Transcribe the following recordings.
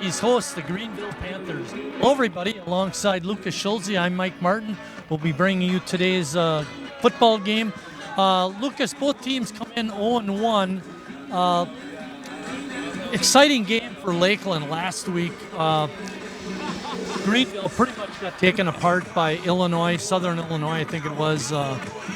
Muskies host the Greenville Panthers. Hello, everybody. Alongside Lucas Schulze, I'm Mike Martin. We'll be bringing you today's football game. Lucas, both teams come in 0-1. Exciting game for Lakeland last week. Greenville pretty much got taken apart by Illinois, Southern Illinois, I think it was,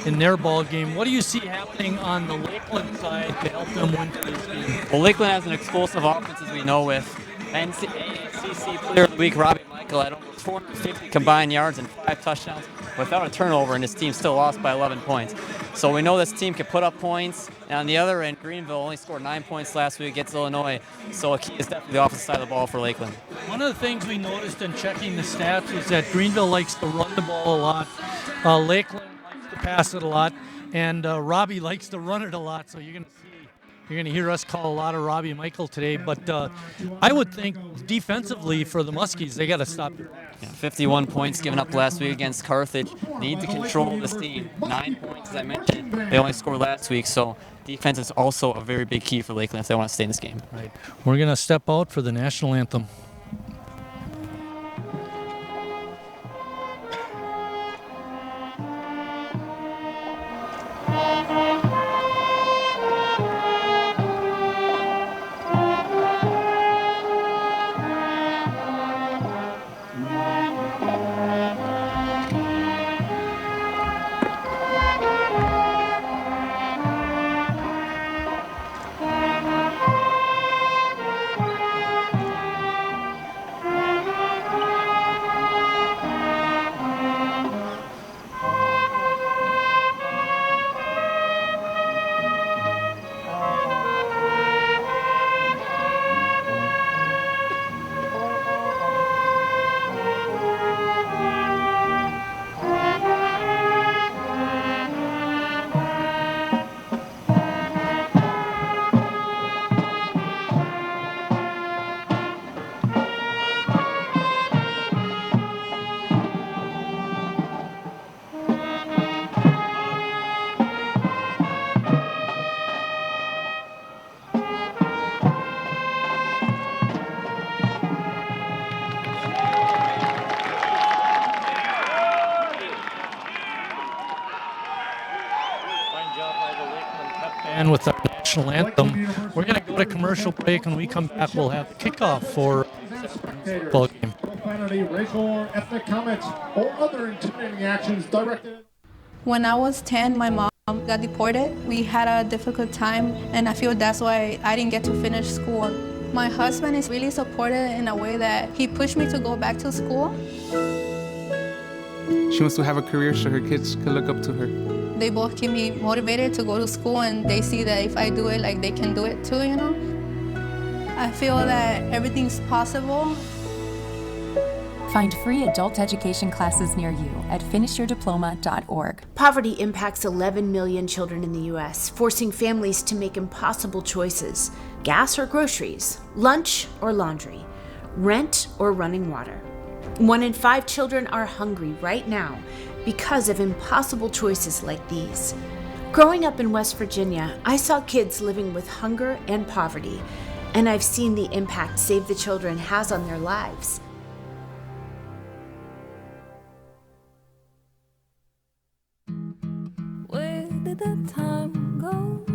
in their ball game. What do you see happening on the Lakeland side to help them win today's game? Well, Lakeland has an explosive offense, as we know, with ACC Player of the Week Robbie Michael at almost 450 combined yards and 5 touchdowns without a turnover, and his team still lost by 11 points. So we know this team can put up points. And on the other end, Greenville only scored 9 points last week against Illinois, so a key is definitely the offensive side of the ball for Lakeland. One of the things we noticed in checking the stats is that Greenville likes to run the ball a lot. Lakeland likes to pass it a lot, and Robbie likes to run it a lot. So you're going to hear us call a lot of Robbie Michael today. But I would think defensively for the Muskies, they got to stop their pass. 51 points given up last week against Carthage. Need to control this team. 9 points, as I mentioned. They only scored last week, so defense is also a very big key for Lakeland if they want to stay in this game. Right. We're going to step out for the national anthem. And with our national anthem, we're going to go to commercial break. When we come back, we'll have the kickoff for the football game. Profanity, racial or ethnic comments, or other intimidating actions directed. When I was 10, my mom got deported. We had a difficult time, and I feel that's why I didn't get to finish school. My husband is really supportive in a way that he pushed me to go back to school. She wants to have a career so her kids can look up to her. They both keep me motivated to go to school, and they see that if I do it, like, they can do it too, you know? I feel that everything's possible. Find free adult education classes near you at finishyourdiploma.org. Poverty impacts 11 million children in the U.S., forcing families to make impossible choices. Gas or groceries, lunch or laundry, rent or running water. 1 in 5 children are hungry right now because of impossible choices like these. Growing up in West Virginia, I saw kids living with hunger and poverty, and I've seen the impact Save the Children has on their lives. Where did the time go?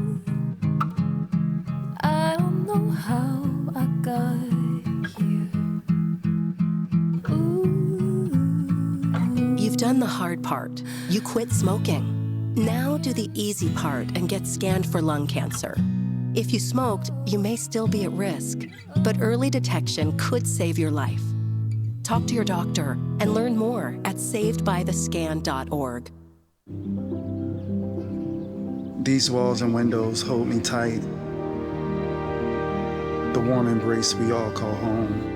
I don't know how I got here. You've done the hard part. You quit smoking. Now do the easy part and get scanned for lung cancer. If you smoked, you may still be at risk, but early detection could save your life. Talk to your doctor and learn more at savedbythescan.org. These walls and windows hold me tight. The warm embrace we all call home.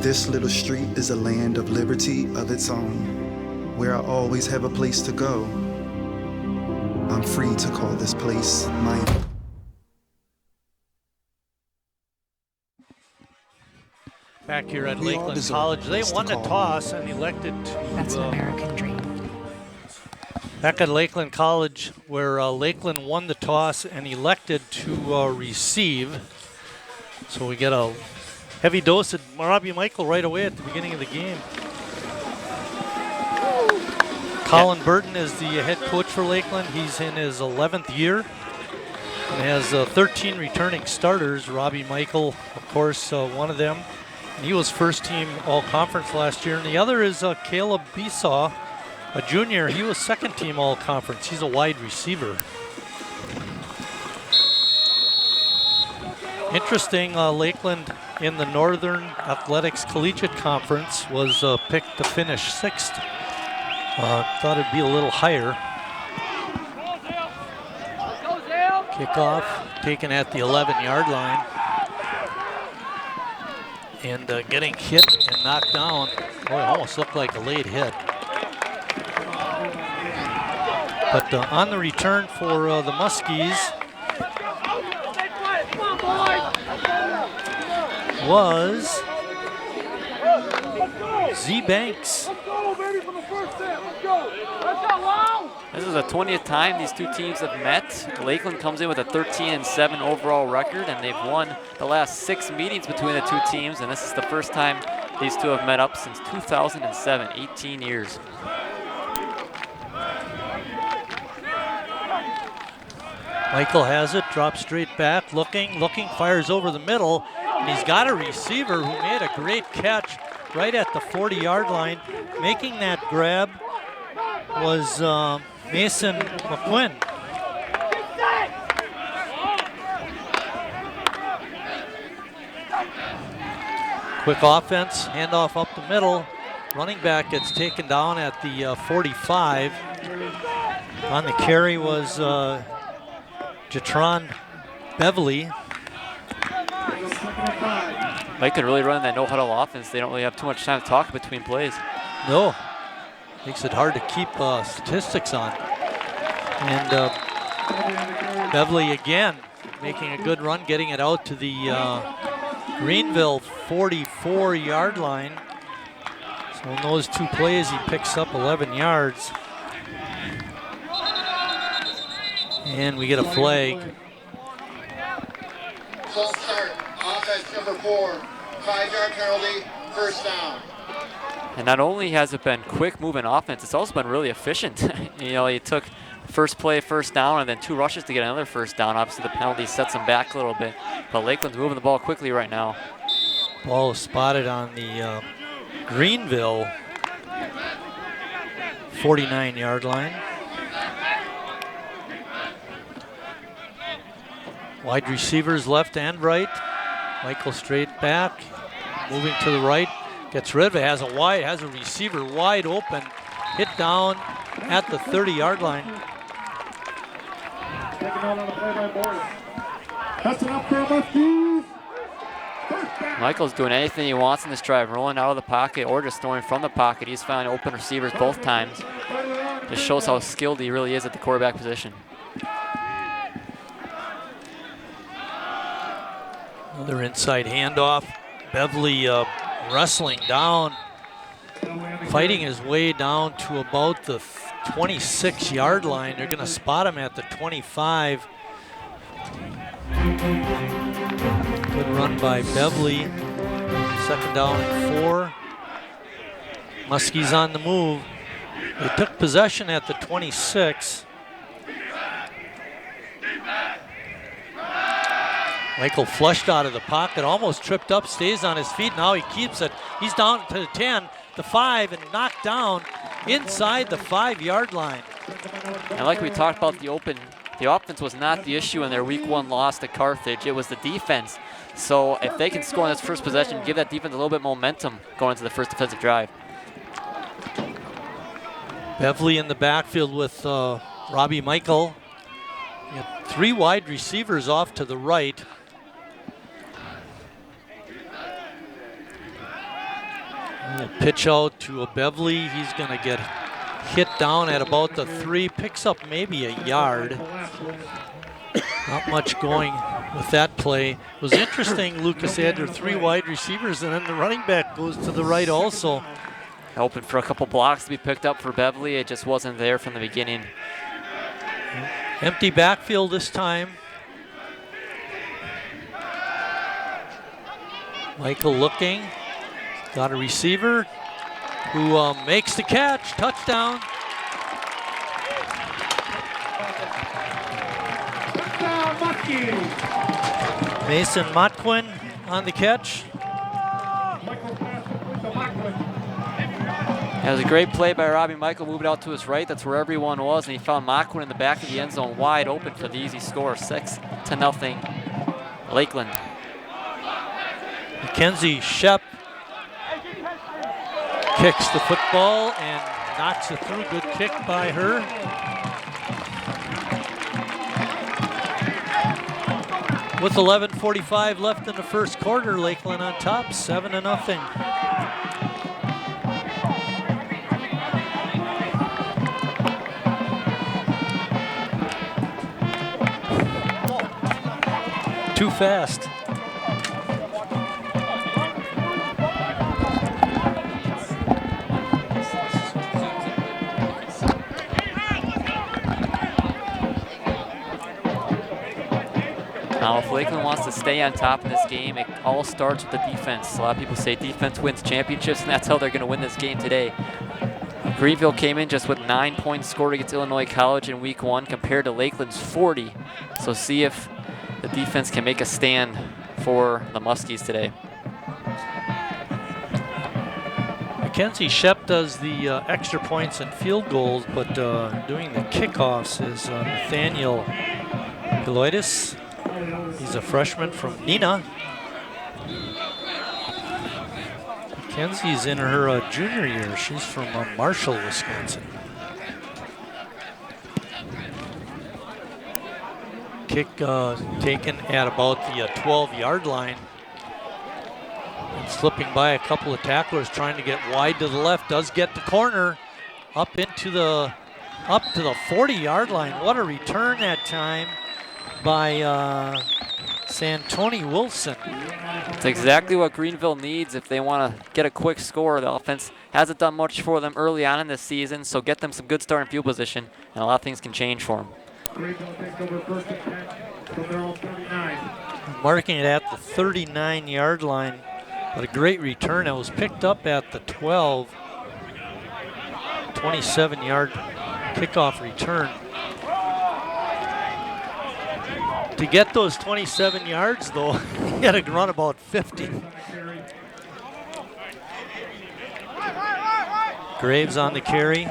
This little street is a land of liberty of its own, where I always have a place to go. I'm free to call this place my own. Back here at Lakeland College, they won the toss and elected to... That's an American dream. Back at Lakeland College, where Lakeland won the toss and elected to receive. So we get a heavy dose of Robbie Michael right away at the beginning of the game. Colin Burton is the head coach for Lakeland. He's in his 11th year and has 13 returning starters. Robbie Michael, of course, one of them. He was first team all-conference last year. And the other is Caleb Besaw, a junior. He was second team all-conference. He's a wide receiver. Interesting, Lakeland in the Northern Athletics Collegiate Conference was picked to finish 6th. Thought it'd be a little higher. Kickoff taken at the 11-yard line. And getting hit and knocked down. Boy, it almost looked like a late hit. But on the return for the Muskies was Z. Banks. This is the 20th time these two teams have met. Lakeland comes in with a 13-7 overall record, and they've won the last 6 meetings between the two teams, and this is the first time these two have met up since 2007, 18 years. Michael has it, drops straight back, looking, fires over the middle, and he's got a receiver who made a great catch right at the 40-yard line. Making that grab was Mason McQuinn. Quick offense, handoff up the middle. Running back gets taken down at the 45. On the carry was Jatron Beverly. Mike could really run that no-huddle offense. They don't really have too much time to talk between plays. No, makes it hard to keep statistics on. And Beverly again making a good run, getting it out to the Greenville 44-yard line. So in those 2 plays, he picks up 11 yards. And we get a flag. False start, offense number 4, 5-yard penalty, first down. And not only has it been quick moving offense, it's also been really efficient. You know, he took first play, first down, and then 2 rushes to get another first down. Obviously, the penalty sets them back a little bit, but Lakeland's moving the ball quickly right now. Ball is spotted on the Greenville 49-yard line. Wide receivers left and right. Michael straight back, moving to the right, gets rid of it, has a receiver wide open, hit down at the 30-yard line. That's enough for Muskies. Michael's doing anything he wants in this drive, rolling out of the pocket or just throwing from the pocket. He's found open receivers both times. Just shows how skilled he really is at the quarterback position. Another inside handoff. Beverly wrestling down, fighting his way down to about the 26-yard line. They're going to spot him at the 25. Good run by Beverly. 2nd down and 4. Muskies on the move. They took possession at the 26. Michael flushed out of the pocket, almost tripped up, stays on his feet. Now he keeps it. He's down to the 10, the 5, and knocked down inside the 5-yard line. And like we talked about the offense was not the issue in their week 1 loss to Carthage. It was the defense. So if they can score on this first possession, give that defense a little bit momentum going into the first defensive drive. Beverly in the backfield with Robbie Michael. You have 3 wide receivers off to the right. Pitch out to Beverly. He's going to get hit down at about the 3, picks up maybe a yard. Not much going with that play. It was interesting, Lucas had their 3 wide receivers, and then the running back goes to the right also. Hoping for a couple blocks to be picked up for Beverly. It just wasn't there from the beginning. Empty backfield this time. Michael looking, got a receiver who makes the catch, touchdown. Touchdown, Muskies. Mason Motquin on the catch. That was a great play by Robbie Michael, moved out to his right. That's where everyone was, and he found Motquin in the back of the end zone wide open for the easy score, 6-0 Lakeland. Mackenzie Shep kicks the football and knocks it through. Good kick by her. With 11:45 left in the first quarter, Lakeland on top, 7-0. Too fast. Now, if Lakeland wants to stay on top in this game, it all starts with the defense. A lot of people say defense wins championships, and that's how they're going to win this game today. Greenville came in just with 9 points scored against Illinois College in week 1 compared to Lakeland's 40. So see if the defense can make a stand for the Muskies today. Mackenzie Shep does the extra points and field goals, but doing the kickoffs is Nathaniel Geloides. He's a freshman from Neenah. Mackenzie's in her junior year. She's from Marshall, Wisconsin. Kick taken at about the 12-yard line. And slipping by a couple of tacklers, trying to get wide to the left. Does get the corner up to the 40-yard line. What a return that time by Santoni Wilson. It's exactly what Greenville needs if they want to get a quick score. The offense hasn't done much for them early on in this season, so get them some good starting field position, and a lot of things can change for them. Greenville takes over first and 10 from their own 39. Marking it at the 39-yard line, but a great return that was picked up at the 12. 27-yard kickoff return. To get those 27 yards, though, you got to run about 50. Graves on the carry.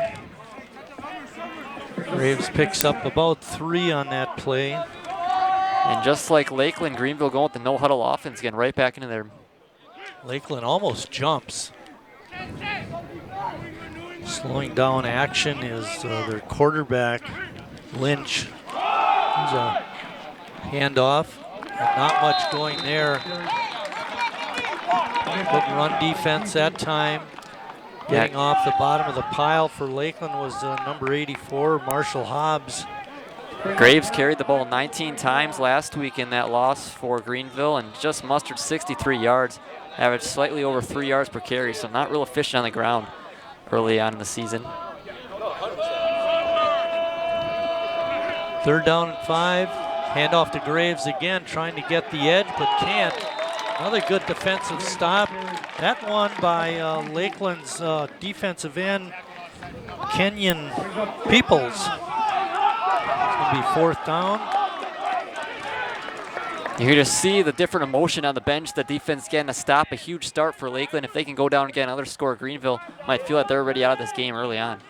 Graves picks up about 3 on that play. And just like Lakeland, Greenville going with the no-huddle offense, getting right back into there. Lakeland almost jumps. Slowing down action is their quarterback, Lynch. There's a handoff, not much going there. Good run defense that time. Getting off the bottom of the pile for Lakeland was number 84, Marshall Hobbs. Graves carried the ball 19 times last week in that loss for Greenville and just mustered 63 yards, averaged slightly over 3 yards per carry, so not real efficient on the ground early on in the season. 3rd down and 5. Handoff to Graves again, trying to get the edge, but can't. Another good defensive stop. That one by Lakeland's defensive end, Kenyon Peoples. It's going to be 4th down. You just see the different emotion on the bench. The defense getting a stop, a huge start for Lakeland. If they can go down and get another score, Greenville might feel like they're already out of this game early on.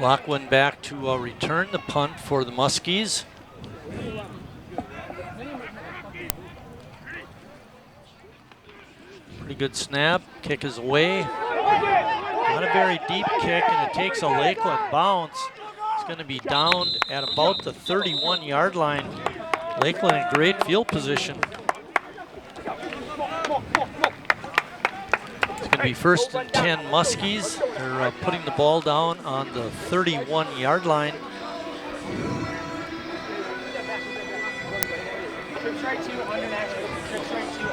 Lockwood back to return the punt for the Muskies. Pretty good snap. Kick is away. Not a very deep kick, and it takes a Lakeland bounce. It's going to be downed at about the 31-yard line. Lakeland in great field position. It's going to be 1st and 10 Muskies. They're putting the ball down on the 31-yard line.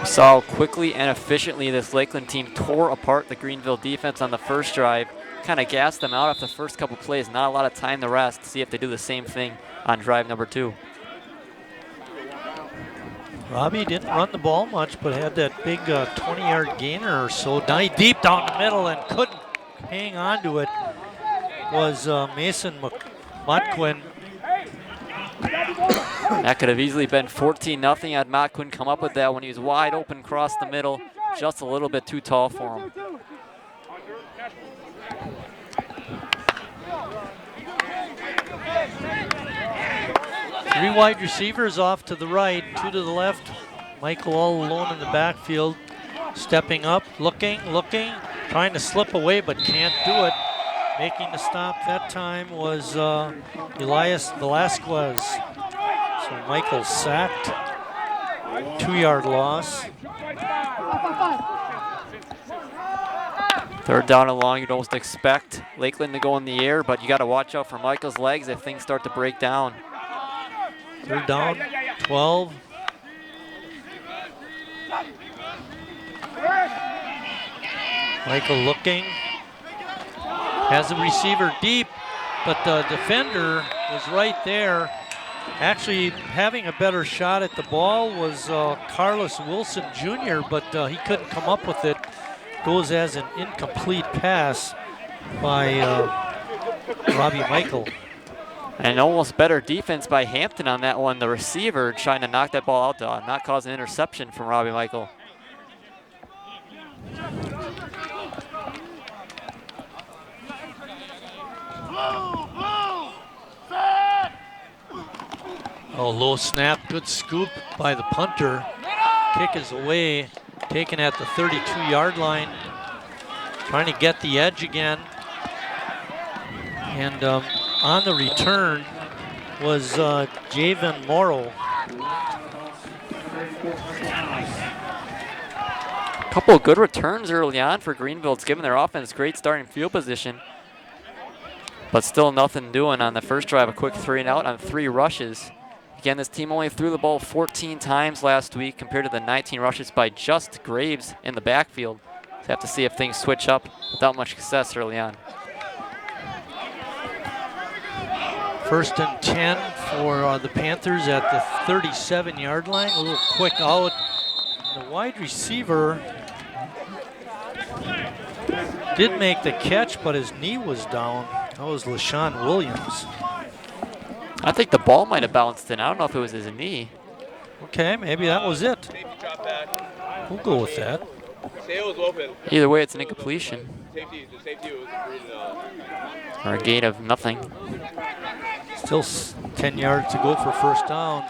Saw how quickly and efficiently this Lakeland team tore apart the Greenville defense on the first drive. kind of gassed them out after the first couple plays. Not a lot of time to rest. See if they do the same thing on drive number 2. Robbie didn't run the ball much, but had that big 20-yard gainer or so. Deep down the middle and couldn't hang on to it was Mason Motquin. That could have easily been 14-0 had Motquin come up with that when he was wide open across the middle. Just a little bit too tall for him. Three wide receivers off to the right, 2 to the left. Michael all alone in the backfield, stepping up, looking, trying to slip away but can't do it. Making the stop that time was Elias Velasquez. So Michael sacked, 2-yard loss. 3rd down and long, you'd almost expect Lakeland to go in the air, but you got to watch out for Michael's legs if things start to break down. 3rd down, 12. Michael looking. Has a receiver deep, but the defender was right there. Actually, having a better shot at the ball was Carlos Wilson Jr., but he couldn't come up with it. Goes as an incomplete pass by Robbie Michael. And almost better defense by Hampton on that one. The receiver trying to knock that ball out to not cause an interception from Robbie Michael. Oh, low snap, good scoop by the punter. Kick is away, taken at the 32-yard line. Trying to get the edge again. And on the return was Javen Morrow. A couple of good returns early on for Greenville. It's given their offense great starting field position. But still nothing doing on the first drive. A quick 3-and-out on 3 rushes. Again, this team only threw the ball 14 times last week compared to the 19 rushes by just Graves in the backfield. So have to see if things switch up without much success early on. 1st and 10 for the Panthers at the 37-yard line. A little quick out. The wide receiver did make the catch, but his knee was down. That was LaShawn Williams. I think the ball might have bounced in. I don't know if it was his knee. Okay, maybe that was it. We'll go with that. Either way, it's an incompletion. Or a gain of nothing. Still 10 yards to go for 1st down.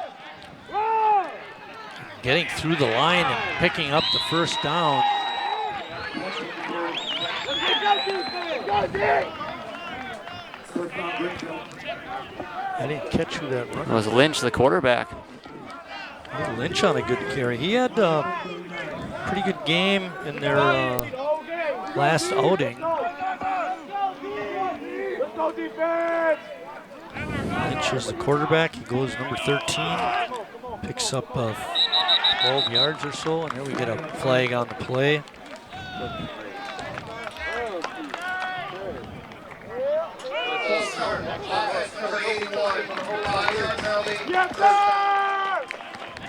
Getting through the line and picking up the 1st down. I didn't catch who that runner was. It was Lynch, the quarterback. Oh, Lynch on a good carry. He had a pretty good game in their last outing. Lynch is the quarterback. He goes number 13. Picks up 12 yards or so, and then we get a flag on the play.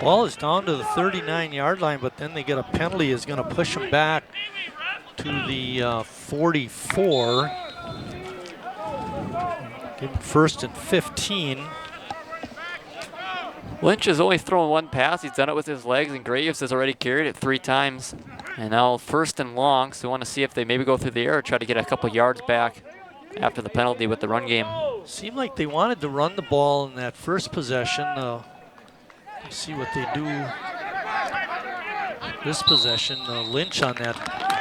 Ball is down to the 39-yard line, but then they get a penalty is going to push them back to the 44. Give them 1st and 15. Lynch has only thrown 1 pass. He's done it with his legs, and Graves has already carried it 3 times. And now 1st and long, so we want to see if they maybe go through the air or try to get a couple yards back after the penalty with the run game. Seemed like they wanted to run the ball in that first possession. Let's see what they do this possession. Lynch on that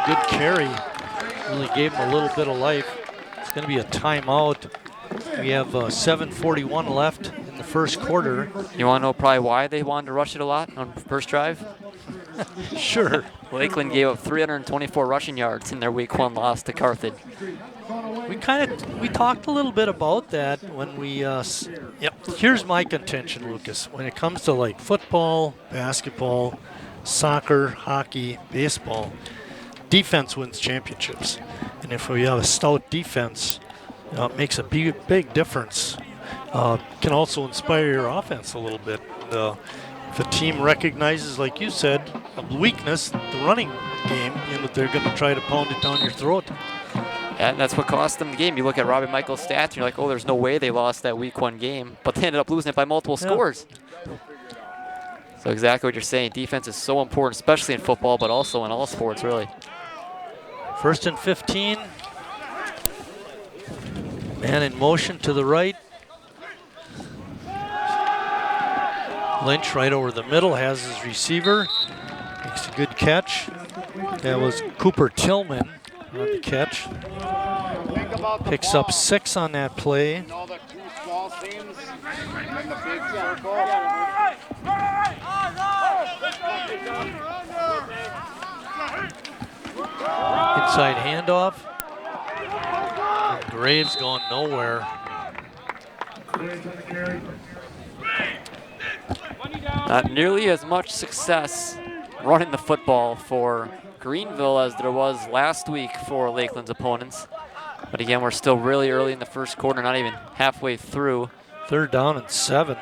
good carry really gave him a little bit of life. It's going to be a timeout. We have 7:41 left in the 1st quarter. You want to know probably why they wanted to rush it a lot on first drive? Sure. Lakeland gave up 324 rushing yards in their week 1 loss to Carthage. We talked a little bit about that when we, here's my contention, Lucas. When it comes to like football, basketball, soccer, hockey, baseball, defense wins championships. And if we have a stout defense, it makes a big difference. Can also inspire your offense a little bit. If a team recognizes, like you said, a weakness, the running game, they're going to try to pound it down your throat. Yeah, and that's what cost them the game. You look at Robbie Michael's stats, and you're like, oh, there's no way they lost that week 1 game. But they ended up losing it by multiple scores. So exactly what you're saying. Defense is so important, especially in football, but also in all sports, really. 1st and 15. Man in motion to the right. Lynch right over the middle, has his receiver. Makes a good catch. That was Cooper Tillman on the catch. Picks up 6 on that play. Inside handoff. And Graves going nowhere. Not nearly as much success running the football for Greenville as there was last week for Lakeland's opponents. But again, we're still really early in the first quarter, not even halfway through. 3rd down and 7.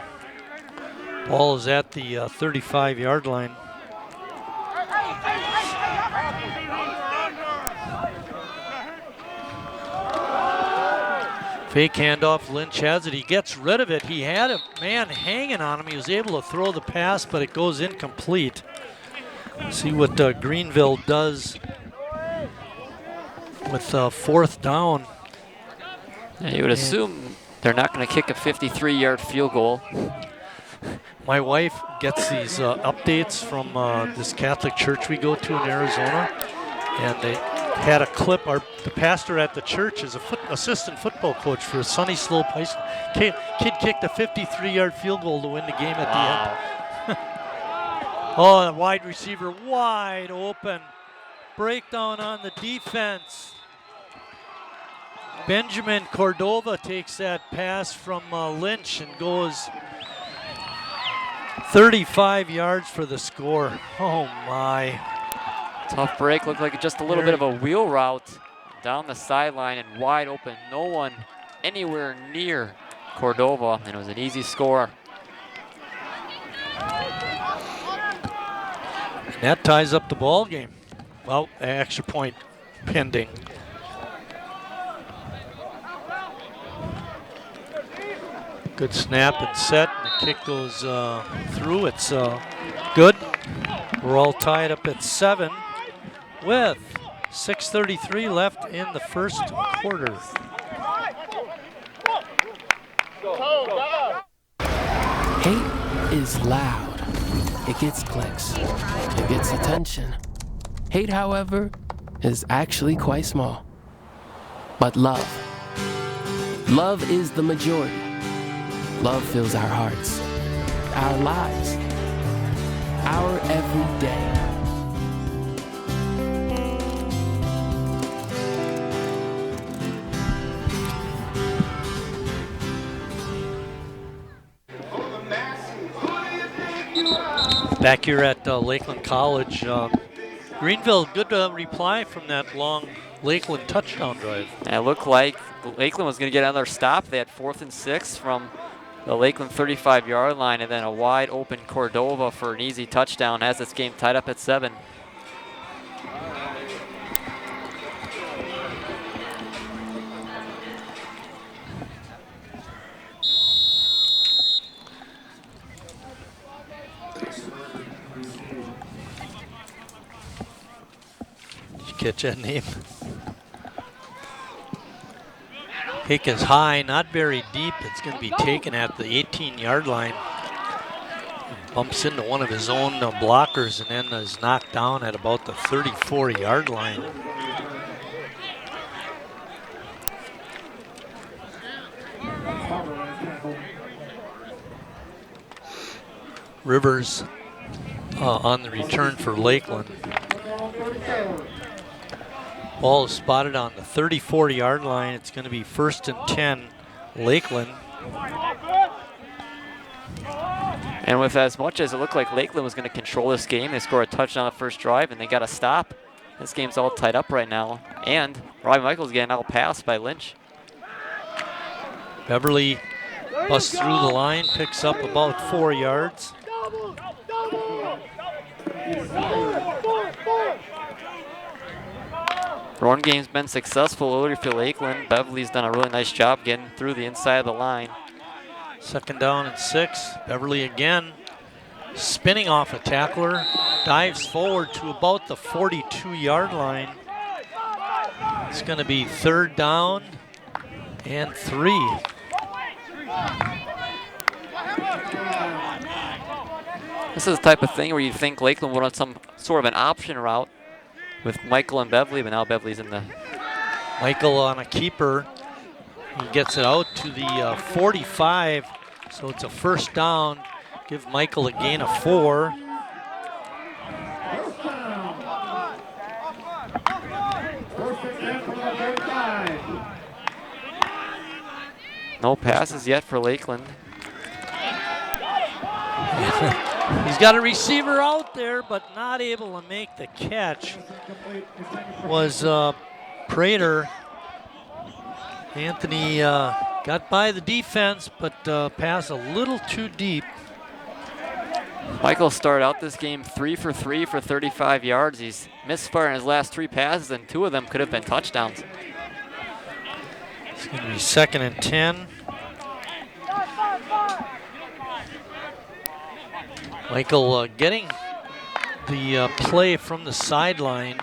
Ball is at the 35-yard line. Fake handoff, Lynch has it, he gets rid of it. He had a man hanging on him. He was able to throw the pass, but it goes incomplete. See what Greenville does with 4th down. Yeah, you would assume they're not going to kick a 53-yard field goal. My wife gets these updates from this Catholic church we go to in Arizona, and they had a clip. The pastor at the church is a assistant football coach for Sunny Slope High School. Kid kicked a 53-yard field goal to win the game at the end. Oh, the wide receiver wide open. Breakdown on the defense. Benjamin Cordova takes that pass from Lynch and goes 35 yards for the score. Oh my. Tough break, looked like just a little bit of a wheel route down the sideline and wide open. No one anywhere near Cordova, and it was an easy score. And that ties up the ball game. Well, an extra point pending. Good snap and set, and the kick goes through. It's good. We're all tied up at 7 with 6:33 left in the first quarter. Hate is loud. It gets clicks. It gets attention. Hate, however, is actually quite small. But love is the majority. Love fills our hearts, our lives, our every day. Back here at Lakeland College, Greenville, good reply from that long Lakeland touchdown drive. And it looked like Lakeland was going to get another stop. They had 4th and 6 from the Lakeland 35-yard line, and then a wide open Cordova for an easy touchdown. Has this game tied up at 7. Did you catch that name? Kick is high, not very deep. It's going to be taken at the 18-yard line. Bumps into one of his own blockers and then is knocked down at about the 34-yard line. Rivers on the return for Lakeland. Ball is spotted on the 34-yard line. It's going to be 1st and 10, Lakeland. And with as much as it looked like Lakeland was going to control this game, they scored a touchdown on the first drive, and they got a stop This game's all tied up right now. And Robbie Michael's getting outpassed by Lynch. Beverly busts through the line, picks up about 4 yards. Run game's been successful earlier for Lakeland. Beverly's done a really nice job getting through the inside of the line. 2nd down and 6. Beverly again spinning off a tackler, dives forward to about the 42-yard line. It's going to be 3rd down and 3. This is the type of thing where you think Lakeland would run some sort of an option route with Michael and Beverly, but now Beverly's in the... Michael on a keeper. He gets it out to the 45, so it's a 1st down. Give Michael a gain of 4. No passes yet for Lakeland. He's got a receiver out there, but not able to make the catch. Was Prater. Anthony got by the defense, but passed a little too deep. Michael started out this game 3 for 3 for 35 yards. He's misfired in his last 3 passes, and 2 of them could have been touchdowns. It's going to be 2nd and 10. Michael getting the play from the sideline.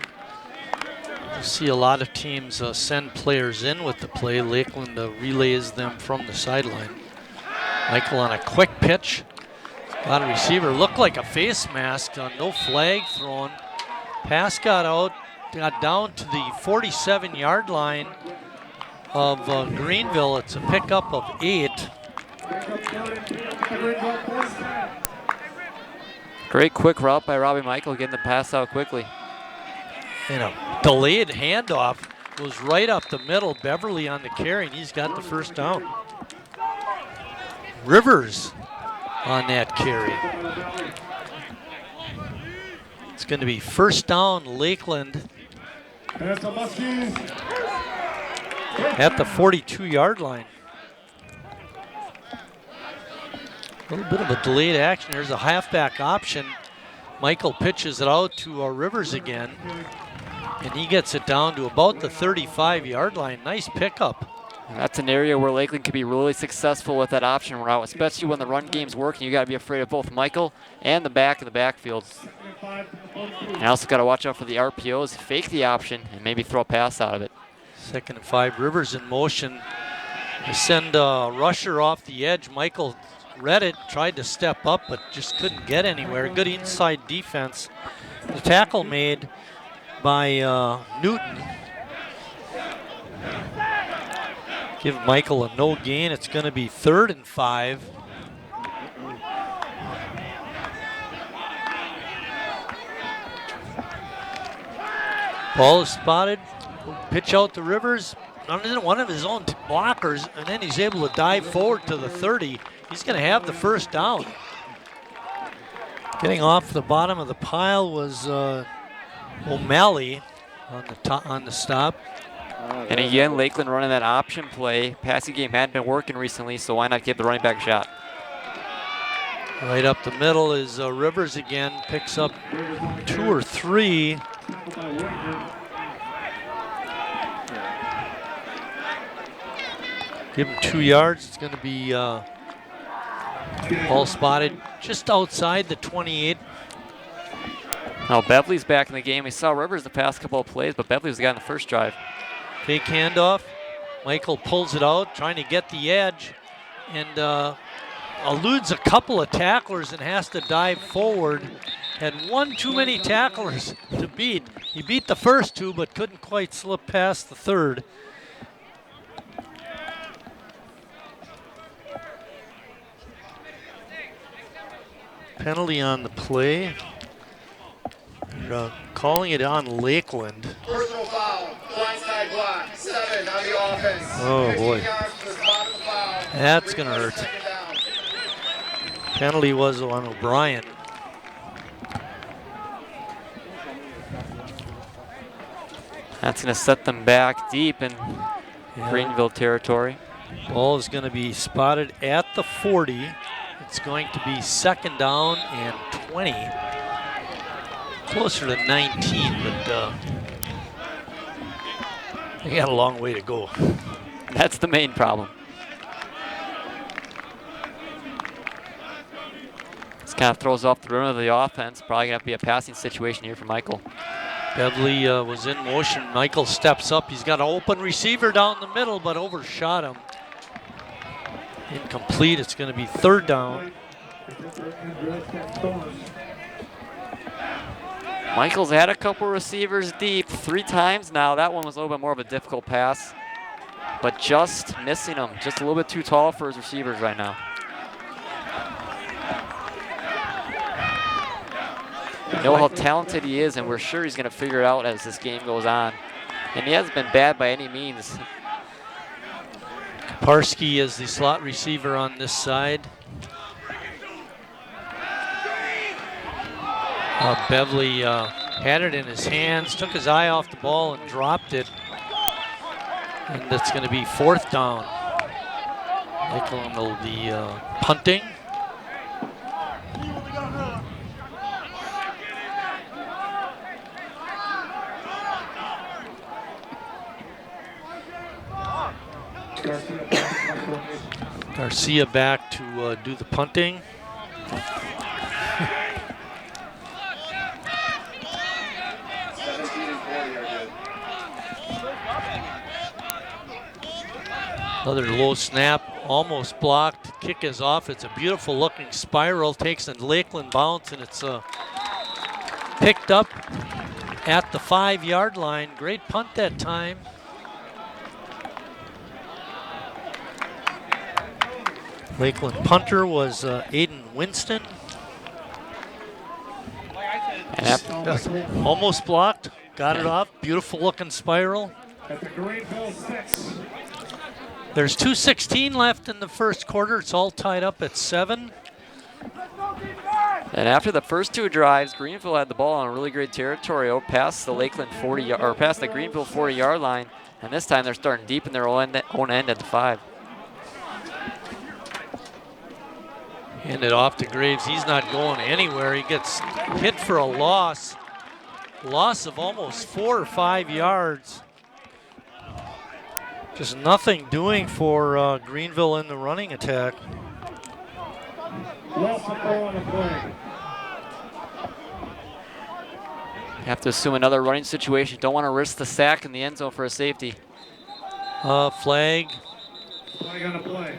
You see a lot of teams send players in with the play. Lakeland relays them from the sideline. Michael on a quick pitch. Got a receiver, looked like a face mask, no flag thrown. Pass got out, got down to the 47-yard line of Greenville. It's a pickup of 8. Great quick route by Robbie Michael, getting the pass out quickly. And a delayed handoff goes right up the middle. Beverly on the carry, and he's got the 1st down. Rivers on that carry. It's going to be 1st down, Lakeland. And it's the Muskies. At the 42-yard line. A little bit of a delayed action. There's a halfback option. Michael pitches it out to Rivers again, and he gets it down to about the 35-yard line. Nice pickup. And that's an area where Lakeland could be really successful with that option route, especially when the run game's working. You got to be afraid of both Michael and the back in the backfield. And also got to watch out for the RPOs, fake the option, and maybe throw a pass out of it. 2nd and 5. Rivers in motion. They send a rusher off the edge. Michael read it, tried to step up, but just couldn't get anywhere. Good inside defense. The tackle made by Newton. Give Michael a no gain. It's going to be 3rd and 5. Ball is spotted. Pitch out to Rivers. One of his own blockers, and then he's able to dive forward to the 30. He's going to have the 1st down. Getting off the bottom of the pile was O'Malley on the stop. And again, Lakeland running that option play. Passing game hadn't been working recently, so why not give the running back a shot? Right up the middle is Rivers again. Picks up 2 or 3. Give him 2 yards. It's going to be ball spotted just outside the 28. Now Beverly's back in the game. We saw Rivers the past couple of plays, but Beverly was the guy in the first drive. Fake handoff. Michael pulls it out, trying to get the edge, and eludes a couple of tacklers and has to dive forward. Had one too many tacklers to beat. He beat the first 2, but couldn't quite slip past the 3rd. Penalty on the play. They're, calling it on Lakeland. Personal foul, blindside block, 7 on the offense. Oh boy. That's going to hurt. Penalty was on O'Brien. That's going to set them back deep in Greenville territory. Ball is going to be spotted at the 40. It's going to be 2nd down and 20. Closer to 19, but they got a long way to go. That's the main problem. This kind of throws off the rhythm of the offense. Probably going to be a passing situation here for Michael. Beverly was in motion. Michael steps up. He's got an open receiver down the middle, but overshot him. Incomplete. It's going to be 3rd down. Michael's had a couple receivers deep 3 times now. That one was a little bit more of a difficult pass, but just missing him. Just a little bit too tall for his receivers right now. We know how talented he is, and we're sure he's going to figure it out as this game goes on. And he hasn't been bad by any means. Kaparski is the slot receiver on this side. Beverly had it in his hands, took his eye off the ball and dropped it. And that's going to be 4th down. Lakeland will be punting. Garcia back to do the punting. Another low snap, almost blocked. Kick is off. It's a beautiful looking spiral. Takes a Lakeland bounce, and it's picked up at the 5-yard line. Great punt that time. Lakeland punter was Aiden Winston. Almost blocked, got it off. Beautiful looking spiral. At the Greenville 6. There's 2:16 left in the first quarter. It's all tied up at 7. And after the first 2 drives, Greenville had the ball on really great territory out past the Lakeland 40 or past the Greenville 40-yard line. And this time they're starting deep in their own end at the 5. Handed off to Graves. He's not going anywhere. He gets hit for a loss. Loss of almost 4 or 5 yards. Just nothing doing for Greenville in the running attack. Have to assume another running situation. Don't want to risk the sack in the end zone for a safety. Flag. Flag on the play.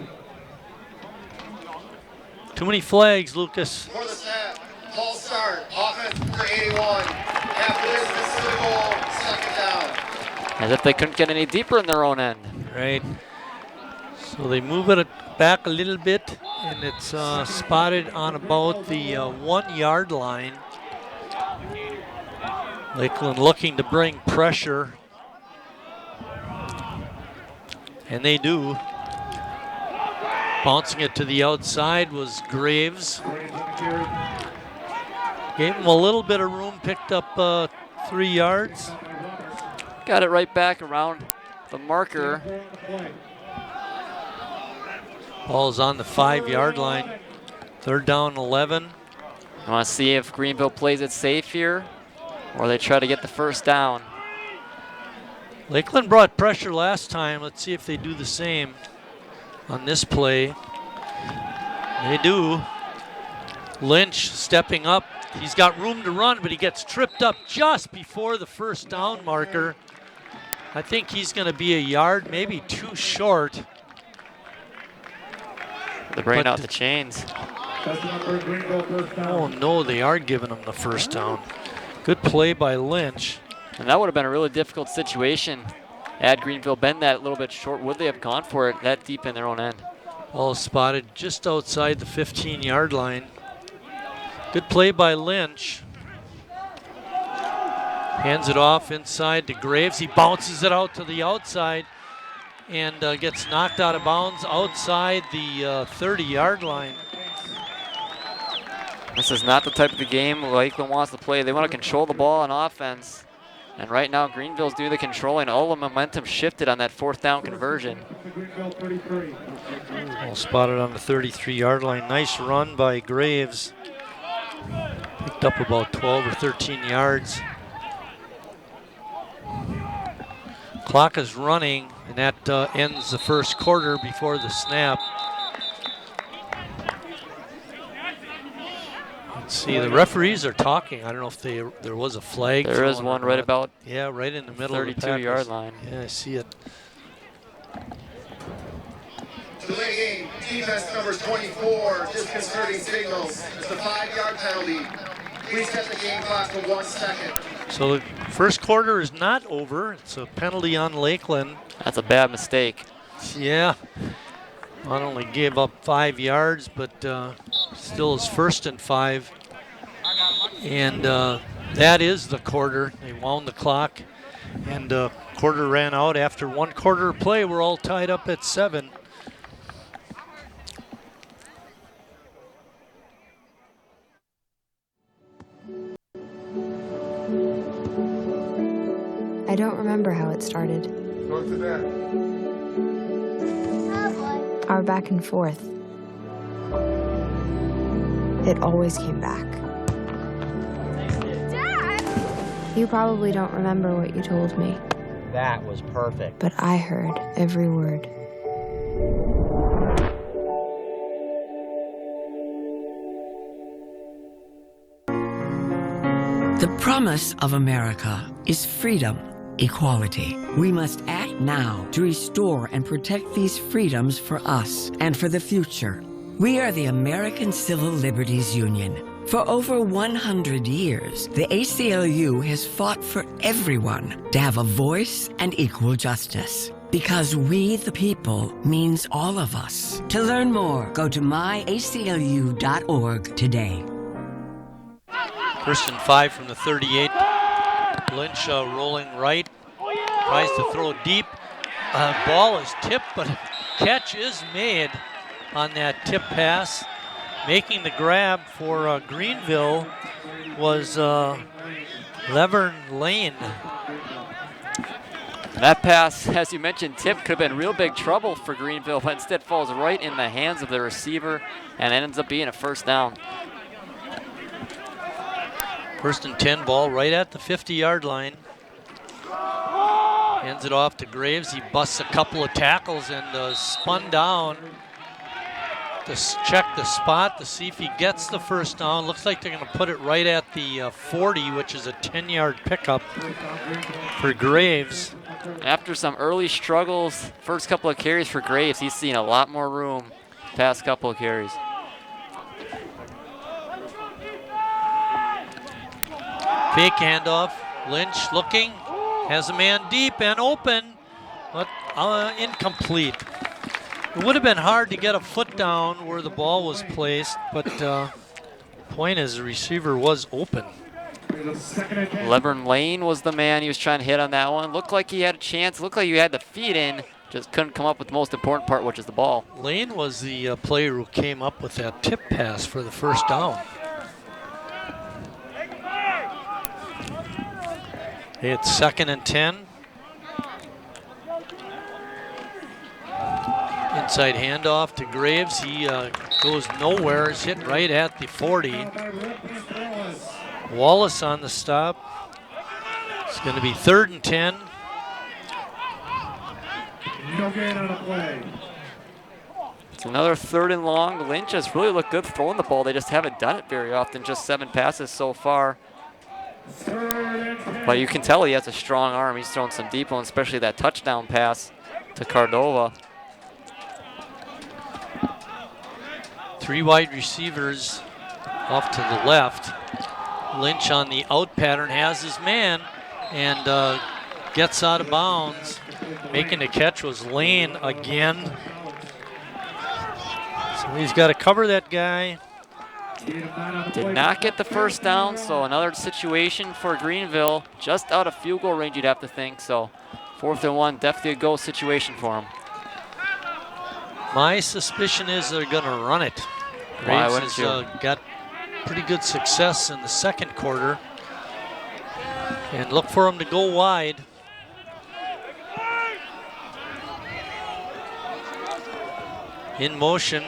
Too many flags, Lucas. For the snap, false start, offense number 81. After this, this is the goal, 2nd down. As if they couldn't get any deeper in their own end. Right. So they move it back a little bit, and it's spotted on about the 1-yard line. Lakeland looking to bring pressure. And they do. Bouncing it to the outside was Graves. Gave him a little bit of room, picked up 3 yards. Got it right back around the marker. Ball's on the 5-yard line. 3rd down, 11. I want to see if Greenville plays it safe here, or they try to get the 1st down. Lakeland brought pressure last time. Let's see if they do the same on this play. They do. Lynch stepping up. He's got room to run, but he gets tripped up just before the 1st down marker. I think he's going to be a yard, maybe 2 short. They're bringing out the chains. Oh no, they are giving him the 1st down. Good play by Lynch. And that would have been a really difficult situation. Had Greenville been that little bit short, would they have gone for it that deep in their own end? Ball spotted just outside the 15-yard line. Good play by Lynch. Hands it off inside to Graves. He bounces it out to the outside and gets knocked out of bounds outside the 30-yard line. This is not the type of game Lakeland wants to play. They want to control the ball on offense. And right now, Greenville's doing the controlling. All the momentum shifted on that 4th down conversion. All spotted on the 33-yard line. Nice run by Graves. Picked up about 12 or 13 yards. Clock is running, and that ends the first quarter before the snap. Let's see, the referees are talking. I don't know if there was a flag. There is one right about, yeah, right in the middle of the 32-yard line. Yeah, I see it. Delay game, defense numbers 24, disconcerting signals. It's a 5-yard penalty. Please set the game clock to 1 second. So the first quarter is not over. It's a penalty on Lakeland. That's a bad mistake. Yeah. Not only gave up 5 yards, but still is 1st and 5. And that is the quarter. They wound the clock, and quarter ran out after 1 quarter of play. We're all tied up at 7. I don't remember how it started. Go to that. Our back and forth. It always came back. Dad! You probably don't remember what you told me. That was perfect. But I heard every word. The promise of America is freedom, equality. We must act now to restore and protect these freedoms for us and for the future. We are the American Civil Liberties Union. For over 100 years, the ACLU has fought for everyone to have a voice and equal justice. Because we, the people, means all of us. To learn more, go to myaclu.org today. 1st and 5 from the 38. Lynch rolling right, tries to throw deep. Ball is tipped, but catch is made on that tip pass. Making the grab for Greenville was Levern Lane. That pass, as you mentioned, tip could have been real big trouble for Greenville, but instead falls right in the hands of the receiver and ends up being a 1st down. 1st and 10, ball right at the 50-yard line. Hands it off to Graves. He busts a couple of tackles and spun down to check the spot to see if he gets the 1st down. Looks like they're going to put it right at the 40, which is a 10-yard pickup for Graves. After some early struggles, first couple of carries for Graves, he's seen a lot more room past couple of carries. Fake handoff. Lynch looking, has a man deep and open, but incomplete. It would have been hard to get a foot down where the ball was placed, but point is the receiver was open. Levern Lane was the man he was trying to hit on that one. Looked like he had a chance, looked like he had the feet in, just couldn't come up with the most important part, which is the ball. Lane was the player who came up with that tip pass for the 1st down. It's 2nd and 10. Inside handoff to Graves. He goes nowhere. Is hit right at the 40. Wallace on the stop. It's going to be 3rd and 10. No gain on a play. It's another 3rd and long. Lynch has really looked good throwing the ball. They just haven't done it very often. Just 7 passes so far. But you can tell he has a strong arm. He's thrown some deep ones, especially that touchdown pass to Cardova. 3 wide receivers off to the left. Lynch on the out pattern has his man and gets out of bounds. Making the catch was Lane again. So he's got to cover that guy. Did not get the 1st down, so another situation for Greenville. Just out of field goal range, you'd have to think. So 4th and 1, definitely a goal situation for him. My suspicion is they're going to run it. Graves has got pretty good success in the 2nd quarter. And look for him to go wide. In motion.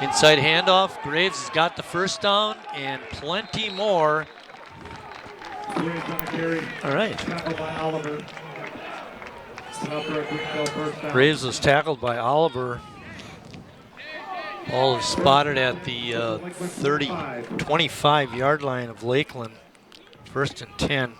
Inside handoff. Graves has got the first down and plenty more. All right. Graves was tackled by Oliver. Ball is spotted at the 25-yard line of Lakeland. 1st and 10.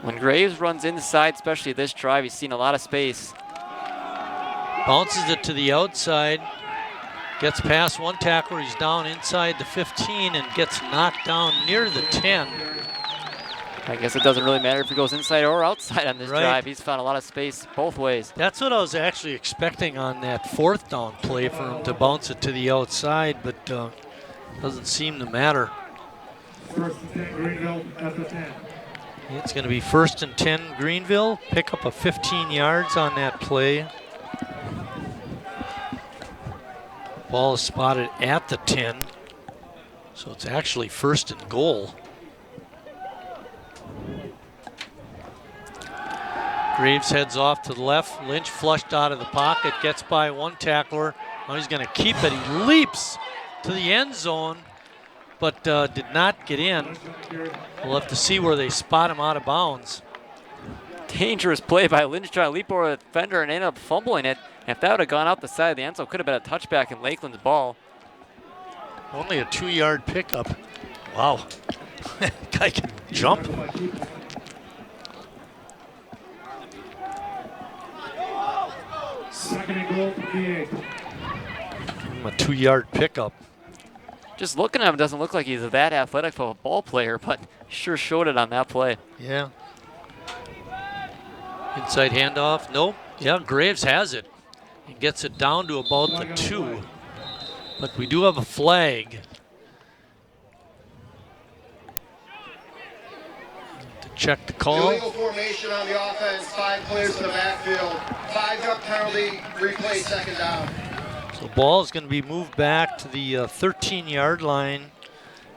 When Graves runs inside, especially this drive, he's seen a lot of space. Bounces it to the outside. Gets past one tackler. He's down inside the 15 and gets knocked down near the 10. I guess it doesn't really matter if he goes inside or outside on this drive. He's found a lot of space both ways. That's what I was actually expecting on that 4th down play, for him to bounce it to the outside, but doesn't seem to matter. 1st and 10, Greenville at the 10. It's going to be 1st and 10 Greenville. Pick up a 15 yards on that play. Ball is spotted at the 10. So it's actually 1st and goal. Graves heads off to the left. Lynch flushed out of the pocket, gets by one tackler. Now he's going to keep it. He leaps to the end zone, but did not get in. We'll have to see where they spot him out of bounds. Dangerous play by Lynch, trying to leap over the defender and ended up fumbling it. If that would have gone out the side of the end zone, could have been a touchback in Lakeland's ball. Only a 2-yard pickup. Wow. Guy can jump. Second and goal from the 8. A 2-yard pickup. Just looking at him, doesn't look like he's that athletic of a ball player, but he sure showed it on that play. Yeah. Inside handoff. Nope. Yeah, Graves has it. He gets it down to about the 2. But we do have a flag. To check the call. Illegal formation on the offense. 5 players in the backfield. 5-yard penalty. Replay 2nd down. So ball is going to be moved back to the 13-yard line.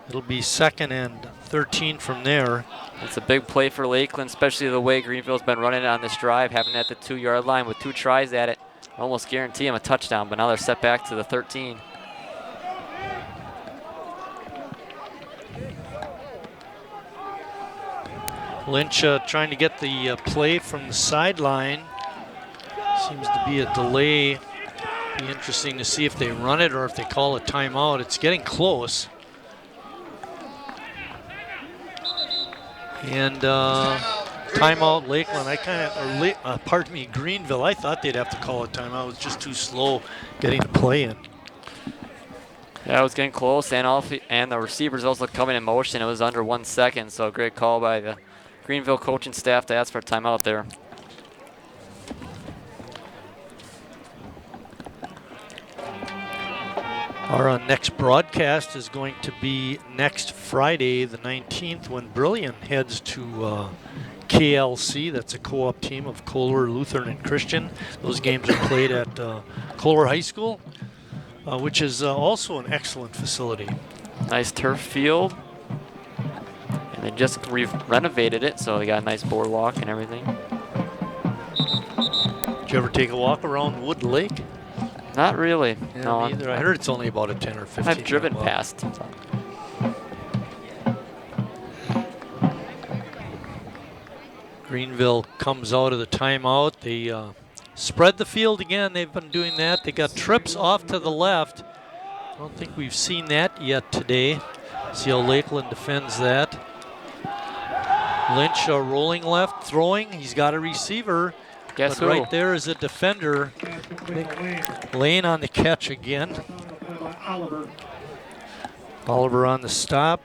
It'll be 2nd and 13 from there. It's a big play for Lakeland, especially the way Greenville's been running it on this drive, having it at the 2-yard line with 2 tries at it. Almost guarantee him a touchdown, but now they're set back to the 13. Lynch trying to get the play from the sideline. Seems to be a delay. Be interesting to see if they run it or if they call a timeout. It's getting close. And timeout Lakeland. Pardon me, Greenville. I thought they'd have to call a timeout. It was just too slow getting the play in. Yeah, it was getting close, and the receivers also coming in motion. It was under 1 second, so a great call by the Greenville coaching staff to ask for a timeout there. Our next broadcast is going to be next Friday, the 19th, when Brilliant heads to KLC. That's a co-op team of Kohler, Lutheran, and Christian. Those games are played at Kohler High School, which is also an excellent facility. Nice turf field. And they just renovated it, so they got a nice boardwalk and everything. Did you ever take a walk around Wood Lake? Not really. Yeah, no, me either. I heard it's only about a 10 or 15. I've driven past. Greenville comes out of the timeout. They spread the field again. They've been doing that. They got trips off to the left. I don't think we've seen that yet today. See how Lakeland defends that. Lynch rolling left, throwing. He's got a receiver. Guess but who? Right there is a defender. Lane on the catch again. Oliver on the stop.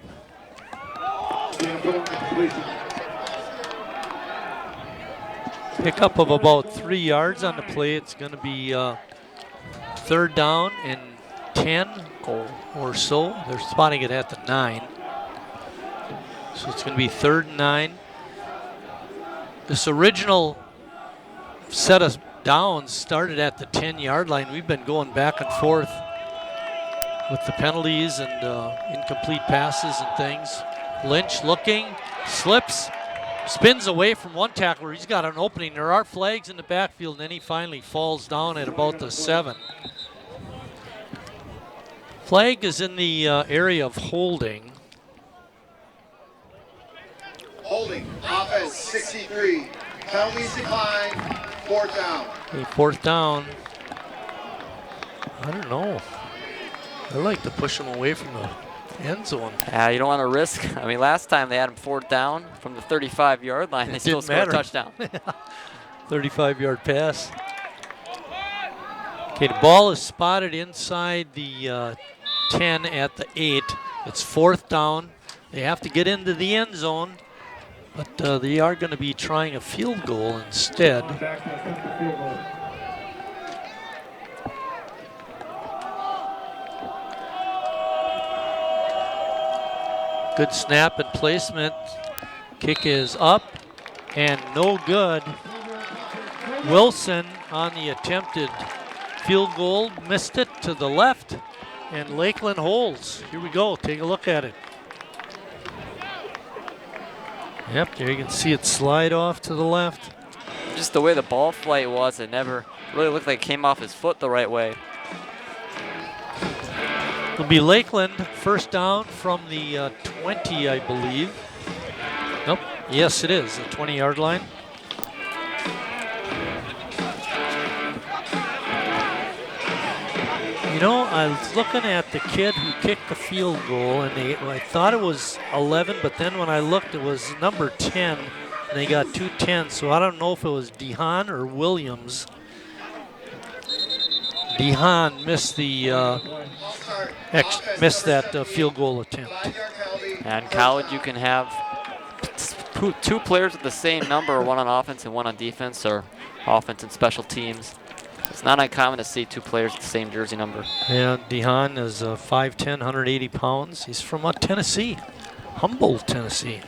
Pickup of about 3 yards on the play. It's going to be 3rd down and 10 or so. They're spotting it at the 9. So it's going to be 3rd and 9. This original set of downs started at the 10-yard line. We've been going back and forth with the penalties and incomplete passes and things. Lynch looking, slips, spins away from one tackler. He's got an opening. There are flags in the backfield, and then he finally falls down at about the 7. Flag is in the area of holding. Holding, offense 63. Penalties decline, 4th down. Okay, 4th down. I don't know. I like to push them away from the end zone. Yeah, you don't want to risk. I mean, last time they had him 4th down from the 35-yard line. They still scored a touchdown. 35-yard pass. Okay, the ball is spotted inside the 10 at the 8. It's 4th down. They have to get into the end zone, but they are going to be trying a field goal instead. Good snap and placement. Kick is up and no good. Wilson on the attempted field goal missed it to the left, and Lakeland holds. Here we go. Take a look at it. Yep, there you can see it slide off to the left. Just the way the ball flight was, it never really looked like it came off his foot the right way. It'll be Lakeland, 1st down from the 20, I believe. Nope, yes it is, the 20-yard line. You know, I was looking at the kid who kicked the field goal, and I thought it was 11, but then when I looked, it was number 10, and they got 2 10s, so I don't know if it was DeHaan or Williams. DeHaan missed the missed that field goal attempt. And in college, you can have 2 players with the same number, one on offense and one on defense, or offense and special teams. It's not uncommon to see 2 players with the same jersey number. And DeHaan is 5'10", 180 pounds. He's from Tennessee, Humboldt, Tennessee.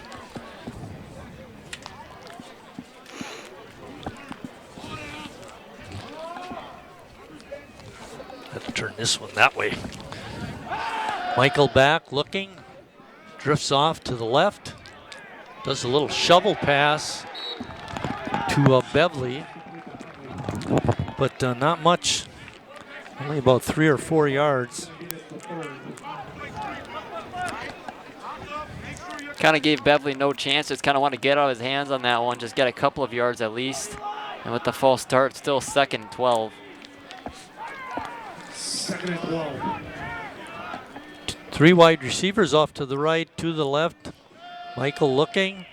Have to turn this one that way. Michael back looking, drifts off to the left, does a little shovel pass to Beverly, but not much, only about 3 or 4 yards. Kind of gave Beverly no chance, just kind of want to get out of his hands on that one, just get a couple of yards at least. And with the false start, still 2nd and 12. 2nd and 12. 3 wide receivers off to the right, to the left. Michael looking,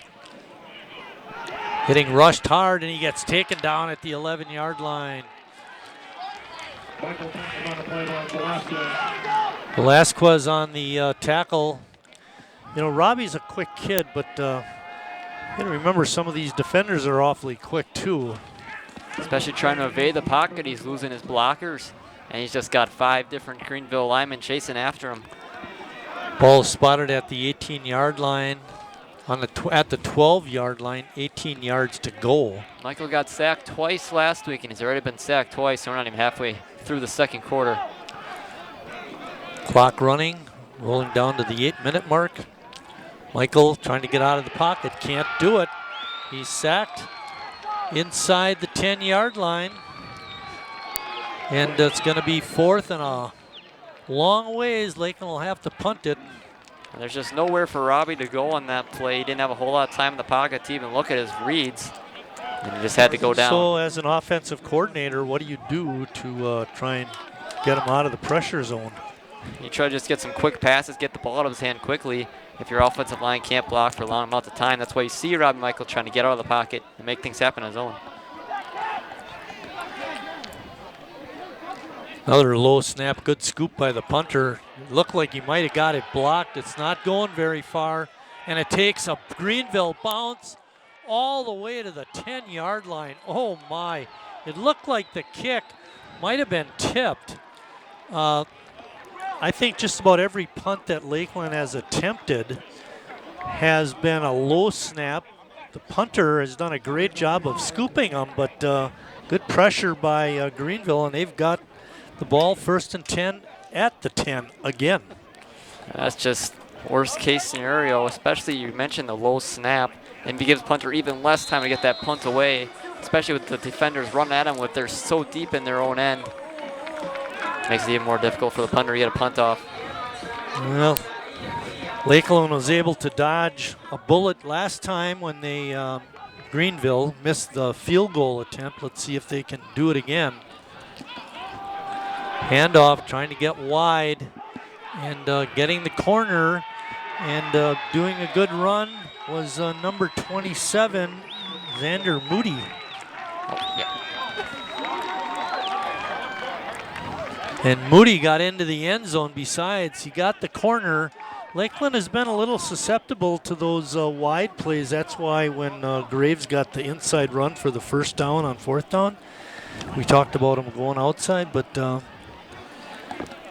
getting rushed hard, and he gets taken down at the 11-yard line. Velasquez on the tackle. You know, Robbie's a quick kid, but you gotta remember some of these defenders are awfully quick too. Especially trying to evade the pocket, he's losing his blockers, and he's just got 5 different Greenville linemen chasing after him. Ball spotted at the 18-yard line. On the at the 12-yard line, 18 yards to go. Michael got sacked twice last week, and he's already been sacked twice, so we're not even halfway through the 2nd quarter. Clock running, rolling down to the 8-minute mark. Michael trying to get out of the pocket, can't do it. He's sacked inside the 10-yard line. And it's going to be 4th and a long ways. Lakeland will have to punt it. There's just nowhere for Robbie to go on that play. He didn't have a whole lot of time in the pocket to even look at his reads. And he just had to go down. So as an offensive coordinator, what do you do to try and get him out of the pressure zone? You try to just get some quick passes, get the ball out of his hand quickly. If your offensive line can't block for long amounts of time, that's why you see Robbie Michael trying to get out of the pocket and make things happen on his own. Another low snap, good scoop by the punter. It looked like he might have got it blocked. It's not going very far, and it takes a Greenville bounce all the way to the 10-yard line. Oh my, it looked like the kick might have been tipped. I think just about every punt that Lakeland has attempted has been a low snap, the punter has done a great job of scooping them, but good pressure by Greenville, and they've got the ball 1st and 10 at the 10 again. That's just worst case scenario, especially you mentioned the low snap, and it gives punter even less time to get that punt away, especially with the defenders running at them with they're so deep in their own end. Makes it even more difficult for the punter to get a punt off. Well, Lakeland was able to dodge a bullet last time when they Greenville missed the field goal attempt. Let's see if they can do it again. Handoff, trying to get wide and getting the corner and doing a good run was number 27, Xander Moody. Oh, yeah. And Moody got into the end zone. Besides, he got the corner. Lakeland has been a little susceptible to those wide plays. That's why when Graves got the inside run for the 1st down on 4th down, we talked about him going outside, but yeah,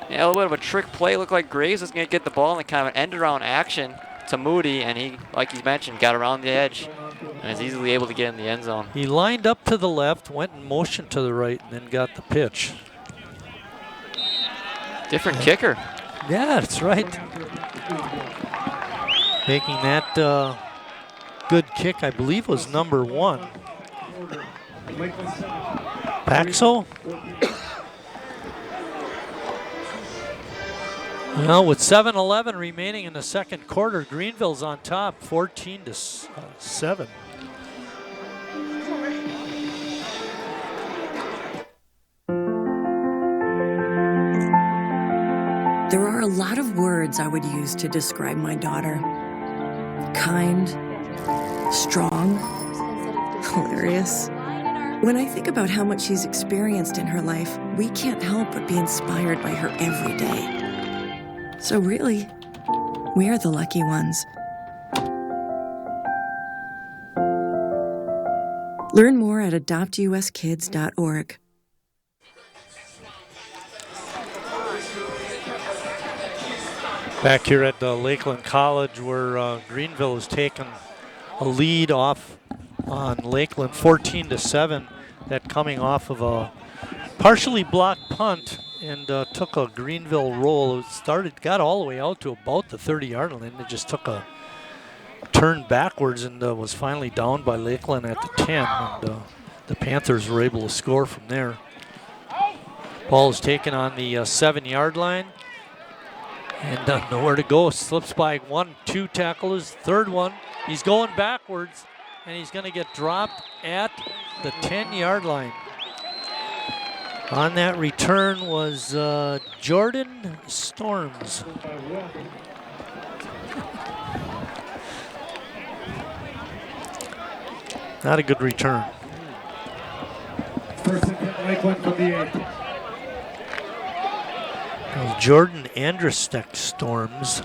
a little bit of a trick play. Looked like Graves was going to get the ball in kind of an end-around action to Moody, and he, like you mentioned, got around the edge and is easily able to get in the end zone. He lined up to the left, went in motion to the right, and then got the pitch. Different kicker. Yeah, that's right. Making that good kick, I believe, was number 1. Paxo? Well, with 7:11 remaining in the 2nd quarter, Greenville's on top, 14-7. There are a lot of words I would use to describe my daughter. Kind, strong, hilarious. When I think about how much she's experienced in her life, we can't help but be inspired by her every day. So really, we are the lucky ones. Learn more at adoptuskids.org. Back here at Lakeland College, where Greenville has taken a lead off on Lakeland 14-7. That coming off of a partially blocked punt and took a Greenville roll. It got all the way out to about the 30-yard line. It just took a turn backwards and was finally down by Lakeland at the 10. And the Panthers were able to score from there. Ball is taken on the 7-yard line. And nowhere to go. Slips by 1, 2 tacklers. 3rd one. He's going backwards, and he's going to get dropped at the 10-yard line. On that return was Jordan Storms. Not a good return. 1st and 10, Lakeland from the 8. Jordan Andrustek Storms,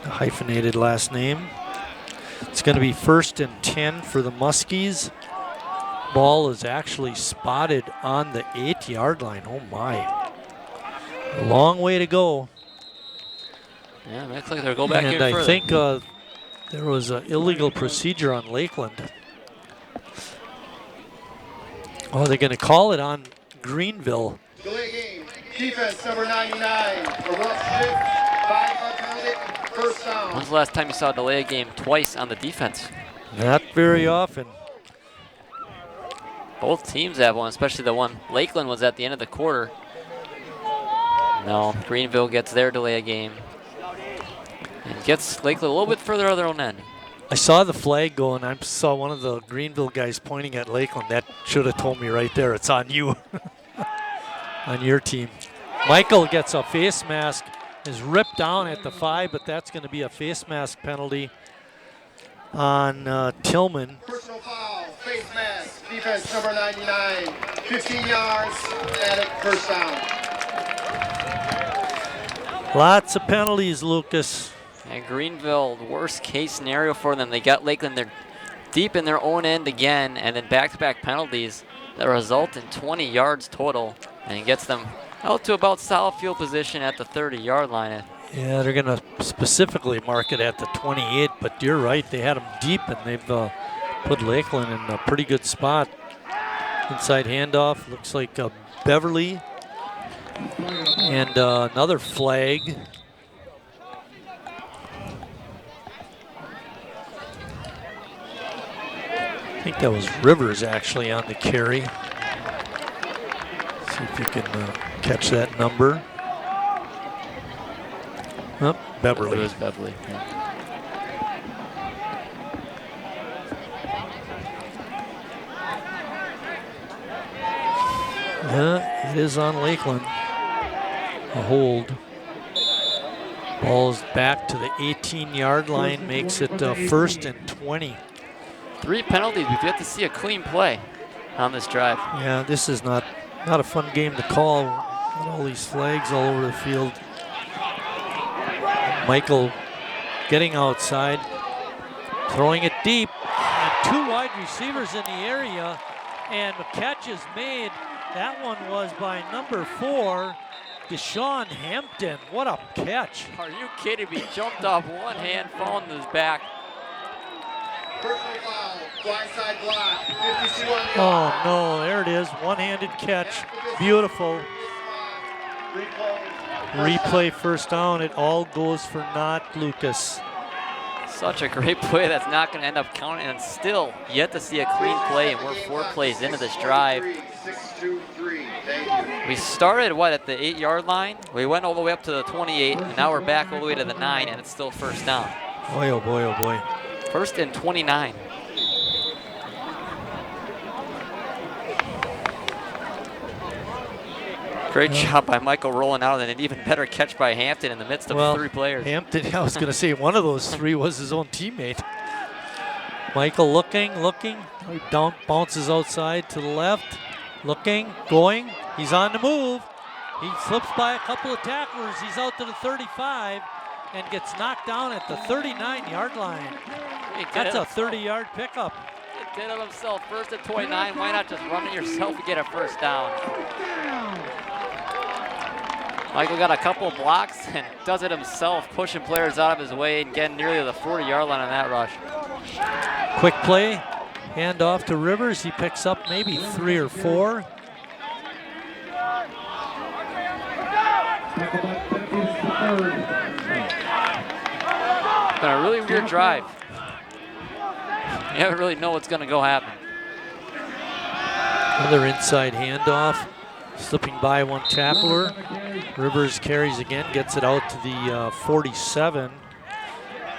a hyphenated last name. It's going to be 1st and 10 for the Muskies. Ball is actually spotted on the 8-yard line. Oh my. A long way to go. Yeah, looks like they'll go back and here further. I think there was an illegal procedure on Lakeland. Oh, they're going to call it on Greenville. Delay game. Defense number 99. A rough shift. 5-yard penalty. 1st down. When's the last time you saw a delay game twice on the defense? Not very often. Both teams have one, especially the one Lakeland was at the end of the quarter. No, Greenville gets their delay game. And gets Lakeland a little bit further on their own end. I saw the flag go, and I saw one of the Greenville guys pointing at Lakeland. That should have told me right there, it's on you, on your team. Michael gets a face mask, is ripped down at the 5, but that's going to be a face mask penalty on Tillman. Personal foul, face mask, defense number 99. 15 yards, and 1st down. Lots of penalties, Lucas. And Greenville, the worst case scenario for them. They got Lakeland, they're deep in their own end again, and then back-to-back penalties that result in 20 yards total, and it gets them out to about solid field position at the 30-yard line. Yeah, they're going to specifically mark it at the 28, but you're right. They had them deep, and they've put Lakeland in a pretty good spot. Inside handoff, looks like Beverly. And another flag. I think that was Rivers actually on the carry. See if you can catch that number. Oh, Beverly. It was Beverly. Yeah, it is on Lakeland. A hold. Ball's back to the 18-yard line, makes it 1st and 20. 3 penalties. We've yet to see a clean play on this drive. Yeah, this is not a fun game to call. Got all these flags all over the field. Michael getting outside, throwing it deep, and 2 wide receivers in the area, and the catch is made. That one was by number 4, Deshaun Hampton. What a catch. Are you kidding me? Jumped off one hand, falling to his back. Personal foul, blindside block, 52 on the Oh no, there it is, one-handed catch. Beautiful. Replay first down, it all goes for naught, Lucas. Such a great play that's not going to end up counting, and still yet to see a clean play, and we're 4 plays into this drive. We started, at the 8-yard line? We went all the way up to the 28, and now we're back all the way to the 9, and it's still first down. Boy, oh boy, oh boy. 1st and 29. Great job by Michael rolling out, and an even better catch by Hampton in the midst of 3 players. Hampton, I was going to say one of those 3 was his own teammate. Michael looking, he bounces outside to the left, looking, going, he's on the move. He slips by a couple of tacklers, he's out to the 35 and gets knocked down at the 39-yard line. That's a 30-yard pickup. He did it himself, 1st and 29, why not just run it yourself to get a first down? Michael got a couple blocks and does it himself, pushing players out of his way and getting nearly to the 40-yard line on that rush. Quick play, hand off to Rivers. He picks up maybe 3 or 4. Been a really weird drive. You never really know what's going to go happen. Another inside handoff. Slipping by one tackler. Rivers carries again, gets it out to the 47.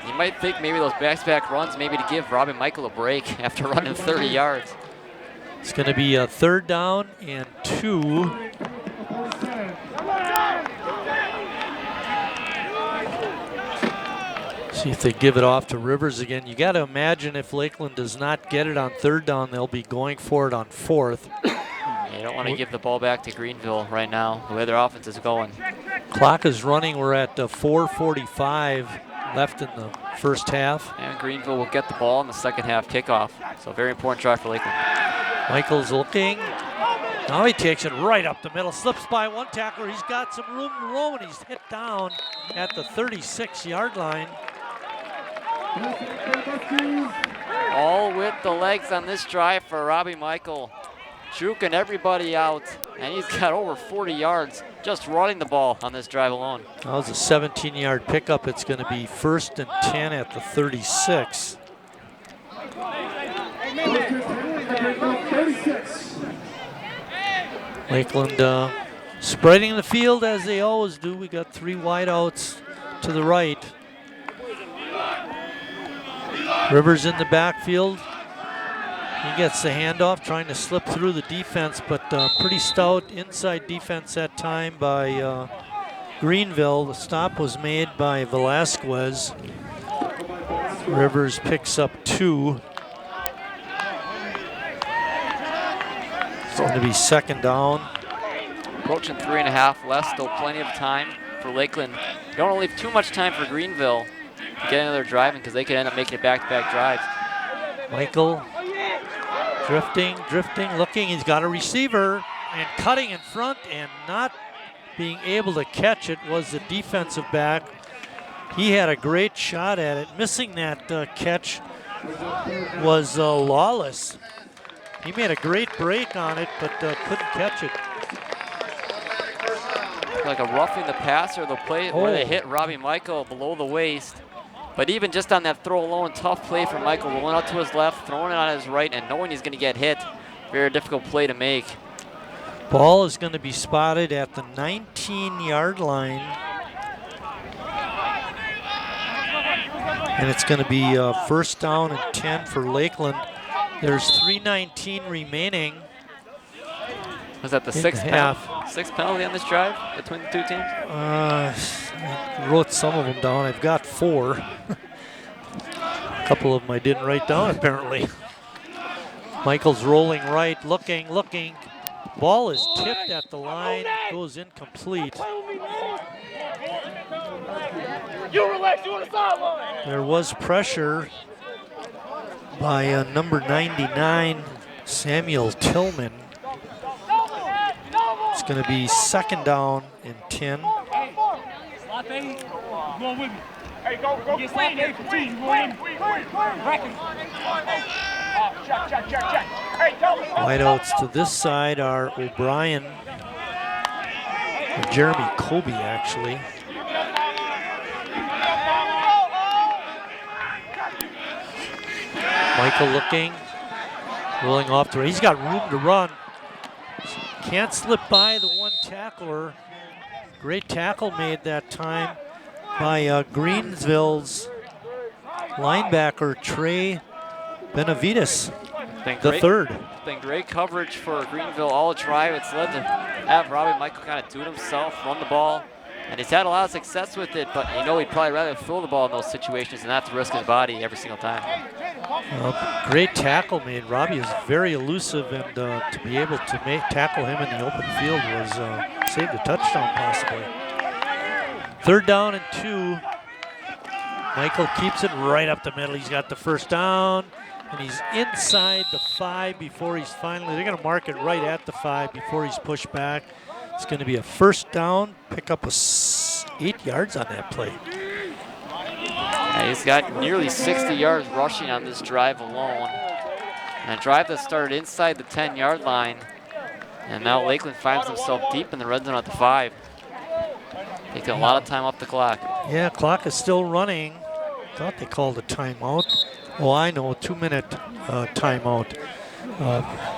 You might think maybe those back-to-back runs maybe to give Robbie Michael a break after running 30 yards. It's going to be a 3rd down and 2. See if they give it off to Rivers again. You got to imagine if Lakeland does not get it on 3rd down, they'll be going for it on 4th. You don't want to give the ball back to Greenville right now, the way their offense is going. Clock is running. We're at 4:45 left in the first half. And Greenville will get the ball in the second half kickoff. So very important try for Lakeland. Michael's looking. Now he takes it right up the middle, slips by one tackler. He's got some room to roam, and he's hit down at the 36-yard line. All with the legs on this drive for Robbie Michael. Juking everybody out, and he's got over 40 yards just running the ball on this drive alone. That was a 17-yard pickup. It's going to be 1st and 10 at the 36. Lakeland spreading the field as they always do. We got 3 wideouts to the right. Rivers in the backfield. He gets the handoff, trying to slip through the defense, but pretty stout inside defense that time by Greenville. The stop was made by Velasquez. Rivers picks up 2. It's going to be 2nd down. Approaching 3.5 left, still plenty of time for Lakeland. You don't want to leave too much time for Greenville to get another driving, because they could end up making it back-to-back drives. Michael drifting, looking. He's got a receiver, and cutting in front and not being able to catch it was the defensive back. he had a great shot at it. Missing that catch was Lawless. He made a great break on it, but couldn't catch it. Like a roughing the passer, the play where they hit Robbie Michael below the waist. But even just on that throw alone, tough play for Michael, rolling out to his left, throwing it on his right, and knowing he's going to get hit. Very difficult play to make. Ball is going to be spotted at the 19-yard line. And it's going to be first down and 10 for Lakeland. There's 3:19 remaining. Was that the sixth penalty on this drive between the two teams? I wrote some of them down. I've got 4. A couple of them I didn't write down, apparently. Michael's rolling right, looking. Ball is tipped at the line, goes incomplete. There was pressure by number 99, Samuel Tillman. It's going to be second down and 10. Wideouts to this side are O'Brien, Jeremy Colby actually. Michael looking, rolling off to, he's got room to run. Can't slip by the one tackler. Great tackle made that time by Greenville's linebacker, Trey Benavides, the third. It's been great coverage for Greenville all drive. It's led to have Robbie Michael kind of do it himself, run the ball. And he's had a lot of success with it, but you know he'd probably rather throw the ball in those situations and have to risk his body every single time. Great tackle made. Robbie is very elusive, and to be able to tackle him in the open field was saved a touchdown possibly. Third down and 2. Michael keeps it right up the middle. He's got the first down, and he's inside the 5 before he's finally, they're going to mark it right at the 5 before he's pushed back. It's going to be a first down, pick up 8 yards on that play. Yeah, he's got nearly 60 yards rushing on this drive alone. And a drive that started inside the 10-yard line. And now Lakeland finds himself deep in the red zone at the 5. Taking a lot of time off the clock. Yeah, clock is still running. Thought they called a timeout. Oh, I know, a 2-minute timeout.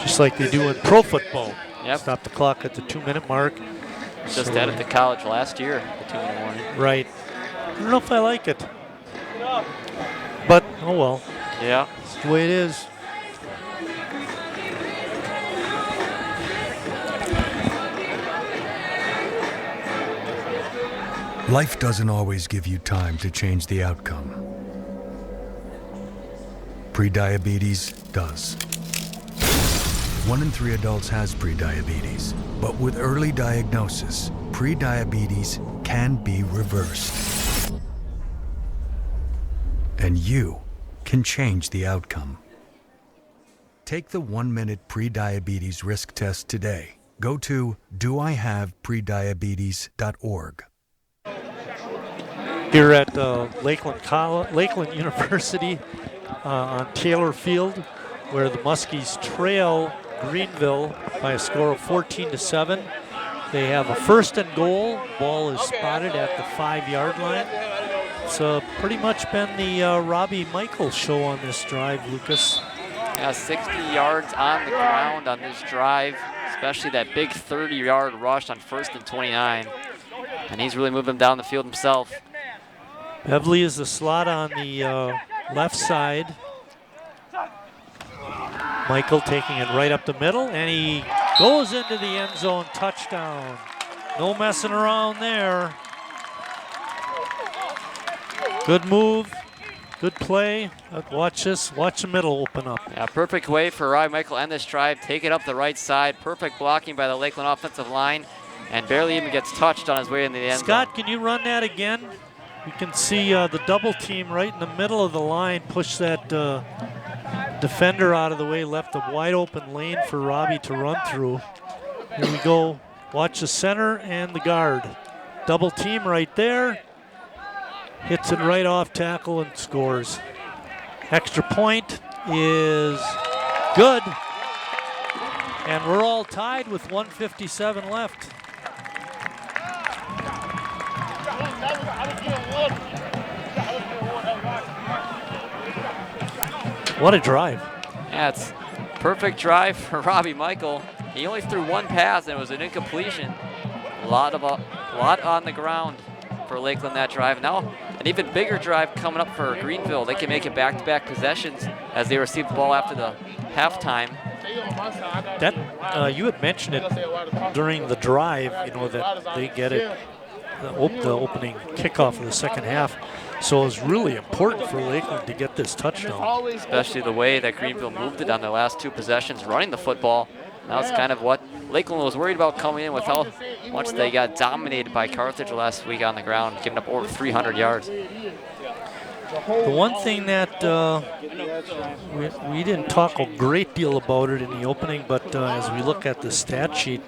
Just like they do in pro football. Yep. Stop the clock at the 2-minute mark. Just added to college last year, the 2-minute warning. Right. I don't know if I like it. But, oh well. Yeah. It's the way it is. Life doesn't always give you time to change the outcome. Prediabetes does. 1 in 3 adults has prediabetes, but with early diagnosis, prediabetes can be reversed. And you can change the outcome. Take the 1-minute prediabetes risk test today. Go to doihaveprediabetes.org. Here at Lakeland University on Taylor Field, where the Muskies trail Greenville by a score of 14-7. They have a first and goal. Ball is spotted at the 5-yard line. It's pretty much been the Robbie Michael show on this drive, Lucas. Yeah, 60 yards on the ground on this drive, especially that big 30-yard rush on 1st and 29. And he's really moved them down the field himself. Beverly is the slot on the left side. Michael taking it right up the middle, and he goes into the end zone, touchdown. No messing around there. Good move, good play. Watch this, watch the middle open up. Yeah, perfect way for Robbie Michael to end this drive. Take it up the right side. Perfect blocking by the Lakeland offensive line, and barely even gets touched on his way into the end zone. Scott, can you run that again? You can see the double team right in the middle of the line, push that defender out of the way, left a wide open lane for Robbie to run through. Here we go. Watch the center and the guard. Double team right there. hits it right off tackle and scores. Extra point is good. And we're all tied with 1:57 left. What a drive. Yeah, it's perfect drive for Robbie Michael. He only threw one pass and it was an incompletion. A lot on the ground for Lakeland that drive. Now an even bigger drive coming up for Greenville. They can make it back-to-back possessions as they receive the ball after the halftime. That you had mentioned it during the drive, you know, that they get it, the opening kickoff of the second half. So it was really important for Lakeland to get this touchdown. Especially the way that Greenville moved it on their last two possessions, running the football. That was kind of what Lakeland was worried about coming in with how much they got dominated by Carthage last week on the ground, giving up over 300 yards. The one thing that we didn't talk a great deal about it in the opening, but as we look at the stat sheet,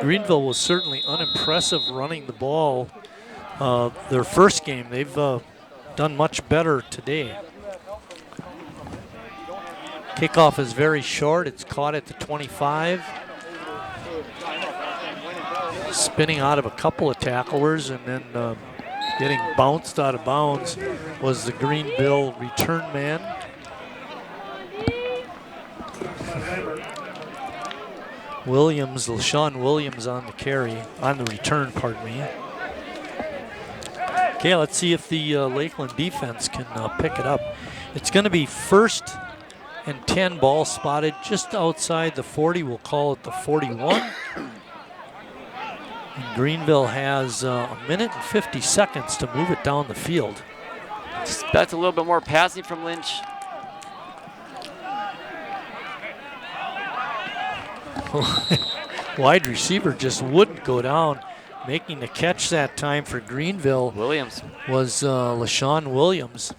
Greenville was certainly unimpressive running the ball. Their first game, they've done much better today. Kickoff is very short. It's caught at the 25. Spinning out of a couple of tacklers and then getting bounced out of bounds was the Greenville return man. LaShawn Williams on the carry, on the return, pardon me. Okay, let's see if the Lakeland defense can pick it up. It's going to be 1st and 10, ball spotted just outside the 40. We'll call it the 41. And Greenville has a minute and 50 seconds to move it down the field. That's a little bit more passing from Lynch. Wide receiver just wouldn't go down. Making the catch that time for Greenville was LaShawn Williams.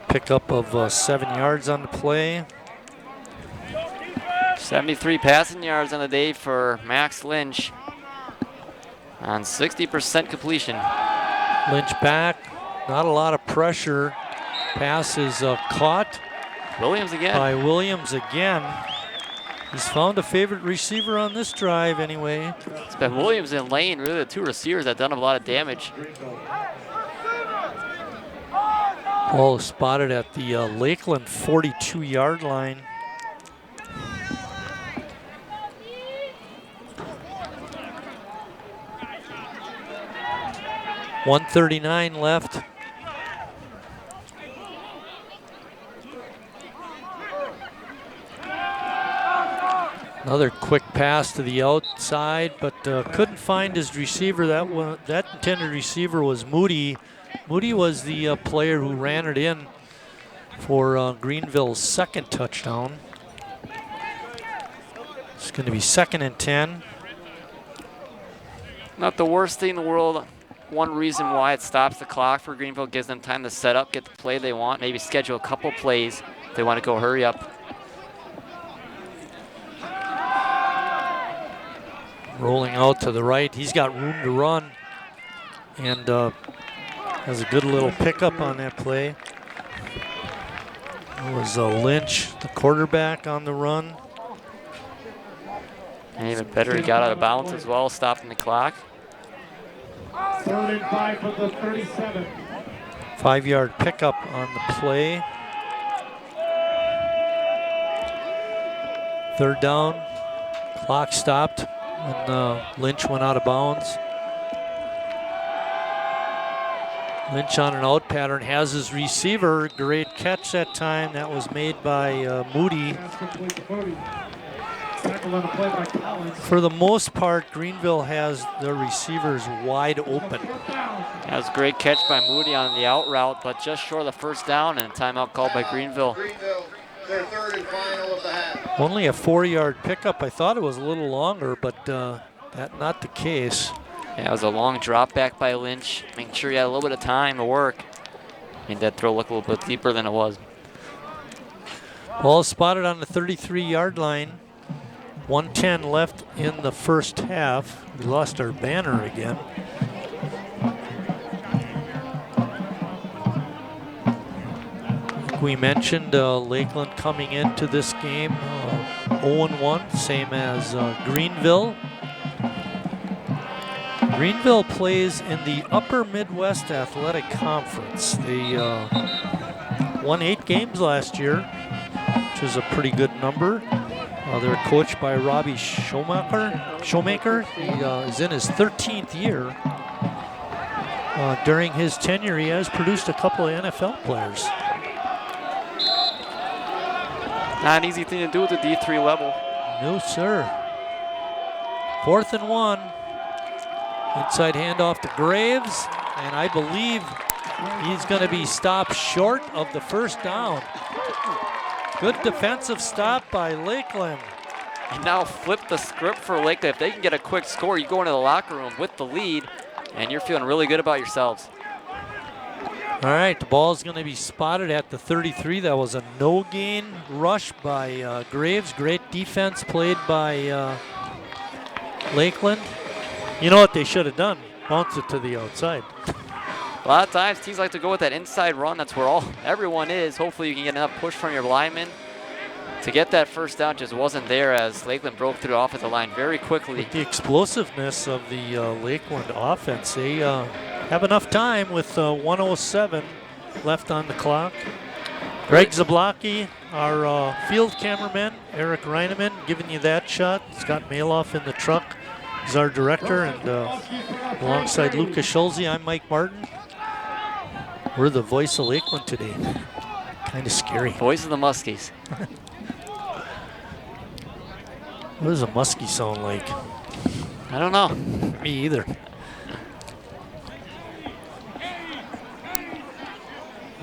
Pickup of 7 yards on the play. 73 passing yards on the day for Max Lynch on 60% completion. Lynch back, not a lot of pressure. Pass is caught. Williams again. By Williams again. He's found a favorite receiver on this drive anyway. It's been Williams and Lane, really the two receivers that done a lot of damage. Ball is spotted at the Lakeland 42-yard line. .139 left. Another quick pass to the outside, but couldn't find his receiver. That intended receiver was Moody. Moody was the player who ran it in for Greenville's second touchdown. It's going to be 2nd and 10. Not the worst thing in the world. One reason why it stops the clock for Greenville, gives them time to set up, get the play they want, maybe schedule a couple plays if they want to go hurry up. Rolling out to the right. He's got room to run and has a good little pickup on that play. It was Lynch, the quarterback, on the run. And even better, he got out of bounds as well, stopping the clock. 3rd and 5 for the 37. 5-yard pickup on the play. 3rd down. Clock stopped when Lynch went out of bounds. Lynch on an out pattern has his receiver. Great catch that time. That was made by Moody. For the most part, Greenville has their receivers wide open. That was a great catch by Moody on the out route, but just short of the 1st down and a timeout called by Greenville. Their 3rd and final of the half. Only a 4-yard pickup. I thought it was a little longer, but that's not the case. Yeah, it was a long drop back by Lynch, making sure he had a little bit of time to work. Made that throw look a little bit deeper than it was. Ball spotted on the 33-yard line. 1:10 left in the first half. We lost our banner again. We mentioned Lakeland coming into this game 0-1, same as Greenville. Greenville plays in the Upper Midwest Athletic Conference. They won 8 games last year, which is a pretty good number. They're coached by Robbie Showmaker. He is in his 13th year. During his tenure, he has produced a couple of NFL players. Not an easy thing to do at the D3 level. No, sir. 4th and 1. Inside handoff to Graves, and I believe he's going to be stopped short of the first down. Good defensive stop by Lakeland. You now flip the script for Lakeland. If they can get a quick score, you go into the locker room with the lead, and you're feeling really good about yourselves. All right, the ball is going to be spotted at the 33. That was a no-gain rush by Graves. Great defense played by Lakeland. You know what they should have done? Bounce it to the outside. A lot of times teams like to go with that inside run. That's where everyone is. Hopefully you can get enough push from your linemen to get that first down. Just wasn't there as Lakeland broke through the offensive line very quickly. With the explosiveness of the Lakeland offense, they have enough time with 1:07 left on the clock. Greg Zablocki, our field cameraman, Eric Reineman, giving you that shot. Scott Maloff in the truck is our director, and alongside Lucas Schulze, I'm Mike Martin. We're the voice of Lakeland today. Kind of scary. Voice of the Muskies. What does a muskie sound like? I don't know. Me either.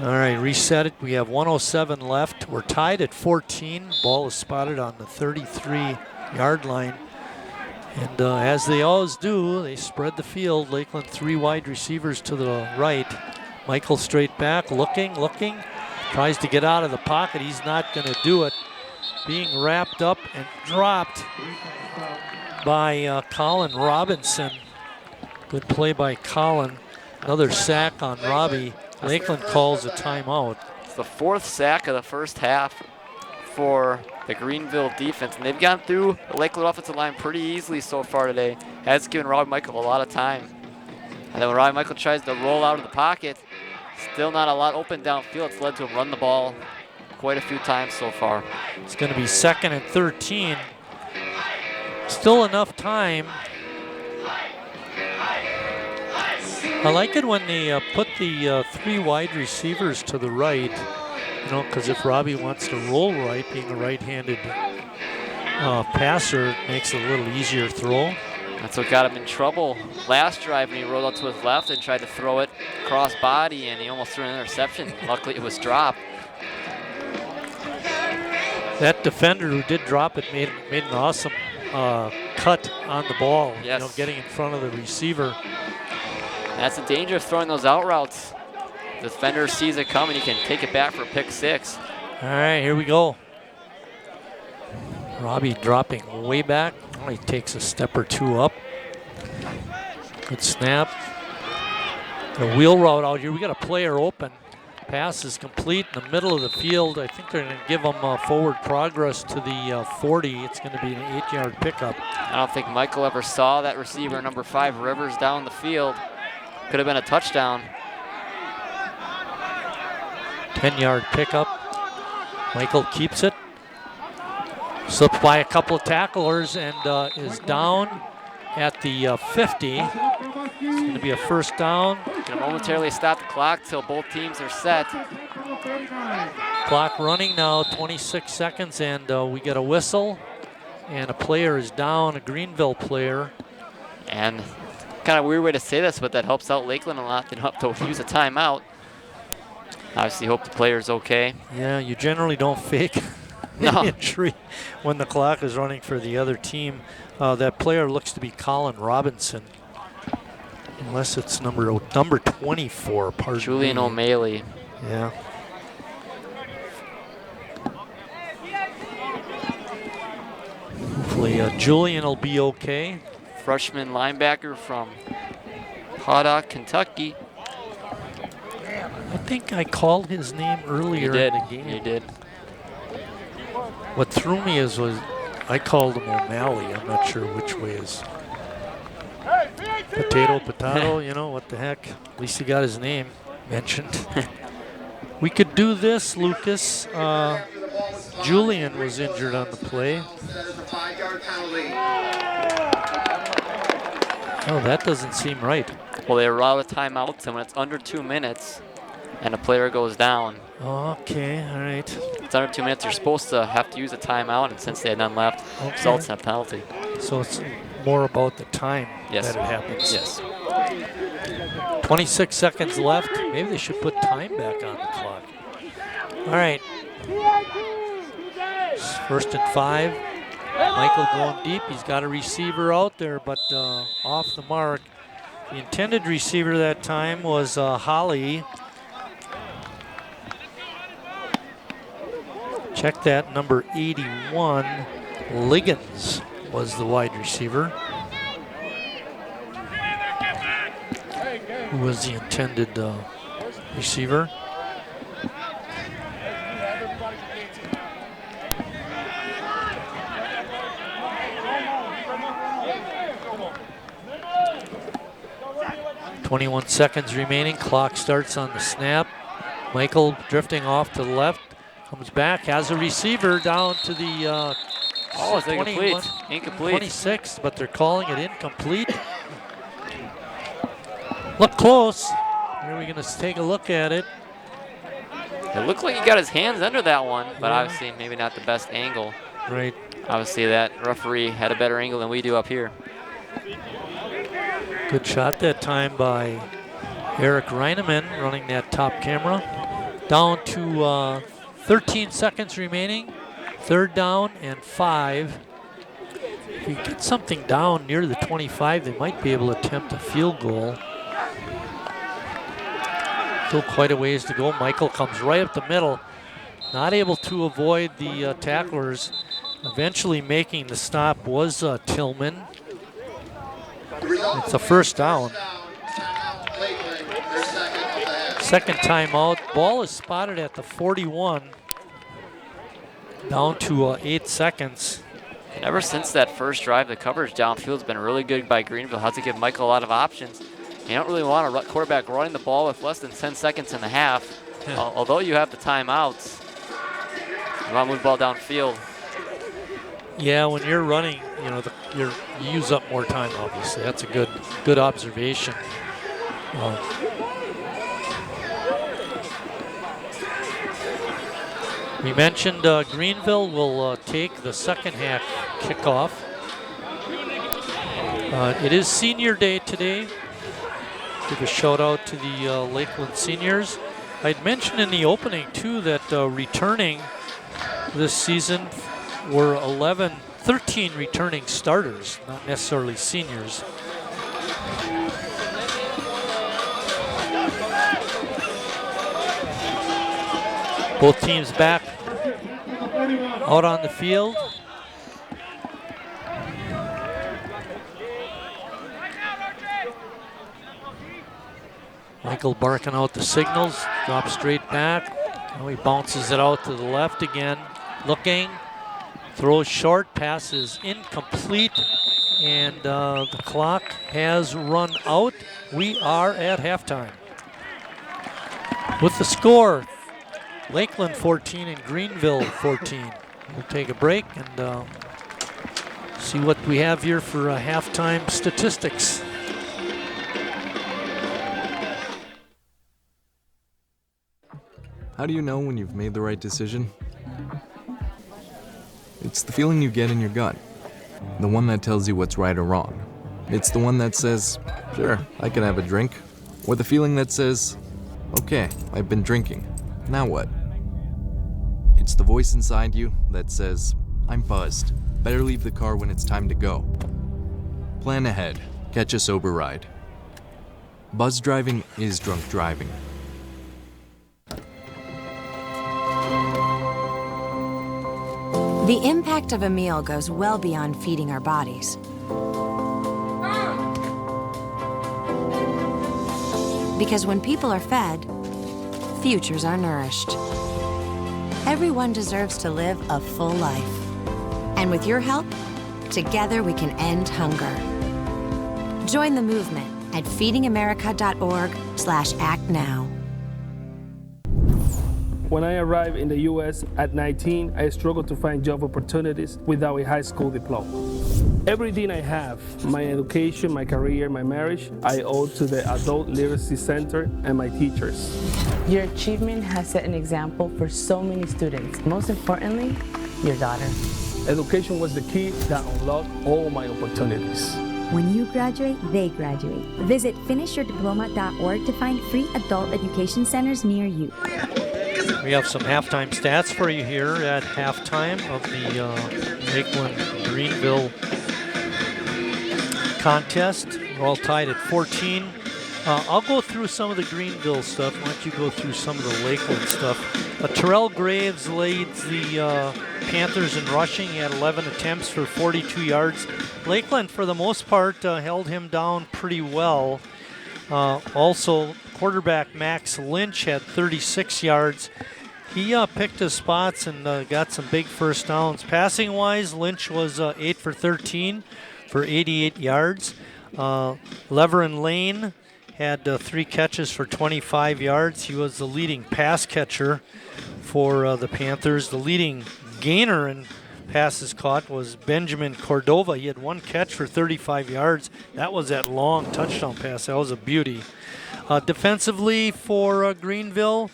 All right, reset it. We have 1:07 left. We're tied at 14. Ball is spotted on the 33-yard line. And as they always do, they spread the field. Lakeland 3 wide receivers to the right. Michael straight back, looking, tries to get out of the pocket. He's not going to do it. Being wrapped up and dropped by Colin Robinson. Good play by Colin. Another sack on Robbie. Lakeland calls a timeout. It's the 4th sack of the first half for the Greenville defense, and they've gone through the Lakeland offensive line pretty easily so far today. Has given Robbie Michael a lot of time. And then when Robbie Michael tries to roll out of the pocket, still not a lot open downfield. It's led to him run the ball quite a few times so far. It's going to be 2nd and 13. Still enough time. I like it when they put the 3 wide receivers to the right, you know, because if Robbie wants to roll right, being a right-handed passer, it makes it a little easier throw. That's what got him in trouble last drive when he rolled out to his left and tried to throw it cross body, and he almost threw an interception. Luckily, it was dropped. That defender who did drop it made an awesome cut on the ball. Yes. You know, getting in front of the receiver. That's the danger of throwing those out routes. The defender sees it coming, he can take it back for a pick 6. All right, here we go. Robbie dropping way back. Oh, he takes a step or 2 up. Good snap. The wheel route out here. We got a player open. Pass is complete in the middle of the field. I think they're going to give him forward progress to the 40. It's going to be an 8-yard pickup. I don't think Michael ever saw that receiver, number 5, Rivers, down the field. Could have been a touchdown. 10-yard pickup. Michael keeps it. Slips by a couple of tacklers and is down at the 50. It's going to be a first down. Going to momentarily stop the clock till both teams are set. Clock running now, 26 seconds, and we get a whistle. And a player is down, a Greenville player. And kind of weird way to say this, but that helps out Lakeland a lot. They don't have to use a timeout. Obviously hope the player's okay. Yeah, you generally don't fake no. injury when the clock is running for the other team. That player looks to be Colin Robinson. Unless it's number 24, pardon Julian me. O'Malley. Yeah. Hopefully Julian will be okay. Freshman linebacker from Paddock, Kentucky. I think I called his name earlier in the game. You did. What threw me was I called him O'Malley. I'm not sure which way is potato, you know, what the heck. At least he got his name mentioned. We could do this, Lucas. Julian was injured on the play. Oh, that doesn't seem right. Well, they were out of timeouts, and when it's under 2 minutes and a player goes down. Okay, all right. It's under 2 minutes. You're supposed to have to use a timeout, and since they had none left, results in a penalty. So it's more about the time that it happens. Yes. 26 seconds left. Maybe they should put time back on the clock. All right. First and 5. Michael going deep. He's got a receiver out there, but off the mark. The intended receiver that time was Holly. Check that, number 81, Liggins was the wide receiver. Who was the intended receiver. .21 seconds remaining. Clock starts on the snap. Michael drifting off to the left. Comes back, has a receiver down to the it's incomplete. 26, but they're calling it incomplete. Look close. Here we're going to take a look at it. It looked like he got his hands under that one, but obviously maybe not the best angle. Right. Obviously that referee had a better angle than we do up here. Good shot that time by Eric Reineman running that top camera. Down to 13 seconds remaining. 3rd down and 5. If you get something down near the 25, they might be able to attempt a field goal. Still quite a ways to go. Michael comes right up the middle. Not able to avoid the tacklers. Eventually making the stop was Tillman. It's a 1st down. Second timeout. Ball is spotted at the 41. Down to 8 seconds. And ever since that first drive, the coverage downfield has been really good by Greenville. Has to give Michael a lot of options. You don't really want a quarterback running the ball with less than 10 seconds and a half. Although you have the timeouts, you want to move the ball downfield. Yeah, when you're running, you know, you use up more time. Obviously, that's a good observation. We mentioned Greenville will take the second half kickoff. It is senior day today. Give a shout out to the Lakeland seniors. I'd mentioned in the opening too that returning this season were 13 returning starters, not necessarily seniors. Both teams back out on the field. Michael barking out the signals, drops straight back. Now he bounces it out to the left again, looking, throws short, pass is incomplete, and the clock has run out. We are at halftime. With the score, Lakeland 14 and Greenville 14. We'll take a break and see what we have here for halftime statistics. How do you know when you've made the right decision? It's the feeling you get in your gut. The one that tells you what's right or wrong. It's the one that says, sure, I can have a drink. Or the feeling that says, okay, I've been drinking. Now what? It's the voice inside you that says, I'm buzzed. Better leave the car when it's time to go. Plan ahead. Catch a sober ride. Buzz driving is drunk driving. The impact of a meal goes well beyond feeding our bodies. Because when people are fed, futures are nourished. Everyone deserves to live a full life. And with your help, together we can end hunger. Join the movement at feedingamerica.org/actnow. When I arrived in the U.S. at 19, I struggled to find job opportunities without a high school diploma. Everything I have, my education, my career, my marriage, I owe to the Adult Literacy Center and my teachers. Your achievement has set an example for so many students. Most importantly, your daughter. Education was the key that unlocked all my opportunities. When you graduate, they graduate. Visit finishyourdiploma.org to find free adult education centers near you. We have some halftime stats for you here at halftime of the Lakeland Greenville contest. We're all tied at 14. I'll go through some of the Greenville stuff. Why don't you go through some of the Lakeland stuff? Terrell Graves leads the Panthers in rushing. He had 11 attempts for 42 yards. Lakeland, for the most part, held him down pretty well. Also, quarterback Max Lynch had 36 yards. He picked his spots and got some big first downs. Passing-wise, Lynch was 8 for 13 for 88 yards. Leverin Lane had 3 catches for 25 yards. He was the leading pass catcher for the Panthers. The leading gainer in passes caught was Benjamin Cordova. He had 1 catch for 35 yards. That was that long touchdown pass. That was a beauty. Defensively for Greenville,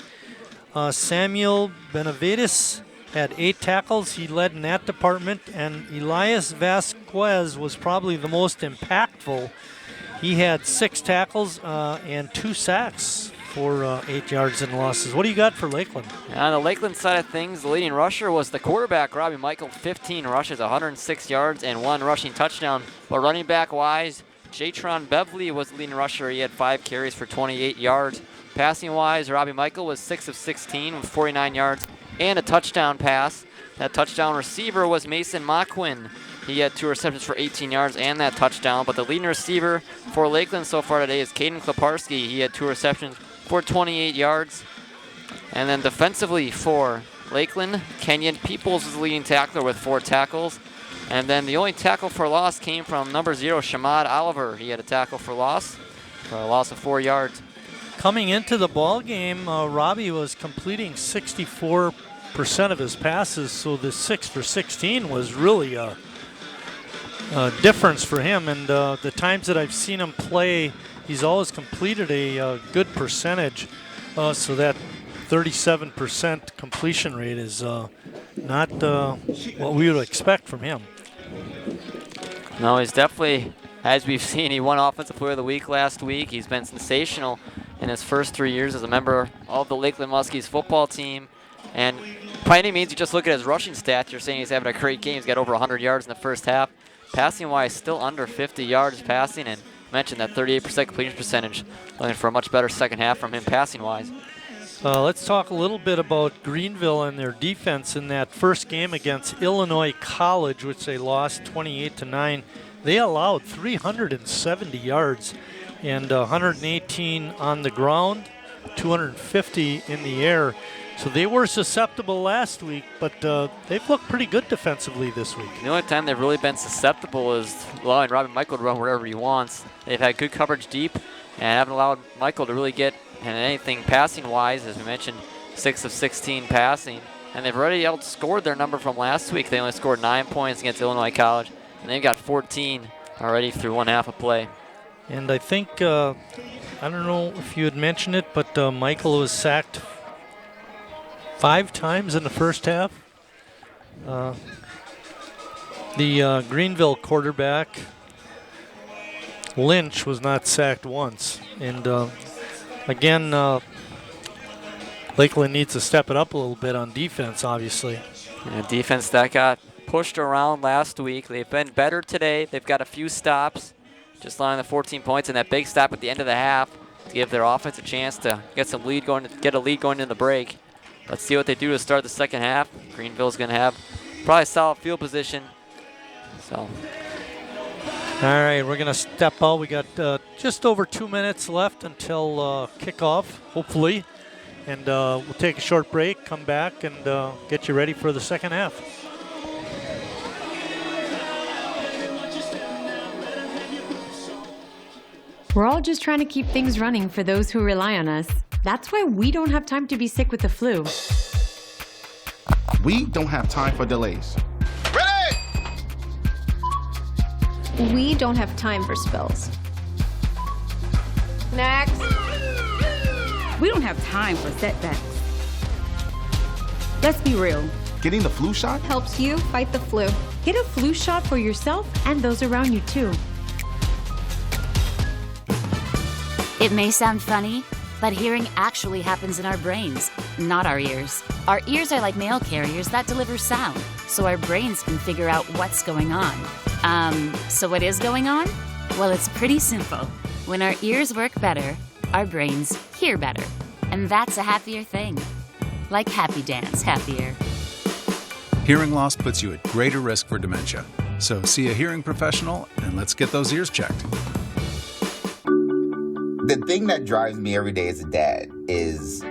Samuel Benavides had 8 tackles. He led in that department, and Elias Vasquez was probably the most impactful. He had 6 tackles and 2 sacks for 8 yards and losses. What do you got for Lakeland? On the Lakeland side of things, the leading rusher was the quarterback, Robbie Michael, 15 rushes, 106 yards, and 1 rushing touchdown. But running back-wise, Jatron Beverly was the leading rusher. He had 5 carries for 28 yards. Passing-wise, Robbie Michael was 6 of 16 with 49 yards and a touchdown pass. That touchdown receiver was Mason Moquin. He had 2 receptions for 18 yards and that touchdown. But the leading receiver for Lakeland so far today is Caden Klaparski. He had 2 receptions for 28 yards. And then defensively for Lakeland, Kenyon Peoples was the leading tackler with 4 tackles. And then the only tackle for loss came from number 0, Shamad Oliver. He had a tackle for a loss of 4 yards. Coming into the ball game, Robbie was completing 64% of his passes, so the 6 for 16 was really a difference for him. And the times that I've seen him play, he's always completed a good percentage. So that 37% completion rate is not what we would expect from him. No, he's definitely, as we've seen, he won Offensive Player of the Week last week. He's been sensational in his first 3 years as a member of the Lakeland Muskies football team. And by any means, you just look at his rushing stats, you're saying he's having a great game. He's got over 100 yards in the first half. Passing-wise, still under 50 yards passing, and mentioned that 38% completion percentage. Looking for a much better second half from him passing-wise. Let's talk a little bit about Greenville and their defense in that first game against Illinois College, which they lost 28-9. They allowed 370 yards and 118 on the ground, 250 in the air. So they were susceptible last week, but they've looked pretty good defensively this week. The only time they've really been susceptible is allowing Robbie Michael to run wherever he wants. They've had good coverage deep and haven't allowed Michael to really get anything passing-wise. As we mentioned, 6 of 16 passing. And they've already outscored their number from last week. They only scored 9 points against Illinois College, and they've got 14 already through one half of play. And I think, I don't know if you had mentioned it, but Michael was sacked 5 times in the first half. The Greenville quarterback, Lynch, was not sacked once. And again, Lakeland needs to step it up a little bit on defense, obviously. Yeah, defense that got pushed around last week. They've been better today. They've got a few stops, just allowing the 14 points and that big stop at the end of the half to give their offense a chance to get a lead going into the break. Let's see what they do to start the second half. Greenville's going to have probably solid field position. So. All right, we're going to step out. We got just over 2 minutes left until kickoff, hopefully. And we'll take a short break, come back, and get you ready for the second half. We're all just trying to keep things running for those who rely on us. That's why we don't have time to be sick with the flu. We don't have time for delays. We don't have time for spills. Next. We don't have time for setbacks. Let's be real. Getting the flu shot helps you fight the flu. Get a flu shot for yourself and those around you too. It may sound funny, but hearing actually happens in our brains, not our ears. Our ears are like mail carriers that deliver sound, so our brains can figure out what's going on. So what is going on? Well, it's pretty simple. When our ears work better, our brains hear better. And that's a happier thing. Like Happy Dance, happier. Hearing loss puts you at greater risk for dementia. So see a hearing professional and let's get those ears checked. The thing that drives me every day as a dad is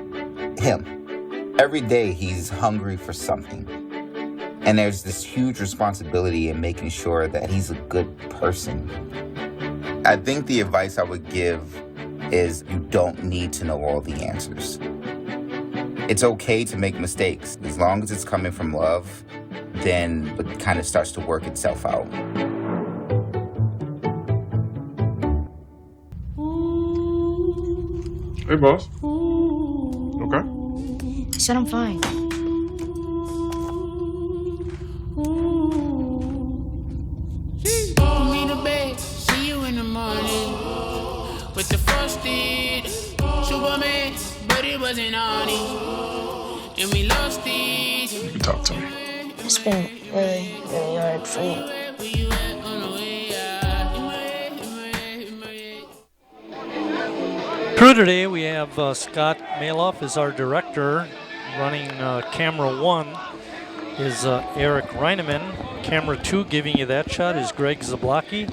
him. Every day he's hungry for something. And there's this huge responsibility in making sure that he's a good person. I think the advice I would give is you don't need to know all the answers. It's okay to make mistakes. As long as it's coming from love, then it kind of starts to work itself out. Hey, boss. Okay? I said I'm fine. Me the bed, see you in the morning. With the frosted Superman, but it wasn't on it. And we lost it. You can talk to me. It's been really, really hard for me. Crew today, we have Scott Maloff as our director. Running camera 1 is Eric Reineman. Camera 2 giving you that shot is Greg Zablocki.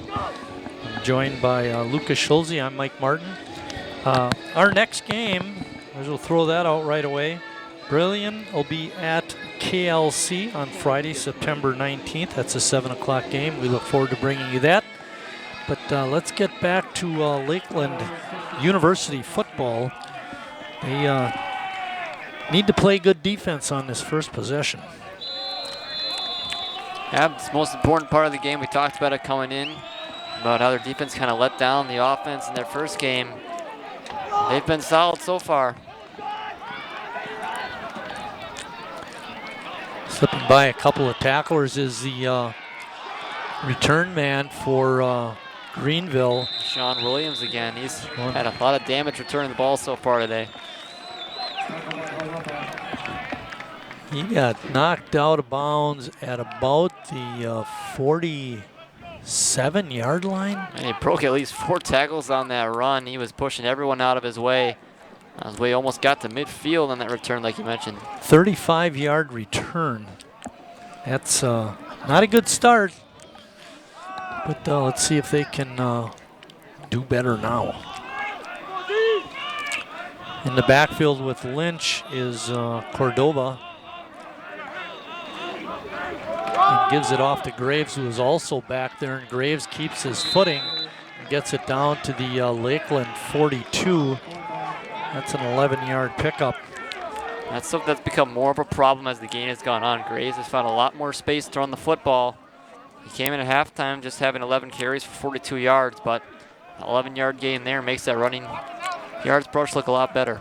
I'm joined by Lucas Schulze. I'm Mike Martin. Our next game, we'll throw that out right away. Brilliant will be at KLC on Friday, September 19th. That's a 7 o'clock game. We look forward to bringing you that. But let's get back to Lakeland University football. They need to play good defense on this first possession. Yeah, it's the most important part of the game. We talked about it coming in, about how their defense kind of let down the offense in their first game. They've been solid so far. Slipping by a couple of tacklers is the return man for Greenville. Sean Williams again. He's had a lot of damage returning the ball so far today. He got knocked out of bounds at about the 47-yard line. And he broke at least 4 tackles on that run. He was pushing everyone out of his way. His way almost got to midfield on that return, like you mentioned. 35-yard return. That's not a good start. But let's see if they can do better now. In the backfield with Lynch is Cordova. And gives it off to Graves, who is also back there. And Graves keeps his footing and gets it down to the Lakeland 42. That's an 11-yard pickup. That's something that's become more of a problem as the game has gone on. Graves has found a lot more space throwing the football. He came in at halftime just having 11 carries for 42 yards, but an 11-yard gain there makes that running yards approach look a lot better.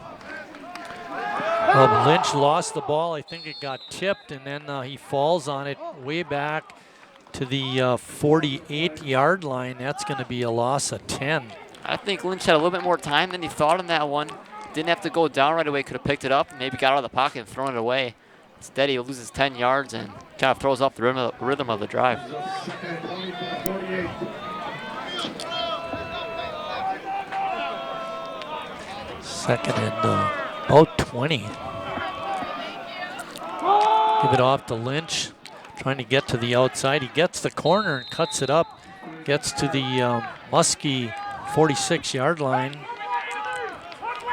Lynch lost the ball. I think it got tipped, and then he falls on it way back to the 48-yard line. That's going to be a loss of 10. I think Lynch had a little bit more time than he thought on that one. Didn't have to go down right away. Could have picked it up and maybe got out of the pocket and thrown it away. Instead, he loses 10 yards and kind of throws off the rhythm of the drive. Second and about 20. Give it off to Lynch. trying to get to the outside. He gets the corner and cuts it up. Gets to the Muskie 46-yard line.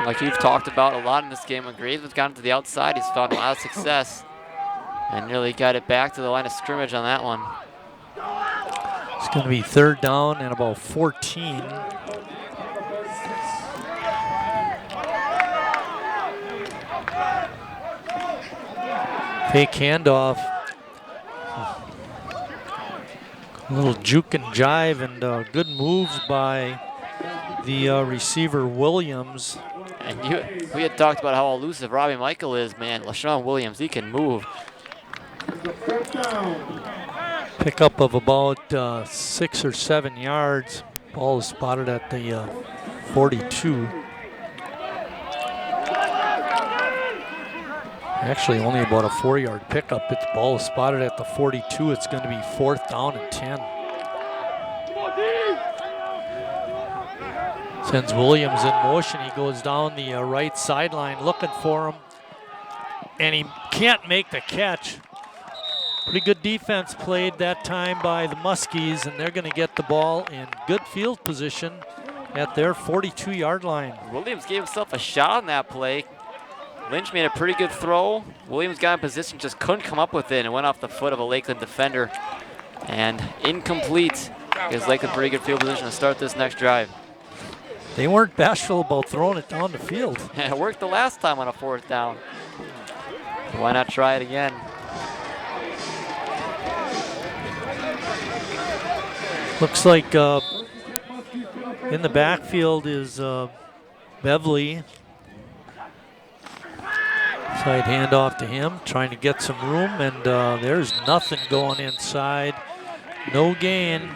Like you've talked about a lot in this game, when Graves has gotten to the outside, he's found a lot of success and nearly got it back to the line of scrimmage on that one. It's going to be 3rd down and about 14. Fake handoff. A little juke and jive and good moves by the receiver Williams. And we had talked about how elusive Robbie Michael is, man. LaShawn Williams, he can move. Pickup of about 6 or 7 yards. Ball is spotted at the 42. Actually, only about a 4-yard pickup. The ball is spotted at the 42. It's going to be 4th down and 10. Sends Williams in motion. He goes down the right sideline looking for him. And he can't make the catch. Pretty good defense played that time by the Muskies, and they're going to get the ball in good field position at their 42-yard line. Williams gave himself a shot on that play. Lynch made a pretty good throw. Williams got in position, just couldn't come up with it, and went off the foot of a Lakeland defender. And incomplete. Gives Lakeland pretty good field position to start this next drive. They weren't bashful about throwing it down the field. Yeah, it worked the last time on a 4th down. Why not try it again? Looks like in the backfield is Beverly. Side handoff to him, trying to get some room, and there's nothing going inside. No gain.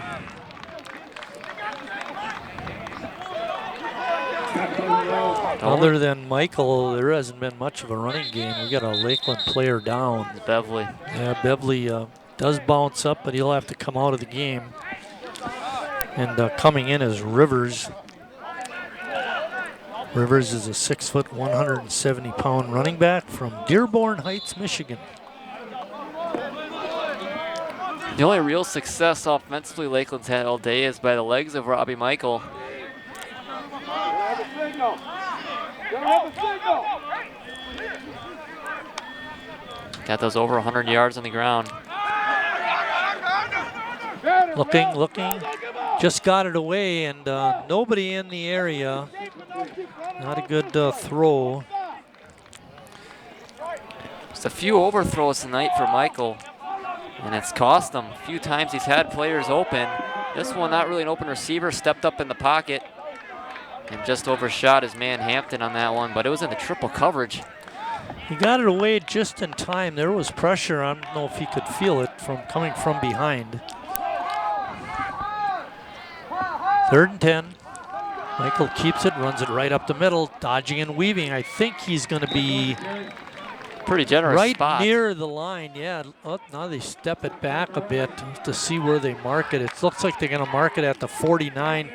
Other than Michael, there hasn't been much of a running game. We got a Lakeland player down. It's Beverly. Yeah, Beverly does bounce up, but he'll have to come out of the game. And coming in is Rivers. Rivers is a 6', 170-pound running back from Dearborn Heights, Michigan. The only real success offensively Lakeland's had all day is by the legs of Robbie Michael. Got those over 100 yards on the ground. Looking, just got it away, and nobody in the area. Not a good throw. Just a few overthrows tonight for Michael, and it's cost him. A few times he's had players open. This one, not really an open receiver, stepped up in the pocket and just overshot his man Hampton on that one, but it was in the triple coverage. He got it away just in time. There was pressure. I don't know if he could feel it from coming from behind. 3rd and 10. Michael keeps it, runs it right up the middle, dodging and weaving. I think he's going to be pretty generous right spot. Near the line. Yeah, now they step it back a bit to see where they mark it. It looks like they're going to mark it at the 49.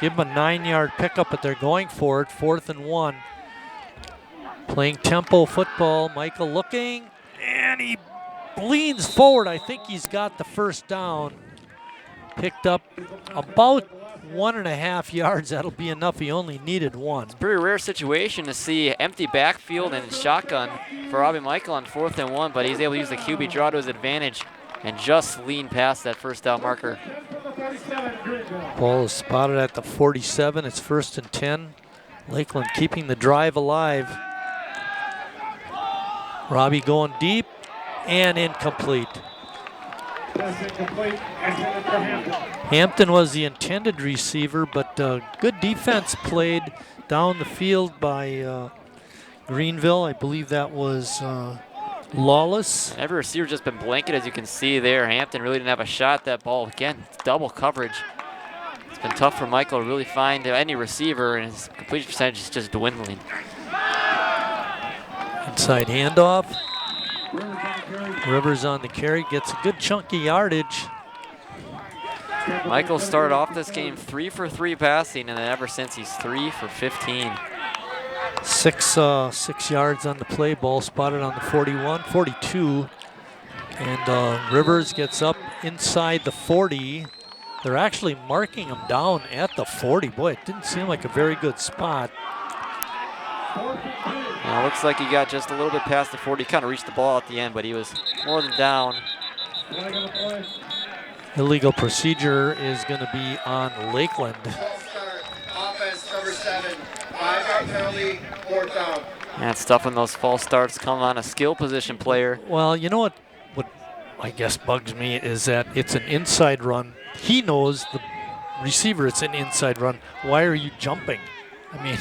Give him a 9-yard pickup, but they're going for it. 4th and 1. Playing tempo football. Michael looking, and he leans forward. I think he's got the 1st down. Picked up about 1.5 yards. That'll be enough. He only needed 1. It's a pretty rare situation to see empty backfield and shotgun for Robbie Michael on 4th and 1, but he's able to use the QB draw to his advantage and just lean past that 1st down marker. Ball is spotted at the 47. It's 1st and 10. Lakeland keeping the drive alive. Robbie going deep and incomplete. Hampton was the intended receiver, but good defense played down the field by Greenville. I believe that was Lawless. Every receiver just been blanket, as you can see there. Hampton really didn't have a shot at that ball. Again, double coverage. It's been tough for Michael to really find any receiver, and his completion percentage is just dwindling. Inside handoff. Rivers on the carry, gets a good chunky yardage. Michael started off this game 3 for 3 passing, and then ever since he's 3 for 15. 6 yards on the play. Ball spotted on the 41, 42. And Rivers gets up inside the 40. They're actually marking him down at the 40. Boy, it didn't seem like a very good spot. Now, looks like he got just a little bit past the 40. Kind of reached the ball at the end, but he was more than down. Illegal procedure is going to be on Lakeland. Offense number 7, 5-yard penalty, 4th down. And stuff when those false starts come on a skill position player. Well, you know what I guess bugs me is that it's an inside run. He knows, the receiver, it's an inside run. Why are you jumping? I mean,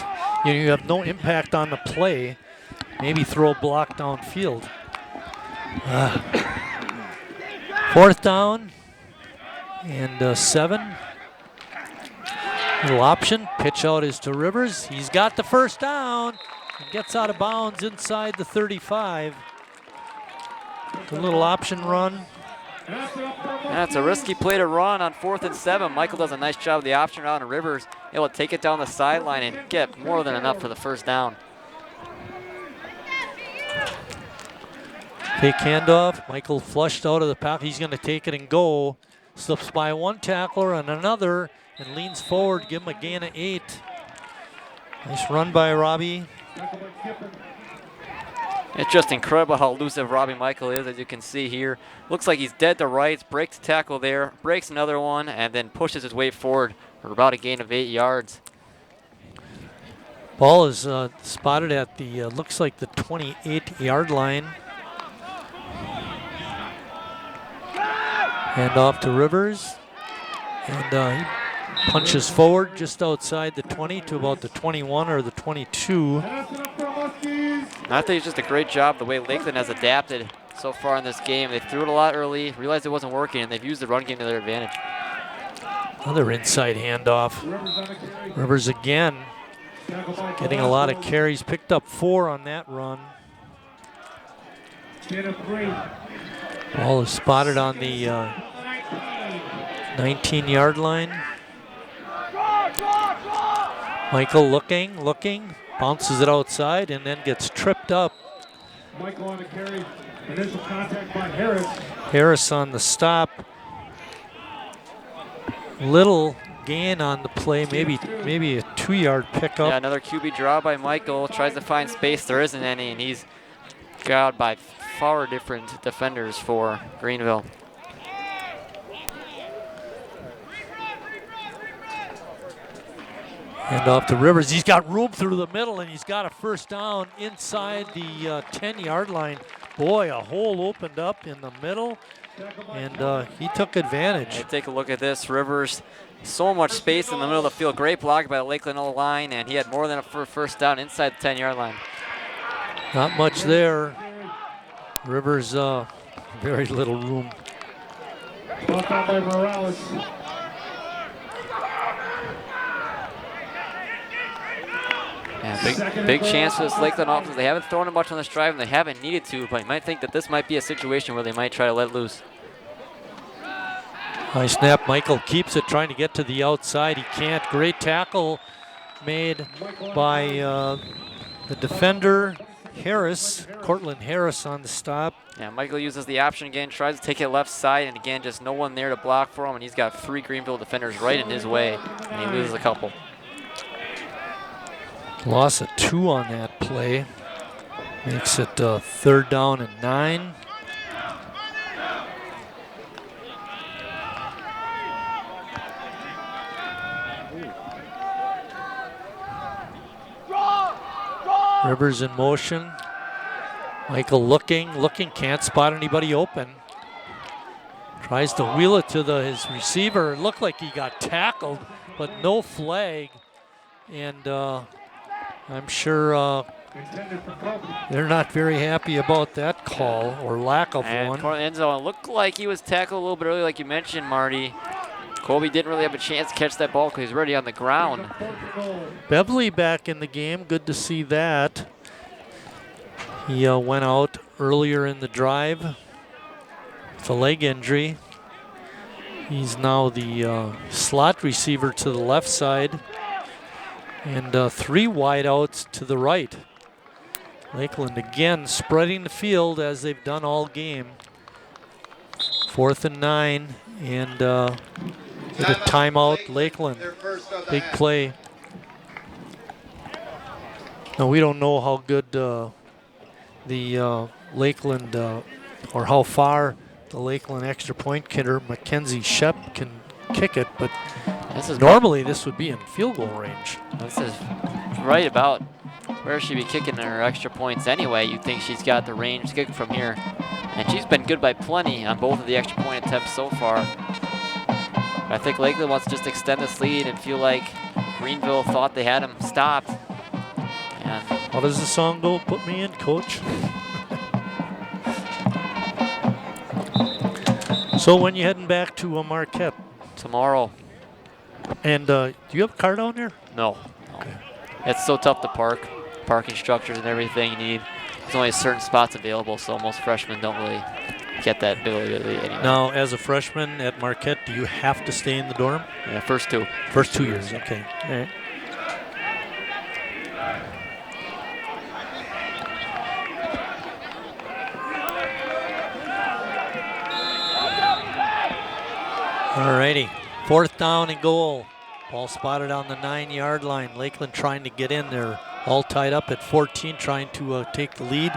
you have no impact on the play. Maybe throw a block downfield. 4th down and 7. Little option. Pitch out is to Rivers. He's got the first down and gets out of bounds inside the 35. A little option run. That's a risky play to run on 4th and 7. Michael does a nice job of the option route, and Rivers able to take it down the sideline and get more than enough for the first down. Fake handoff. Michael flushed out of the pack. He's going to take it and go. Slips by one tackler and another and leans forward. Give him a gain of 8. Nice run by Robbie. It's just incredible how elusive Robbie Michael is, as you can see here. Looks like he's dead to rights, breaks the tackle there, breaks another one, and then pushes his way forward for about a gain of 8 yards. Ball is spotted at the, looks like the 28-yard line. Hand off to Rivers. And he punches forward just outside the 20 to about the 21 or the 22. I think it's just a great job the way Lakeland has adapted so far in this game. They threw it a lot early, realized it wasn't working, and they've used the run game to their advantage. Another inside handoff. Rivers again getting a lot of carries. Picked up 4 on that run. Ball is spotted on the 19-yard line. Michael looking, bounces it outside and then gets tripped up. Michael on the carry. Initial contact by Harris. Harris on the stop. Little gain on the play, maybe a 2-yard pickup. Yeah, another QB draw by Michael. Tries to find space. There isn't any, and he's got by far different defenders for Greenville. And off to Rivers. He's got room through the middle, and he's got a first down inside the 10-yard line. Boy, a hole opened up in the middle, and he took advantage. Hey, take a look at this. Rivers, so much space in the middle of the field. Great block by the Lakeland O-line, and he had more than a first down inside the 10-yard line. Not much there. Rivers, very little room. Brought down by Morales. Yeah, big chance for this Lakeland offense. They haven't thrown it much on this drive, and they haven't needed to, but you might think that this might be a situation where they might try to let loose. High snap. Michael keeps it, trying to get to the outside. He can't. Great tackle made by the defender, Harris, Cortland Harris on the stop. Yeah, Michael uses the option again, tries to take it left side, and again, just no one there to block for him, and he's got 3 Greenville defenders right in his way, and he loses a couple. Loss of 2 on that play. Makes it 3rd down and 9. Rivers in motion. Michael looking, can't spot anybody open. Tries to wheel it to his receiver. It looked like he got tackled, but no flag. And I'm sure they're not very happy about that call or lack of one. End zone. Looked like he was tackled a little bit early, like you mentioned, Marty. Colby didn't really have a chance to catch that ball because he's already on the ground. Beverly back in the game. Good to see that. He went out earlier in the drive with a leg injury. He's now the slot receiver to the left side. And 3 wideouts to the right. Lakeland again spreading the field as they've done all game. 4th and 9, and with a timeout, Lakeland. Big play. Now we don't know how good the Lakeland or how far the Lakeland extra point kicker Mackenzie Shep can kick it, but normally this would be in field goal range. This is right about where she'd be kicking her extra points anyway. You'd think she's got the range to kick from here. And she's been good by plenty on both of the extra point attempts so far. I think Lakeland wants to just extend this lead and feel like Greenville thought they had him stopped. And how does the song go? Put me in, coach. So when you heading back to Marquette? Tomorrow. And do you have a car down there? No. Okay. It's so tough to park. Parking structures and everything you need. There's only certain spots available, so most freshmen don't really get that ability anyway. Now, as a freshman at Marquette, do you have to stay in the dorm? Yeah, first 2. First 2 years, okay. All right. All righty, 4th down and goal. Ball spotted on the 9-yard line. Lakeland trying to get in there. All tied up at 14, trying to take the lead.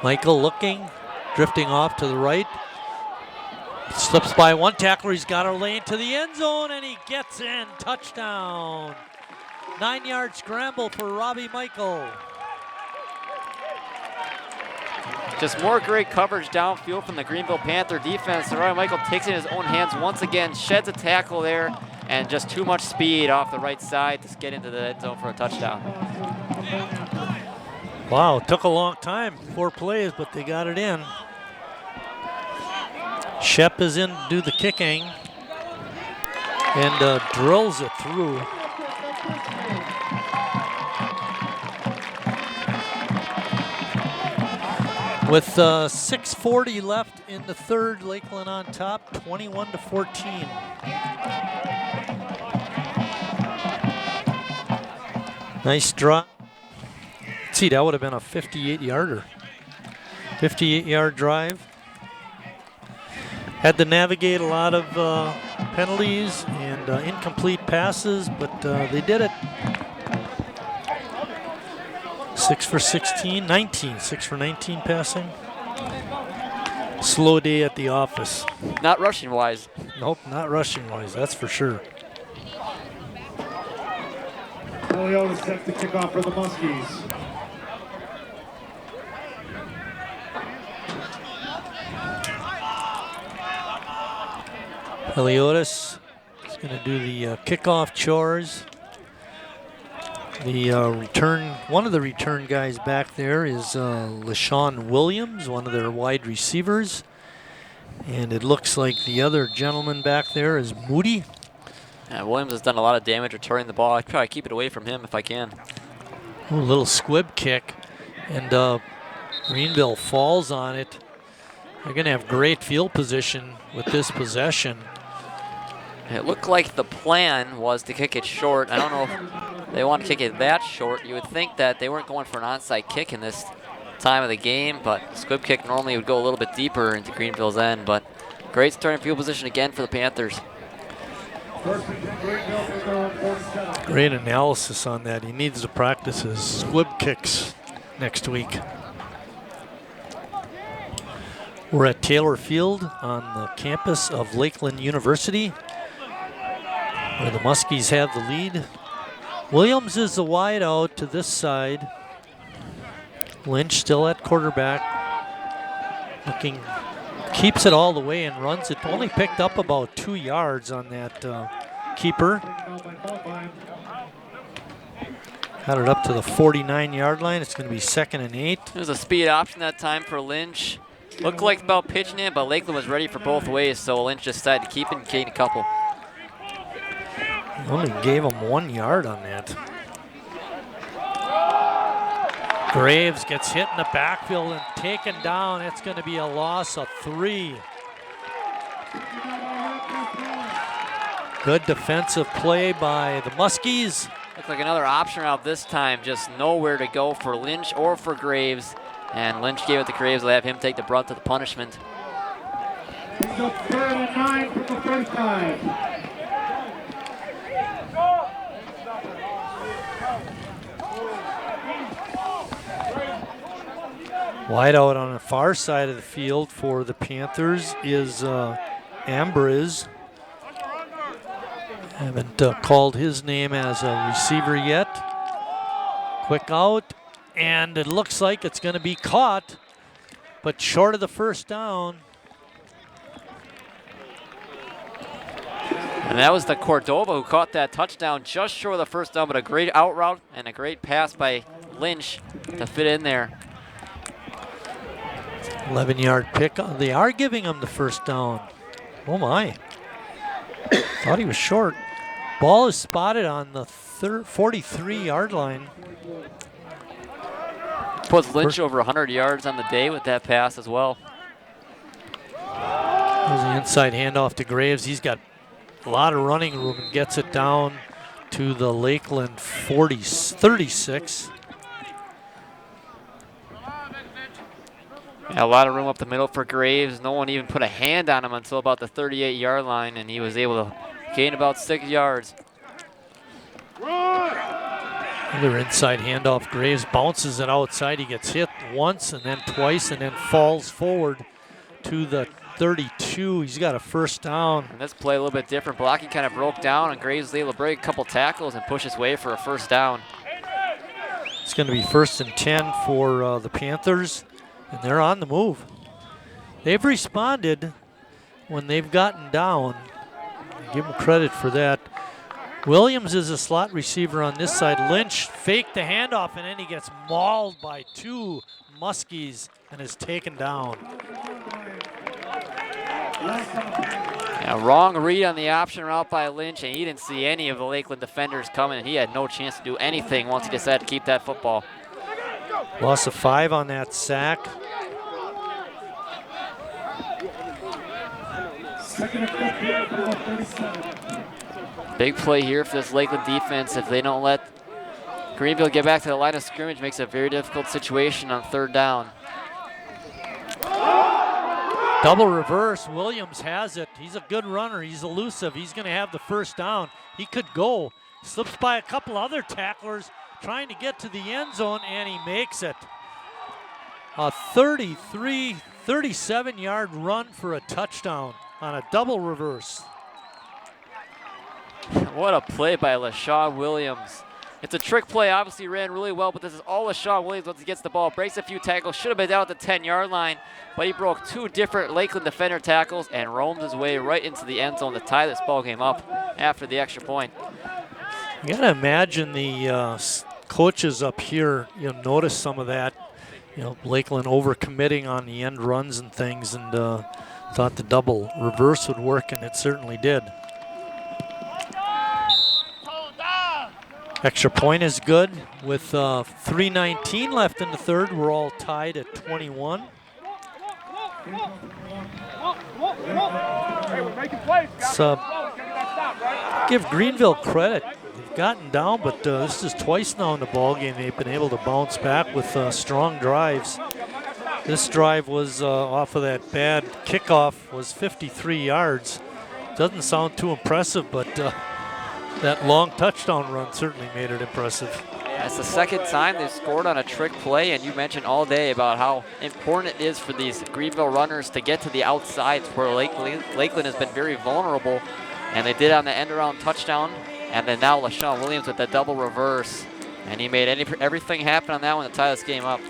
Michael looking, drifting off to the right. Slips by one tackler. He's got a lane to the end zone, and he gets in. Touchdown. 9-yard scramble for Robbie Michael. Just more great coverage downfield from the Greenville Panther defense. Robbie Michael takes it in his own hands once again, sheds a tackle there, and just too much speed off the right side to get into the end zone for a touchdown. Wow, took a long time, 4 plays, but they got it in. Shep is in to do the kicking and drills it through. With 6:40 left in the third, Lakeland on top, 21-14. Nice drop. Let's see, that would have been a 58-yarder. 58-yard drive. Had to navigate a lot of penalties and incomplete passes, but they did it. 6 for 16, 19, 6 for 19 passing. Slow day at the office. Not rushing wise. Nope, not rushing wise, that's for sure. Eliotis set to kick off for the Muskies. Eliotis is going to do the kickoff chores. The one of the return guys back there is LaShawn Williams, one of their wide receivers. And it looks like the other gentleman back there is Moody. Yeah, Williams has done a lot of damage returning the ball. I'd probably keep it away from him if I can. Ooh, little squib kick. And Greenville falls on it. They're going to have great field position with this possession. It looked like the plan was to kick it short. I don't know if they want to kick it that short. You would think that they weren't going for an onside kick in this time of the game, but squib kick normally would go a little bit deeper into Greenville's end. But great starting field position again for the Panthers. Great analysis on that. He needs to practice his squib kicks next week. We're at Taylor Field on the campus of Lakeland University, where the Muskies have the lead. Williams is the wide out to this side. Lynch still at quarterback. Looking, keeps it all the way and runs it. Only picked up about 2 yards on that keeper. Got it up to the 49-yard line. It's going to be 2nd and 8. There's a speed option that time for Lynch. Looked like about pitching it, but Lakeland was ready for both ways, so Lynch just decided to keep it and gain a couple. Only gave him 1 yard on that. Graves gets hit in the backfield and taken down. It's going to be a loss of 3. Good defensive play by the Muskies. Looked like another option route this time, just nowhere to go for Lynch or for Graves. And Lynch gave it to Graves. They'll have him take the brunt of the punishment. It's a 3rd and 9 from the 35. Wide out on the far side of the field for the Panthers is Ambriz. Haven't called his name as a receiver yet. Quick out, and it looks like it's going to be caught, but short of the first down. And that was the Cordova who caught that touchdown just short of the first down, but a great out route and a great pass by Lynch to fit in there. 11-yard pick. They are giving him the first down. Oh my. Thought he was short. Ball is spotted on the 43-yard line. Puts Lynch over 100 yards on the day with that pass as well. There's the inside handoff to Graves. He's got a lot of running room and gets it down to the Lakeland 36. Yeah, a lot of room up the middle for Graves. No one even put a hand on him until about the 38-yard line, and he was able to gain about 6 yards. Another inside handoff. Graves bounces it outside. He gets hit once and then twice and then falls forward to the 32. He's got a first down. And this play a little bit different. Blocking kind of broke down, and Graves was able to break a couple tackles and push his way for a first down. It's going to be 1st and 10 for the Panthers, and they're on the move. They've responded when they've gotten down. Give them credit for that. Williams is a slot receiver on this side. Lynch faked the handoff, and then he gets mauled by 2 Muskies and is taken down. Yeah, wrong read on the option route by Lynch, and he didn't see any of the Lakeland defenders coming, and he had no chance to do anything once he decided to keep that football. Loss of 5 on that sack. Big play here for this Lakeland defense. If they don't let Greenville get back to the line of scrimmage, makes it a very difficult situation on 3rd down. Double reverse. Williams has it. He's a good runner. He's elusive. He's going to have the first down. He could go. Slips by a couple other tacklers trying to get to the end zone, and he makes it. A 37-yard run for a touchdown on a double reverse. What a play by LaShawn Williams. It's a trick play, obviously ran really well, but this is all LaShawn Williams once he gets the ball. Breaks a few tackles, should have been down at the 10-yard line, but he broke 2 different Lakeland defender tackles and roamed his way right into the end zone to tie this ball game up after the extra point. You gotta imagine the coaches up here, notice some of that. Lakeland overcommitting on the end runs and things, and thought the double reverse would work, and it certainly did. Extra point is good with 3:19 left in the 3rd. We're all tied at 21. So give Greenville credit. They've gotten down, but this is twice now in the ball game they've been able to bounce back with strong drives. This drive was off of that bad kickoff, was 53 yards. Doesn't sound too impressive, but that long touchdown run certainly made it impressive. Yeah, it's the 2nd time they've scored on a trick play, and you mentioned all day about how important it is for these Greenville runners to get to the outsides where Lakeland has been very vulnerable, and they did on the end-around touchdown, and then now LaShawn Williams with the double reverse, and he made everything happen on that one to tie this game up.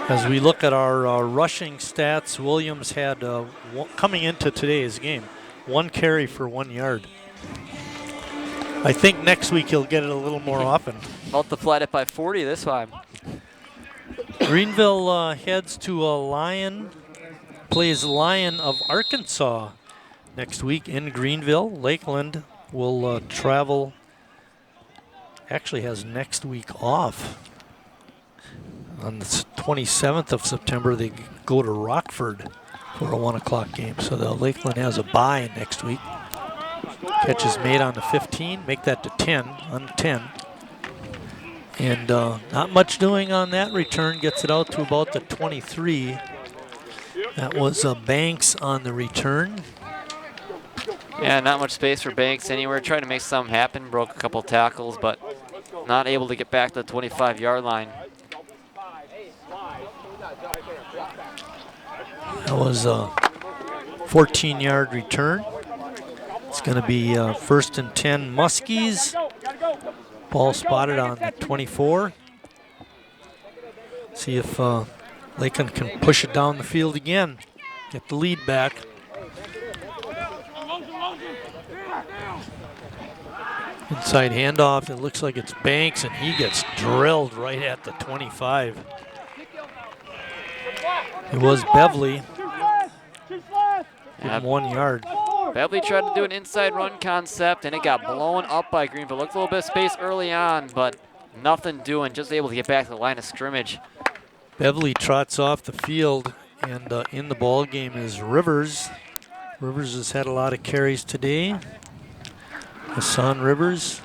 As we look at our rushing stats, Williams had, coming into today's game, 1 carry for 1 yard. I think next week he'll get it a little more often. Multiplied it by 40 this time. Greenville heads to plays Lion of Arkansas next week in Greenville. Lakeland will travel, actually has next week off. On the 27th of September, they go to Rockford for a 1 o'clock game. So the Lakeland has a bye next week. Catch is made on the 15, make that to 10, on 10. And not much doing on that return. Gets it out to about the 23. That was Banks on the return. Yeah, not much space for Banks anywhere. Tried to make something happen. Broke a couple tackles, but not able to get back to the 25-yard line. That was a 14-yard return. It's going to be 1st and 10 Muskies. Ball spotted on the 24. See if Lakeland can push it down the field again. Get the lead back. Inside handoff, it looks like it's Banks, and he gets drilled right at the 25. It was Beverly. Give him 1 yard. Beverly tried to do an inside run concept, and it got blown up by Greenville. Looked a little bit of space early on, but nothing doing. Just able to get back to the line of scrimmage. Beverly trots off the field, and in the ball game is Rivers. Rivers has had a lot of carries today. Hassan Rivers.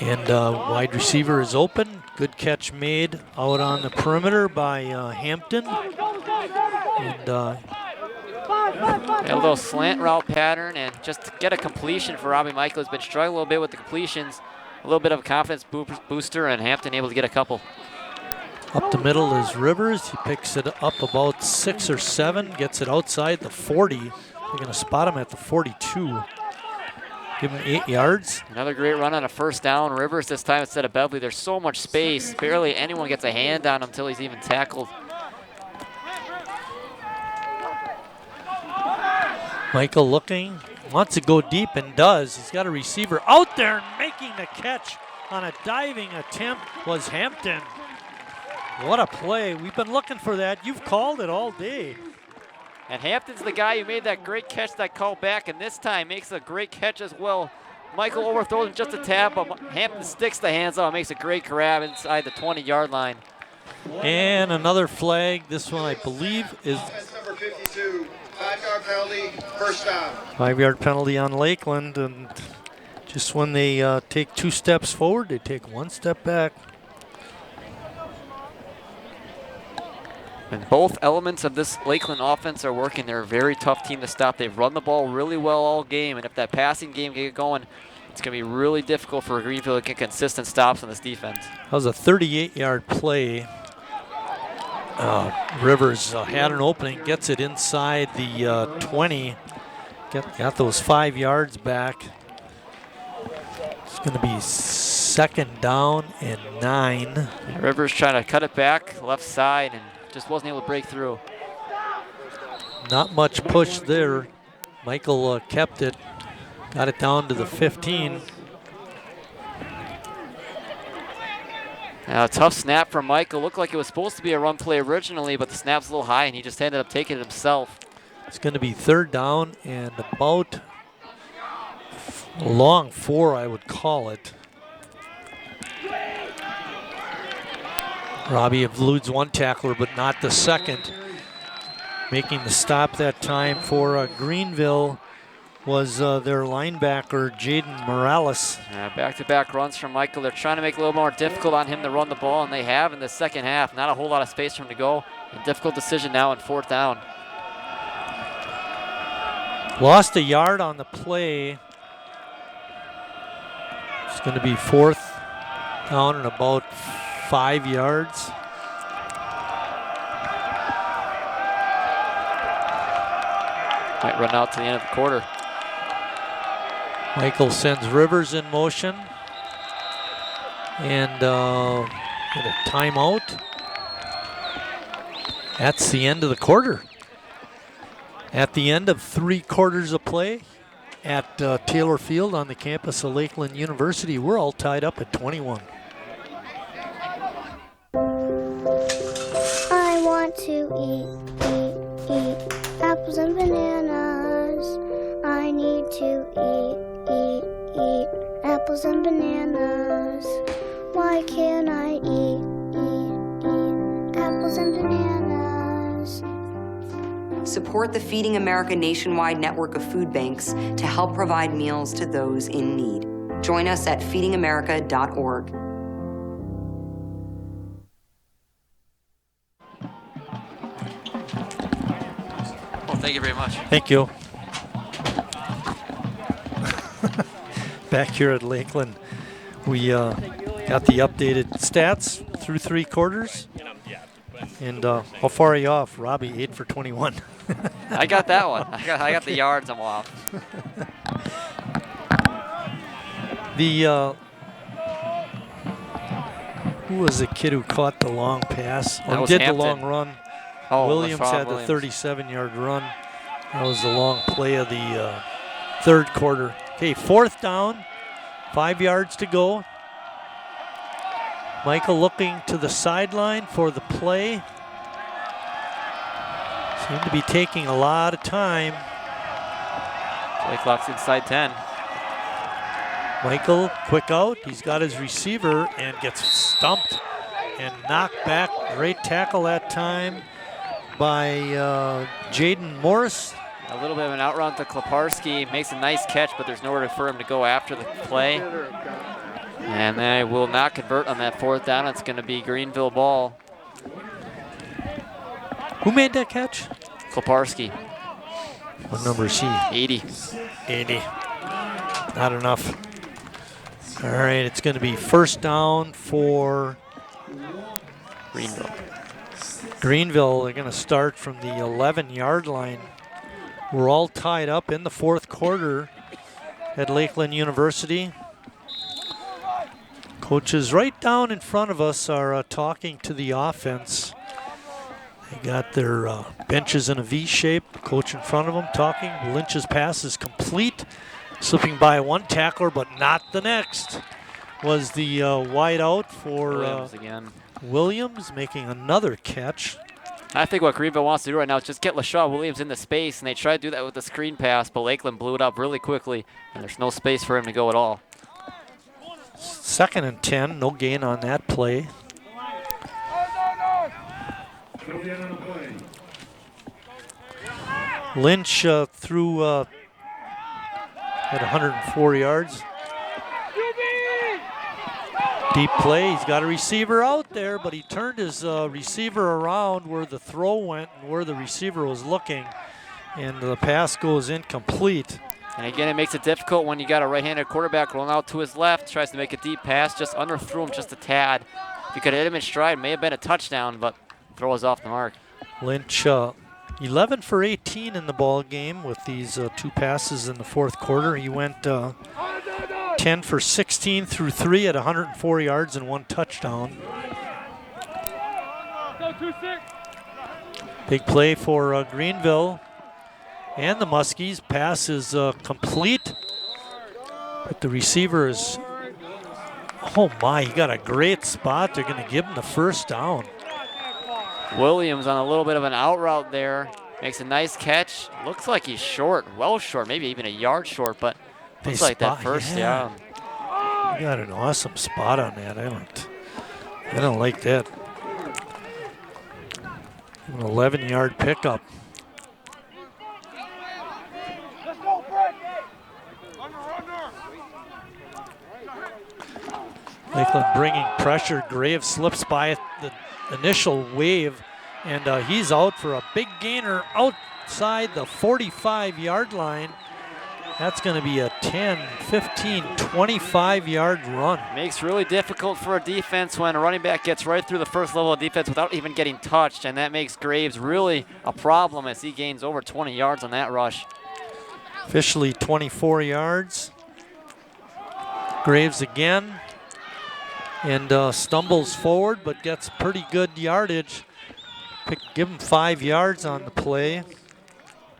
And wide receiver is open. Good catch made out on the perimeter by Hampton. And a little slant route pattern, and just to get a completion for Robbie Michael. Has been struggling a little bit with the completions. A little bit of a confidence booster, and Hampton able to get a couple. Up the middle is Rivers. He picks it up about 6 or 7, gets it outside the 40. They're going to spot him at the 42. Give him 8 yards. Another great run on a first down. Rivers this time instead of Beverly. There's so much space. Barely anyone gets a hand on him until he's even tackled. Michael looking, wants to go deep and does. He's got a receiver out there, and making the catch on a diving attempt was Hampton. What a play. We've been looking for that. You've called it all day. And Hampton's the guy who made that great catch that called back, and this time makes a great catch as well. Michael overthrows him just a tad, but Hampton sticks the hands out and makes a great grab inside the 20-yard line. And another flag. This one, I believe, is number 52. 5-yard penalty, first down. 5-yard penalty on Lakeland, and just when they take 2 steps forward, they take 1 step back. And both elements of this Lakeland offense are working. They're a very tough team to stop. They've run the ball really well all game, and if that passing game can get going, it's going to be really difficult for Greenville to get consistent stops on this defense. That was a 38-yard play. Rivers had an opening, gets it inside the 20. Got those 5 yards back. It's going to be 2nd down and 9. And Rivers trying to cut it back left side and just wasn't able to break through. Not much push there. Michael kept it, got it down to the 15. Now a tough snap from Michael. Looked like it was supposed to be a run play originally, but the snap's a little high and he just ended up taking it himself. It's going to be 3rd down and about a long 4, I would call it. Robbie eludes 1 tackler, but not the second. Making the stop that time for Greenville was their linebacker, Jaden Morales. Back-to-back runs from Michael. They're trying to make it a little more difficult on him to run the ball, and they have in the second half. Not a whole lot of space for him to go. A difficult decision now in 4th down. Lost a yard on the play. It's going to be 4th down and about 5 yards. Might run out to the end of the quarter. Michael sends Rivers in motion. And get a timeout. That's the end of the quarter. At the end of 3 quarters of play at Taylor Field on the campus of Lakeland University, we're all tied up at 21. I want to eat apples and bananas. I need to eat apples and bananas. Why can't I eat apples and bananas? Support the Feeding America nationwide network of food banks to help provide meals to those in need. Join us at feedingamerica.org. Thank you very much. Thank you. Back here at Lakeland, we got the updated stats through 3 quarters. And how far are you off? Robbie, 8 for 21. I got that one. I got the yards I'm off. Who was the kid who caught the long pass or was did Hampton. the long run? Oh, Williams Rob had Williams. the 37-yard run. That was the long play of the 3rd quarter. Okay, 4th down, 5 yards to go. Michael looking to the sideline for the play. Seemed to be taking a lot of time. Play clock's inside 10. Michael, quick out. He's got his receiver and gets stumped and knocked back. Great tackle that time by Jaden Morris. A little bit of an outrun to Kleparski. Makes a nice catch, but there's nowhere for him to go after the play. And they will not convert on that 4th down. It's going to be Greenville ball. Who made that catch? Kleparski. What number is he? 80. 80. Not enough. All right, it's going to be 1st down for Greenville. Greenville. They're going to start from the 11-yard line. We're all tied up in the 4th quarter at Lakeland University. Coaches right down in front of us are talking to the offense. They got their benches in a V shape. Coach in front of them talking. Lynch's pass is complete. Slipping by one tackler, but not the next. Was the wide out for Williams again. Williams making another catch. I think what Greenville wants to do right now is just get LaShaw Williams into space, and they tried to do that with the screen pass, but Lakeland blew it up really quickly, and there's no space for him to go at all. 2nd and 10, no gain on that play. Lynch threw at 104 yards. Deep play, he's got a receiver out there, but he turned his receiver around where the throw went and where the receiver was looking, and the pass goes incomplete. And again, it makes it difficult when you got a right-handed quarterback rolling out to his left, tries to make a deep pass, just underthrew him just a tad. If you could have hit him in stride, may have been a touchdown, but throw was off the mark. Lynch 11 for 18 in the ball game with these 2 passes in the 4th quarter. He went 10 for 16 through 3 at 104 yards and 1 touchdown. Big play for Greenville and the Muskies. Pass is complete, but the receiver is, oh my, he got a great spot. They're going to give him the 1st down. Williams on a little bit of an out route there. Makes a nice catch. Looks like he's short, well short, maybe even a yard short, but looks like that 1st down. You got an awesome spot on that. I don't like that. An 11-yard pickup. Lakeland bringing pressure. Graves slips by the initial wave, and he's out for a big gainer outside the 45-yard line. That's going to be a 10, 15, 25-yard run. Makes really difficult for a defense when a running back gets right through the 1st level of defense without even getting touched, and that makes Graves really a problem as he gains over 20 yards on that rush. Officially 24 yards. Graves again, and stumbles forward, but gets pretty good yardage. Give him 5 yards on the play.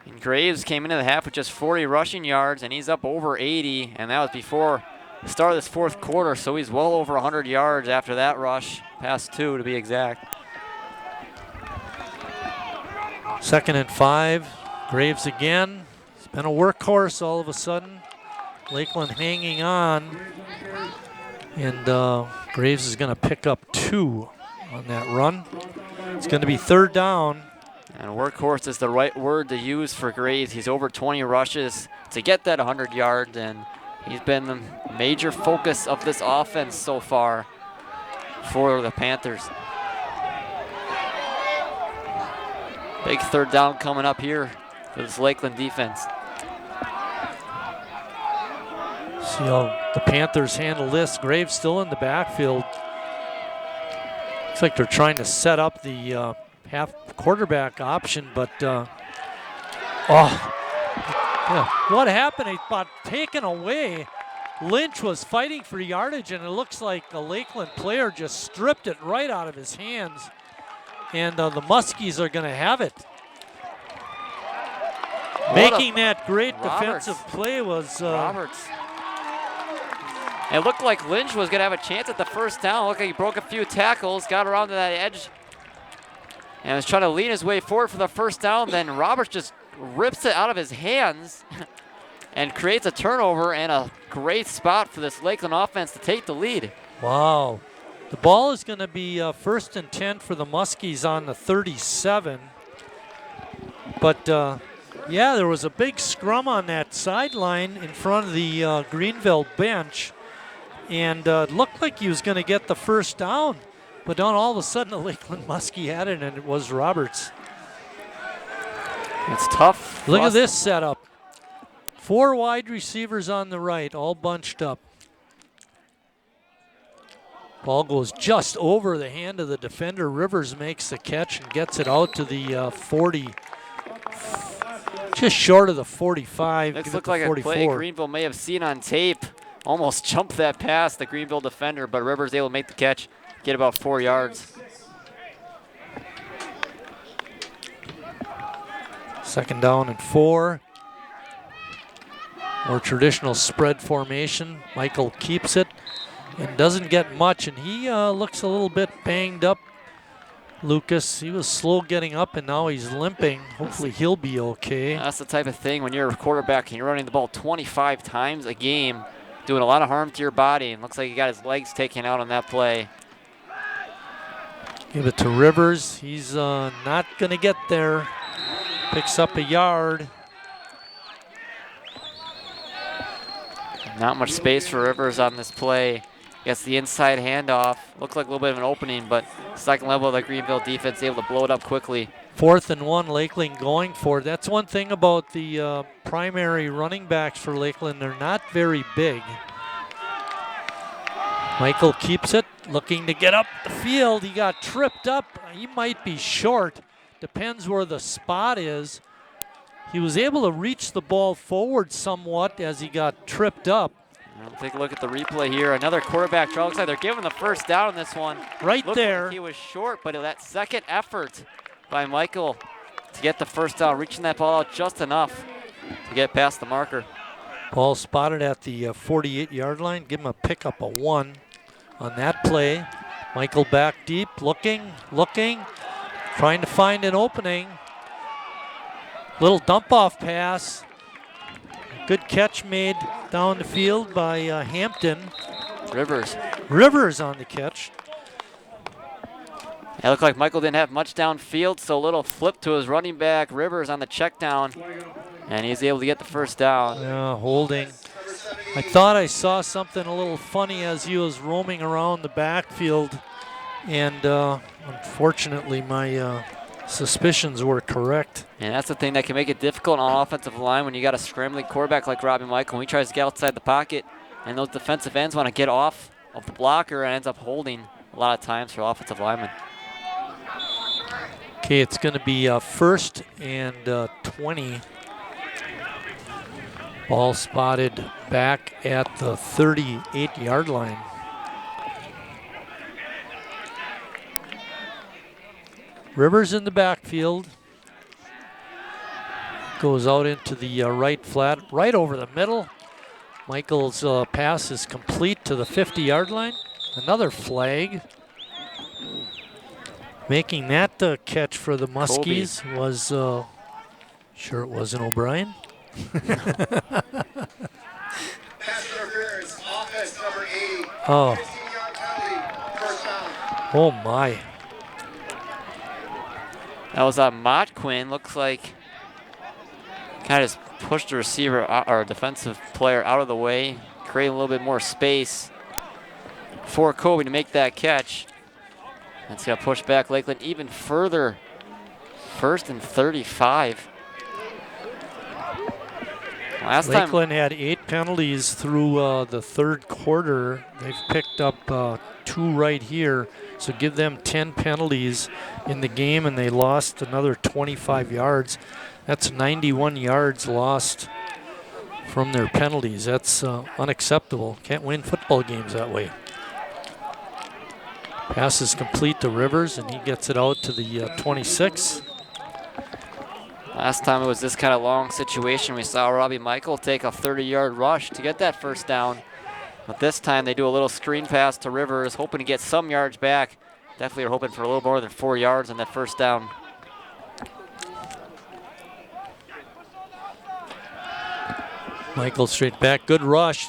And Graves came into the half with just 40 rushing yards, and he's up over 80, and that was before the start of this 4th quarter, so he's well over 100 yards after that rush, past 2 to be exact. 2nd and 5, Graves again. It's been a workhorse all of a sudden. Lakeland hanging on, and Graves is going to pick up 2 on that run. It's going to be 3rd down. And workhorse is the right word to use for Graves. He's over 20 rushes to get that 100 yards, and he's been the major focus of this offense so far for the Panthers. Big 3rd down coming up here for this Lakeland defense. See how the Panthers handle this. Graves still in the backfield. Looks like they're trying to set up the half quarterback option, but what happened? It got taken away. Lynch was fighting for yardage, and it looks like a Lakeland player just stripped it right out of his hands. And the Muskies are going to have it. Making that great defensive play was Roberts. It looked like Lynch was going to have a chance at the first down. Looked like he broke a few tackles, got around to that edge, and was trying to lean his way forward for the first down. Then Roberts just rips it out of his hands and creates a turnover and a great spot for this Lakeland offense to take the lead. Wow. The ball is going to be 1st and 10 for the Muskies on the 37. But yeah, there was a big scrum on that sideline in front of the Greenville bench. And it looked like he was going to get the first down. But then all of a sudden, the Lakeland Muskie had it, and it was Roberts. It's tough. Look at this setup. 4 wide receivers on the right, all bunched up. Ball goes just over the hand of the defender. Rivers makes the catch and gets it out to the 40. Just short of the 45. This looked like 44. A play Greenville may have seen on tape. Almost jumped that pass, the Greenville defender, but Rivers able to make the catch, get about 4 yards. Second down and 4. More traditional spread formation. Michael keeps it and doesn't get much, and he looks a little bit banged up. Lucas, he was slow getting up, and now he's limping. Hopefully he'll be okay. That's the type of thing when you're a quarterback and you're running the ball 25 times a game, doing a lot of harm to your body, and looks like he got his legs taken out on that play. Give it to Rivers. He's not going to get there. Picks up a yard. Not much space for Rivers on this play. Gets the inside handoff. Looks like a little bit of an opening, but second level of the Greenville defense able to blow it up quickly. 4th and 1, Lakeland going for it. That's one thing about the primary running backs for Lakeland. They're not very big. Michael keeps it, looking to get up the field. He got tripped up. He might be short. Depends where the spot is. He was able to reach the ball forward somewhat as he got tripped up. We'll take a look at the replay here. Another quarterback draw. Looks like they're giving the first down on this one. Right there. Like he was short, but that second effort by Michael to get the first down, reaching that ball out just enough to get past the marker. Ball spotted at the 48-yard line. Give him a pickup of 1 on that play. Michael back deep, looking, trying to find an opening. Little dump-off pass. Good catch made down the field by Hampton. Rivers on the catch. It looked like Michael didn't have much downfield, so a little flip to his running back, Rivers, on the check down, and he's able to get the first down. Yeah, holding. I thought I saw something a little funny as he was roaming around the backfield, and unfortunately my suspicions were correct. And that's the thing that can make it difficult on offensive line when you got a scrambling quarterback like Robbie Michael. When he tries to get outside the pocket, and those defensive ends want to get off of the blocker and ends up holding a lot of times for offensive linemen. Okay, it's going to be 1st and 20. Ball spotted back at the 38-yard line. Rivers in the backfield. Goes out into the right flat, right over the middle. Michael's pass is complete to the 50-yard line. Another flag. Making that catch for the Muskies was, sure it wasn't O'Brien. Oh. Oh my. That was Mott Quinn. Looks like kind of just pushed the receiver or defensive player out of the way, create a little bit more space for Kobe to make that catch. That's going to push back Lakeland even further. 1st and 35. Lakeland had 8 penalties through the third quarter. They've picked up 2 right here, so give them 10 penalties in the game, and they lost another 25 yards. That's 91 yards lost from their penalties. That's unacceptable. Can't win football games that way. Pass is complete to Rivers, and he gets it out to the 26. Last time it was this kind of long situation. We saw Robbie Michael take a 30-yard rush to get that first down. But this time they do a little screen pass to Rivers, hoping to get some yards back. Definitely are hoping for a little more than 4 yards on that first down. Michael straight back, good rush.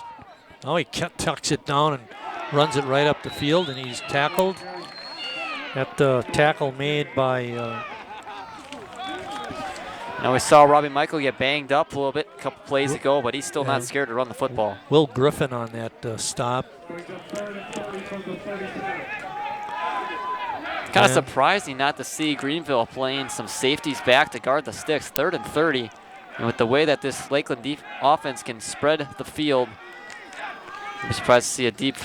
Now he tucks it down and runs it right up the field, and he's tackled. That tackle made by... Now we saw Robbie Michael get banged up a little bit a couple plays ago, but he's still not scared to run the football. Will Griffin on that stop. Kind of surprising not to see Greenville playing some safeties back to guard the sticks. 3rd and 30. And with the way that this Lakeland offense can spread the field, I'm surprised to see a deep...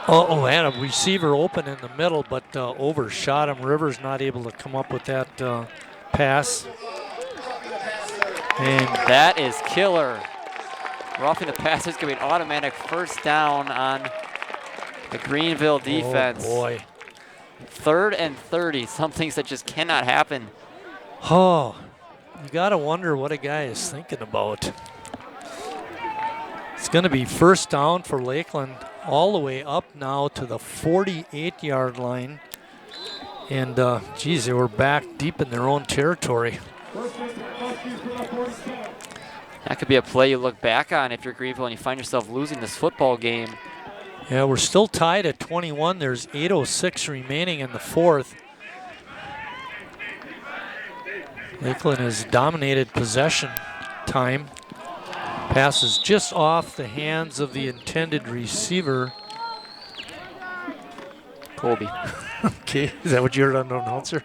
had a receiver open in the middle, but overshot him. Rivers not able to come up with that pass. And that is killer. Roughing the pass is going to be an automatic first down on the Greenville defense. Oh, boy. 3rd and 30. Some things that just cannot happen. Oh, you got to wonder what a guy is thinking about. It's going to be first down for Lakeland, all the way up now to the 48-yard line. And, geez, they were back deep in their own territory. That could be a play you look back on if you're Greenville and you find yourself losing this football game. Yeah, we're still tied at 21. There's 8:06 remaining in the 4th. Lakeland has dominated possession time. Pass is just off the hands of the intended receiver. Colby. Okay, is that what you heard on the announcer?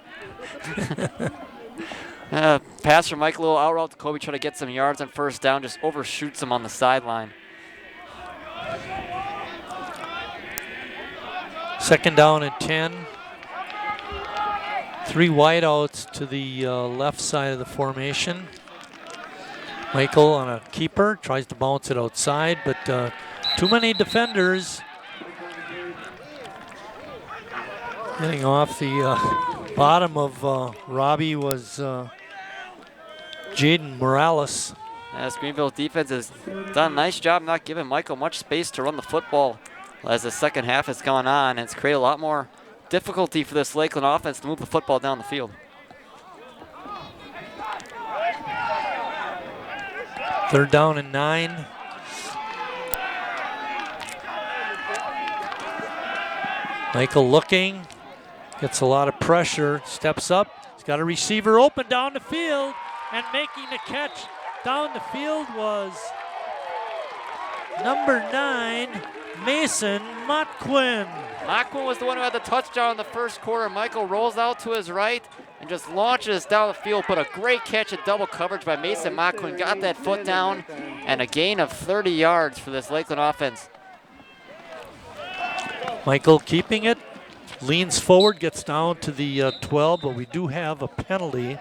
Pass from Mike, a little out route to Colby, try to get some yards on first down, just overshoots him on the sideline. 2nd down and 10. 3 wideouts to the left side of the formation. Michael on a keeper, tries to bounce it outside, but too many defenders. Getting off the bottom of Robbie was Jaden Morales. As Greenville's defense has done a nice job not giving Michael much space to run the football as the second half has gone on. It's created a lot more difficulty for this Lakeland offense to move the football down the field. 3rd down and 9. Michael looking, gets a lot of pressure, steps up. He's got a receiver open down the field, and making the catch down the field was number 9, Mason Motquin. Motquin was the one who had the touchdown in the first quarter. Michael rolls out to his right and just launches down the field. Put a great catch at double coverage by Mason Motquin. Got that foot down, and a gain of 30 yards for this Lakeland offense. Michael keeping it, leans forward, gets down to the 12, but we do have a penalty.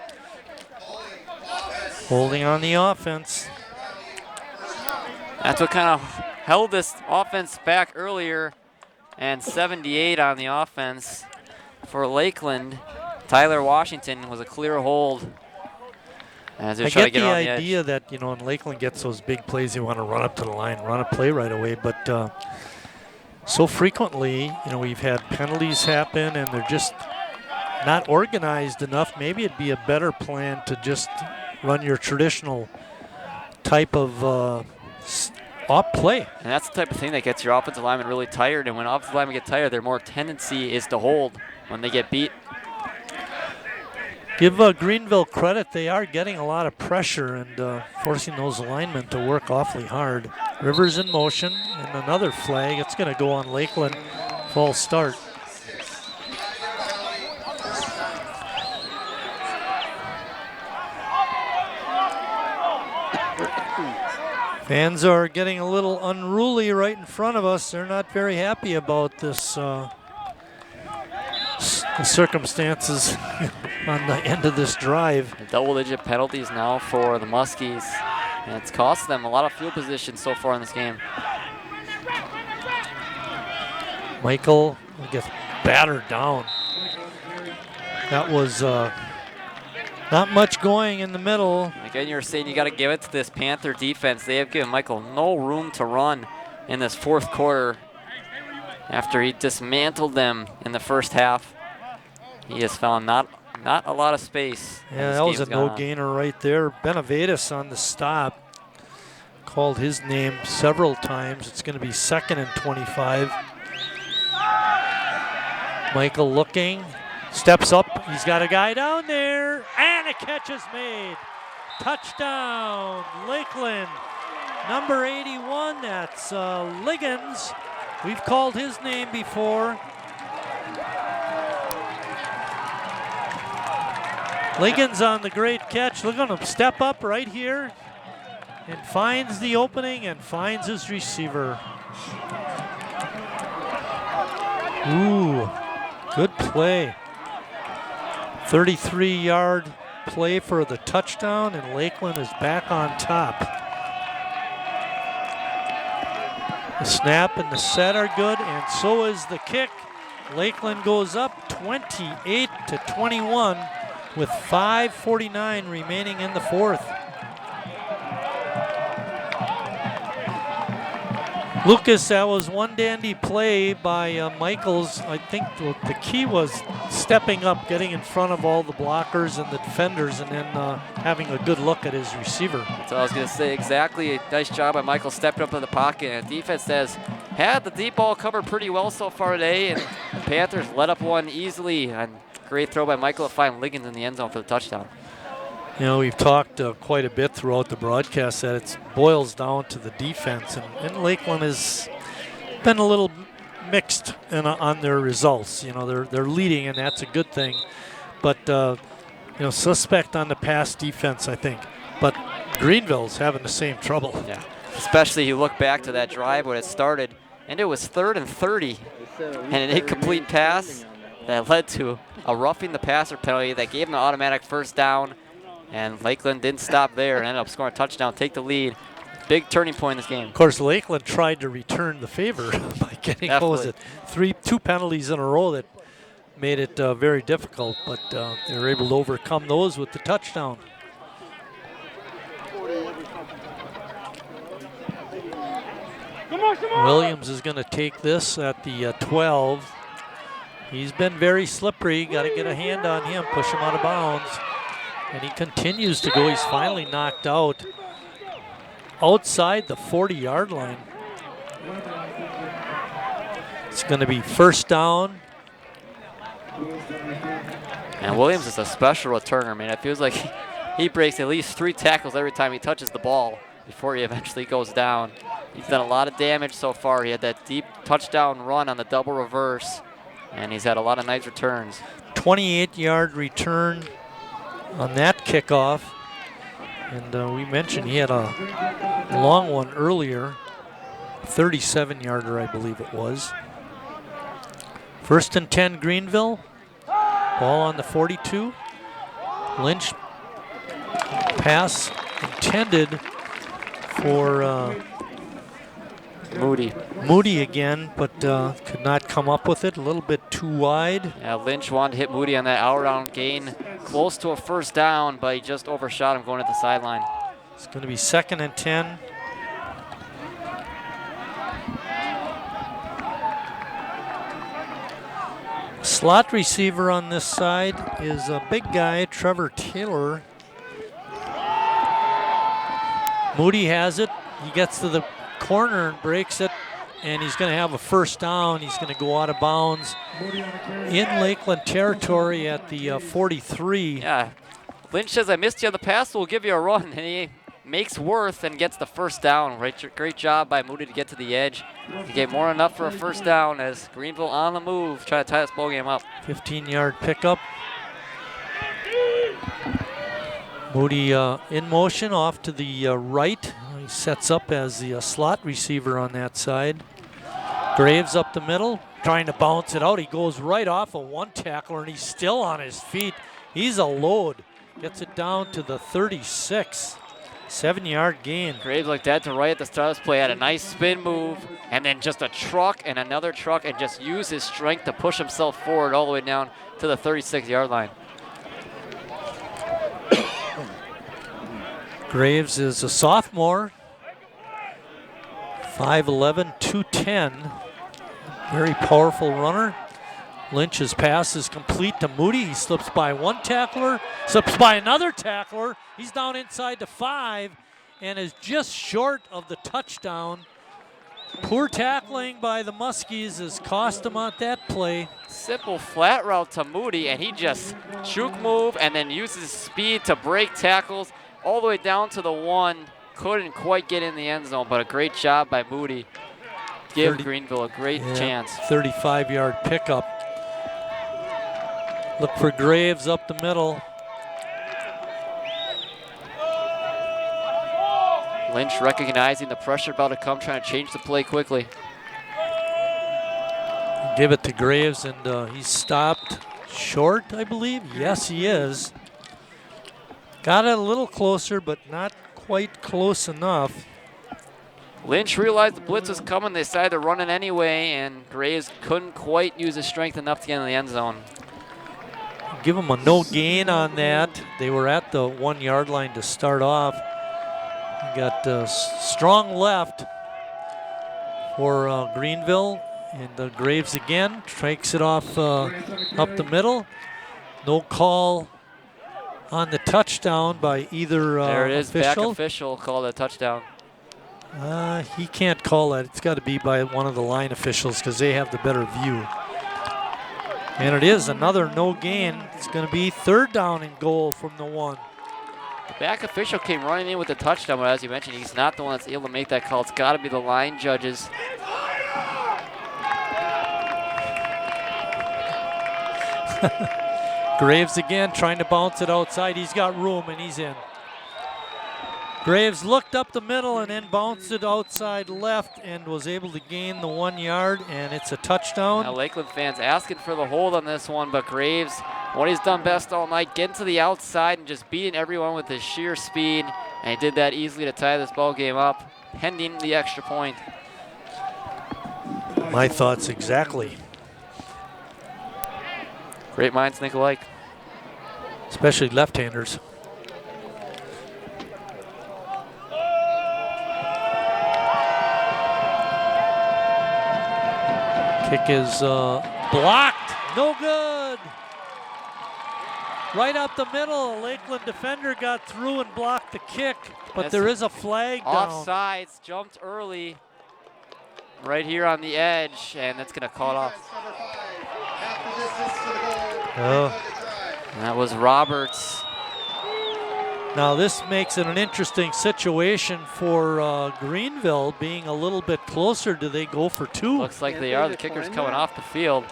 Holding on the offense. That's what kind of held this offense back earlier. And 78 on the offense for Lakeland. Tyler Washington was a clear hold. As I get the idea that, when Lakeland gets those big plays, you want to run up to the line, run a play right away. But so frequently, we've had penalties happen and they're just not organized enough. Maybe it'd be a better plan to just run your traditional type of op play. And that's the type of thing that gets your offensive linemen really tired. And when offensive linemen get tired, their more tendency is to hold when they get beat. Give Greenville credit. They are getting a lot of pressure and forcing those linemen to work awfully hard. Rivers in motion, and another flag. It's going to go on Lakeland. False start. Fans are getting a little unruly right in front of us. They're not very happy about this the circumstances on the end of this drive. Double-digit penalties now for the Muskies, and it's cost them a lot of field position so far in this game. Michael gets battered down. That was not much going in the middle. Again, you're saying you got to give it to this Panther defense. They have given Michael no room to run in this fourth quarter after he dismantled them in the first half. He has found not a lot of space. Yeah, that was a no-gainer right there. Benavides on the stop. Called his name several times. It's going to be 2nd and 25. Michael looking, steps up. He's got a guy down there, and a catch is made. Touchdown, Lakeland. Number 81, that's Liggins. We've called his name before. Liggins on the great catch. Look at him step up right here and finds the opening and finds his receiver. Ooh, good play. 33-yard play for the touchdown, and Lakeland is back on top. The snap and the set are good, and so is the kick. Lakeland goes up 28-21 with 5:49 remaining in the fourth. Lucas, that was one dandy play by Michaels. I think the key was stepping up, getting in front of all the blockers and the defenders, and then having a good look at his receiver. That's what I was going to say, exactly. A nice job by Michael stepping up in the pocket. And the defense has had the deep ball covered pretty well so far today, and the Panthers let up one easily. And great throw by Michael to find Liggins in the end zone for the touchdown. You know, we've talked quite a bit throughout the broadcast that it boils down to the defense, and Lakeland has been a little mixed on their results. You know, they're leading, and that's a good thing. But you know, suspect on the pass defense, I think. But Greenville's having the same trouble. Yeah, especially you look back to that drive when it started, and it was 3rd and 30, and an incomplete pass that led to a roughing the passer penalty that gave them the automatic first down. And Lakeland didn't stop there and ended up scoring a touchdown, take the lead. Big turning point in this game. Of course, Lakeland tried to return the favor by getting, what was it, two penalties in a row that made it very difficult, but they were able to overcome those with the touchdown. Williams is going to take this at the 12. He's been very slippery. Got to get a hand on him, push him out of bounds. And he continues to go. He's finally knocked out outside the 40-yard line. It's going to be first down. And Williams is a special returner, man. It feels like he breaks at least 3 tackles every time he touches the ball before he eventually goes down. He's done a lot of damage so far. He had that deep touchdown run on the double reverse, and he's had a lot of nice returns. 28-yard return on that kickoff, and we mentioned he had a long one earlier, 37-yarder I believe it was. 1st and 10 Greenville, ball on the 42. Lynch pass intended for Moody again, but could not come up with it, a little bit too wide. Yeah, Lynch wanted to hit Moody on that out-round gain, close to a first down, but he just overshot him going at the sideline. It's going to be 2nd and 10. Slot receiver on this side is a big guy, Trevor Taylor. Moody has it. He gets to the corner and breaks it, and he's going to have a first down. He's going to go out of bounds in Lakeland territory at the 43. Yeah, Lynch says, I missed you on the pass, so we'll give you a run, and he makes worth and gets the first down. Great job by Moody to get to the edge. He gave more than enough for a first down as Greenville on the move, trying to tie this ball game up. 15-yard pickup. Moody in motion off to the right. sets up as the slot receiver on that side. Graves up the middle, trying to bounce it out. He goes right off of one tackler, and he's still on his feet. He's a load. Gets it down to the 36. 7-yard gain. Graves like that to right at the start of this play, had a nice spin move, and then just a truck and another truck, and just used his strength to push himself forward all the way down to the 36-yard line. Graves is a sophomore, 5'11", 210. Very powerful runner. Lynch's pass is complete to Moody. He slips by one tackler, slips by another tackler. He's down inside the 5 and is just short of the touchdown. Poor tackling by the Muskies has cost him on that play. Simple flat route to Moody, and he just juke move and then uses speed to break tackles all the way down to the 1. Couldn't quite get in the end zone, but a great job by Moody. Give Greenville a great chance. 35-yard pickup. Look for Graves up the middle. Lynch recognizing the pressure about to come, trying to change the play quickly. Give it to Graves, and he's stopped short, I believe. Yes, he is. Got it a little closer, but not quite close enough. Lynch realized the blitz was coming. They decided to run it anyway, and Graves couldn't quite use his strength enough to get in the end zone. Give him a no gain on that. They were at the 1-yard line to start off. Got strong left for Greenville, and Graves again strikes it off up the middle. No call on the touchdown by either there it is, official. Back official called a touchdown. He can't call that. It's got to be by one of the line officials because they have the better view. And it is another no gain. It's going to be 3rd down and goal from the 1. The back official came running in with the touchdown, but as you mentioned, he's not the one that's able to make that call. It's got to be the line judges. Graves again trying to bounce it outside. He's got room and he's in. Graves looked up the middle and then bounced it outside left and was able to gain the 1 yard, and it's a touchdown. Now Lakeland fans asking for the hold on this one, but Graves, what he's done best all night, getting to the outside and just beating everyone with his sheer speed, and he did that easily to tie this ball game up, pending the extra point. My thoughts exactly. Great minds think alike. Especially left-handers. Kick is blocked, no good. Right up the middle, Lakeland defender got through and blocked the kick, but there is a flag down. Offsides, jumped early, right here on the edge, and that's gonna call it off. And that was Roberts. Now this makes it an interesting situation for Greenville, being a little bit closer. Do they go for 2? Looks like they are. The kicker's coming off the field.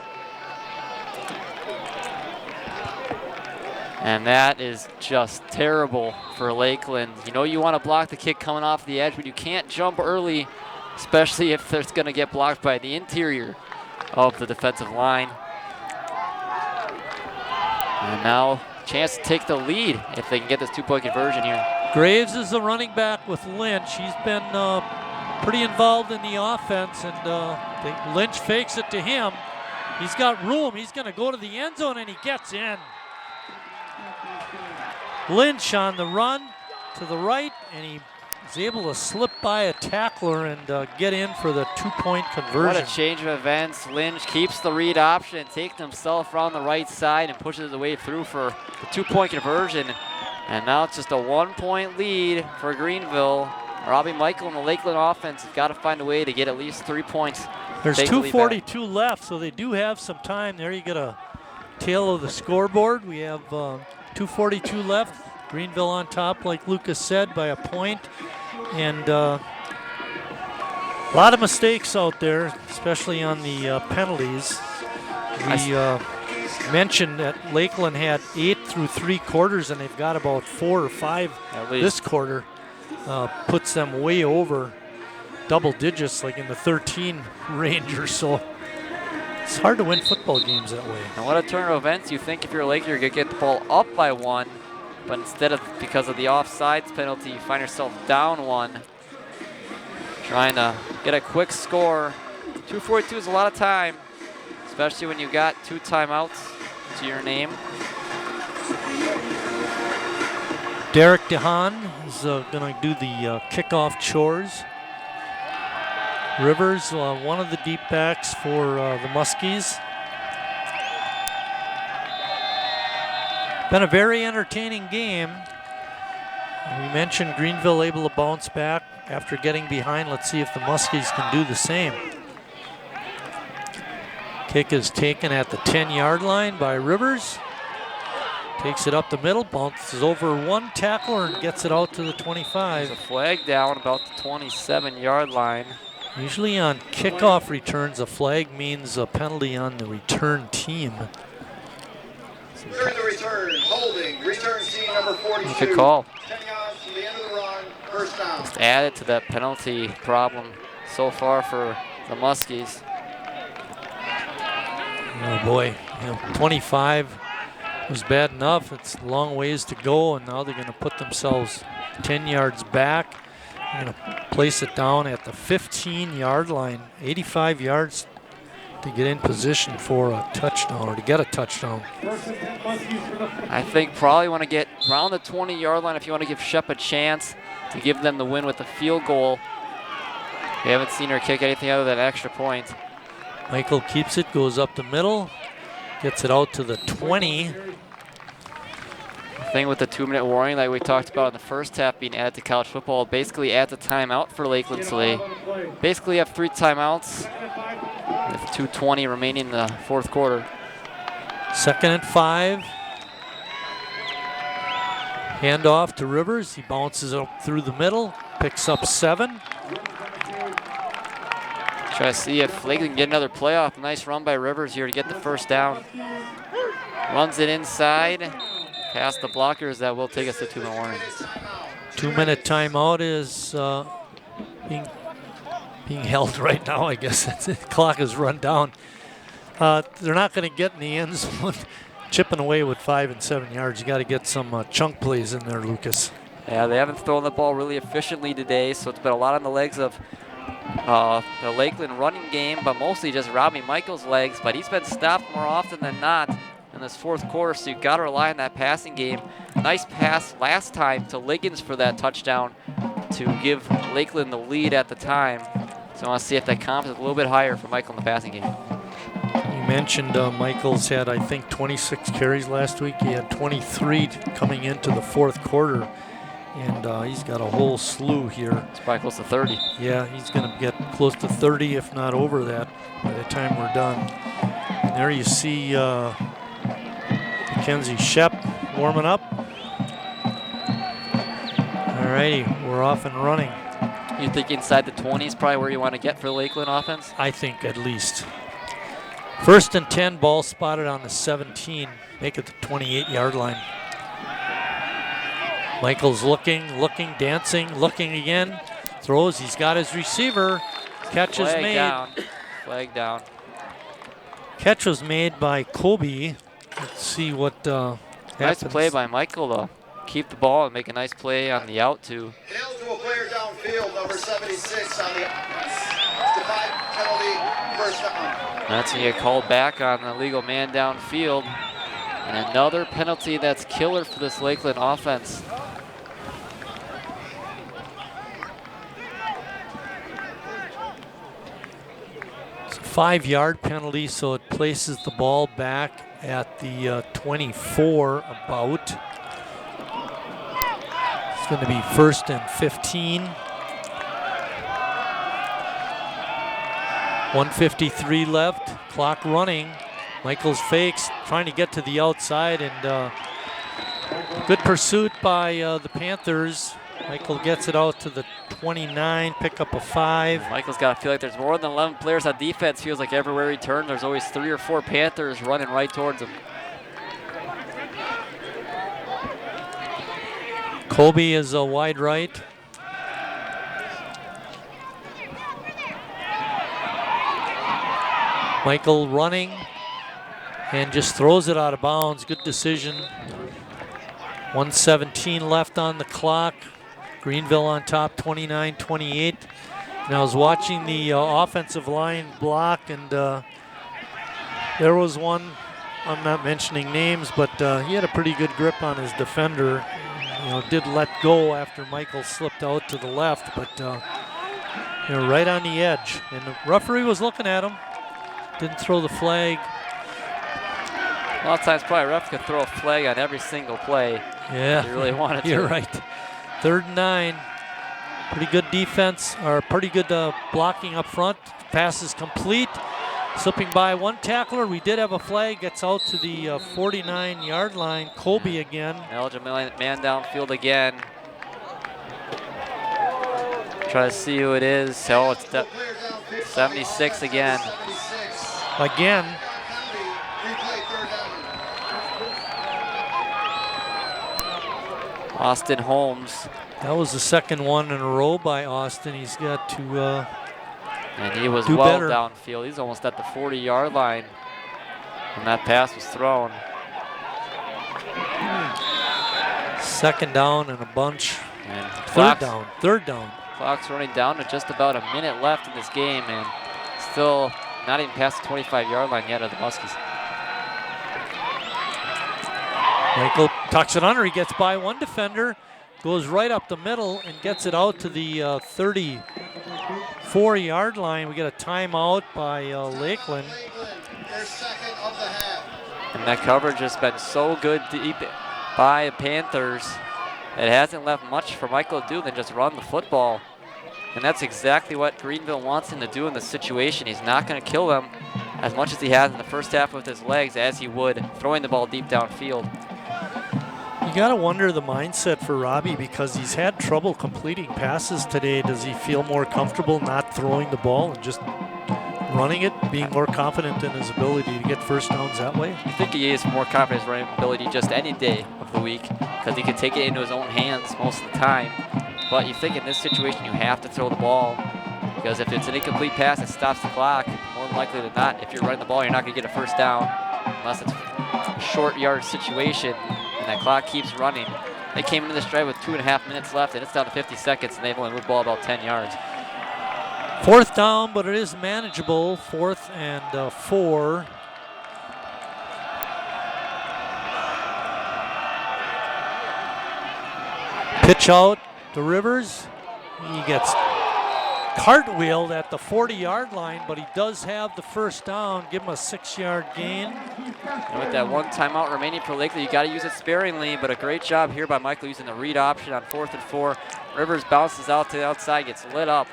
And that is just terrible for Lakeland. You know you want to block the kick coming off the edge, but you can't jump early, especially if it's going to get blocked by the interior of the defensive line. And now chance to take the lead if they can get this 2-point conversion here. Graves is the running back with Lynch. He's been pretty involved in the offense, and Lynch fakes it to him. He's got room. He's going to go to the end zone, and he gets in. Lynch on the run to the right, and he is able to slip by a tackler and get in for the 2-point conversion. What a change of events. Lynch keeps the read option and takes himself around the right side and pushes the way through for the 2-point conversion. And now it's just a 1-point lead for Greenville. Robbie Michael and the Lakeland offense have got to find a way to get at least 3 points. There's 2:42 left, so they do have some time. There you get a tail of the scoreboard. We have 2:42 left. Greenville on top, like Lucas said, by a point. And a lot of mistakes out there, especially on the penalties. We mentioned that Lakeland had 8 through 3 quarters, and they've got about 4 or 5 this quarter. puts them way over double digits, like in the 13 range or so. It's hard to win football games that way. And what a turn of events. You think if you're Lakeland, you're going to get the ball up by 1, but instead of, because of the offsides penalty, you find yourself down 1. Trying to get a quick score. 2:42 is a lot of time, especially when you got 2 timeouts to your name. Derek DeHaan is going to do the kickoff chores. Rivers, one of the deep backs for the Muskies. Been a very entertaining game. We mentioned Greenville able to bounce back after getting behind. Let's see if the Muskies can do the same. Kick is taken at the 10-yard line by Rivers. Takes it up the middle, bounces over 1 tackler and gets it out to the 25. There's a flag down about the 27-yard line. Usually on kickoff returns, a flag means a penalty on the return team. During the return, holding, return team number 42. Good call. 10 yards from the end of the run, first down. Just added to that penalty problem so far for the Muskies. Oh boy, 25 was bad enough. It's a long ways to go, and now they're going to put themselves 10 yards back. They're going to place it down at the 15-yard line, 85 yards to get in position for a touchdown or to get a touchdown. I think probably want to get around the 20-yard line if you want to give Shep a chance to give them the win with a field goal. We haven't seen her kick anything other than an extra point. Michael keeps it, goes up the middle, gets it out to the 20. The thing with the 2-minute warning like we talked about in the first half being added to college football basically adds a timeout for Lakeland, so they basically have 3 timeouts with 2:20 remaining in the fourth quarter. 2nd and 5. Handoff to Rivers. He bounces up through the middle, picks up 7. Try to see if Lakeland can get another playoff. Nice run by Rivers here to get the first down. Runs it inside, past the blockers. That will take us to 2-minute warning. 2-minute timeout is being held right now, I guess. The clock is run down. They're not going to get in the end zone chipping away with 5 and 7 yards. You got to get some chunk plays in there, Lucas. Yeah, they haven't thrown the ball really efficiently today, so it's been a lot on the legs of the Lakeland running game, but mostly just Robbie Michael's legs. But he's been stopped more often than not in this fourth quarter, so you've got to rely on that passing game. Nice pass last time to Liggins for that touchdown to give Lakeland the lead at the time. So I want to see if that comp is a little bit higher for Michael in the passing game. You mentioned Michael's had, I think, 26 carries last week. He had 23 coming into the fourth quarter, and he's got a whole slew here. It's probably close to 30. Yeah, he's going to get close to 30, if not over that, by the time we're done. And there you see Mackenzie Shep warming up. All righty, we're off and running. You think inside the 20 is probably where you want to get for the Lakeland offense? I think at least. 1st and 10, ball spotted on the 17. Make it the 28-yard line. Michael's looking, dancing, looking again. Throws, he's got his receiver. Catch is made. Flag down. Catch was made by Kobe. Let's see what happens. Nice play by Michael, though. Keep the ball and make a nice play on the out, too. Hails to a player downfield, number 76 on the defied penalty, first down. That's when you get called back on an illegal man downfield. And another penalty that's killer for this Lakeland offense. It's a 5-yard penalty, so it places the ball back at the 24 about. It's going to be 1st and 15. 1:53 left, clock running. Michaels fakes, trying to get to the outside, and good pursuit by the Panthers. Michael gets it out to the 29, pick up a 5. Michael's got to feel like there's more than 11 players on defense. Feels like everywhere he turns, there's always 3 or 4 Panthers running right towards him. Colby is a wide right. Michael running and just throws it out of bounds. Good decision. 1:17 left on the clock. Greenville on top, 29-28. And I was watching the offensive line block, and there was one, I'm not mentioning names, but he had a pretty good grip on his defender. You know, did let go after Michael slipped out to the left, but you know, right on the edge. And the referee was looking at him. Didn't throw the flag. A lot of times, probably a ref could throw a flag on every single play. Yeah, if you really wanted to. You're right. 3rd and 9. Pretty good defense, or pretty good blocking up front. Pass is complete. Slipping by one tackler. We did have a flag. Gets out to the 49-yard line. Colby again. Eligible man downfield again. Try to see who it is. Oh, it's 76 again. Again. Austin Holmes. That was the 2nd one in a row by Austin. He's got to and he was do well better. Downfield. He's almost at the 40-yard line when that pass was thrown. 2nd down and a bunch. And 3rd down. 3rd down. Clock's running down to just about a minute left in this game, and still not even past the 25-yard line yet of the Muskies. Michael tucks it under. He gets by one defender, goes right up the middle, and gets it out to the 34-yard line. We get a timeout by Lakeland. And that coverage has been so good deep by the Panthers. It hasn't left much for Michael to do than just run the football. And that's exactly what Greenville wants him to do in this situation. He's not going to kill them as much as he has in the first half with his legs as he would throwing the ball deep downfield. You got to wonder the mindset for Robbie, because he's had trouble completing passes today. Does he feel more comfortable not throwing the ball and just running it, being more confident in his ability to get first downs that way? I think he is more confident in his running ability just any day of the week, because he can take it into his own hands most of the time. But you think in this situation you have to throw the ball, because if it's an incomplete pass, it stops the clock. More than likely than not, if you're running the ball, you're not going to get a first down unless it's a short yard situation and that clock keeps running. They came into this drive with 2.5 minutes left, and it's down to 50 seconds, and they've only moved the ball about 10 yards. 4th down, but it is manageable. 4th and 4. Pitch out to Rivers. He gets cartwheeled at the 40-yard line, but he does have the first down. Give him a 6-yard gain. And with that one timeout remaining for Lakeland, you got to use it sparingly, but a great job here by Michael using the read option on 4th and 4. Rivers bounces out to the outside, gets lit up.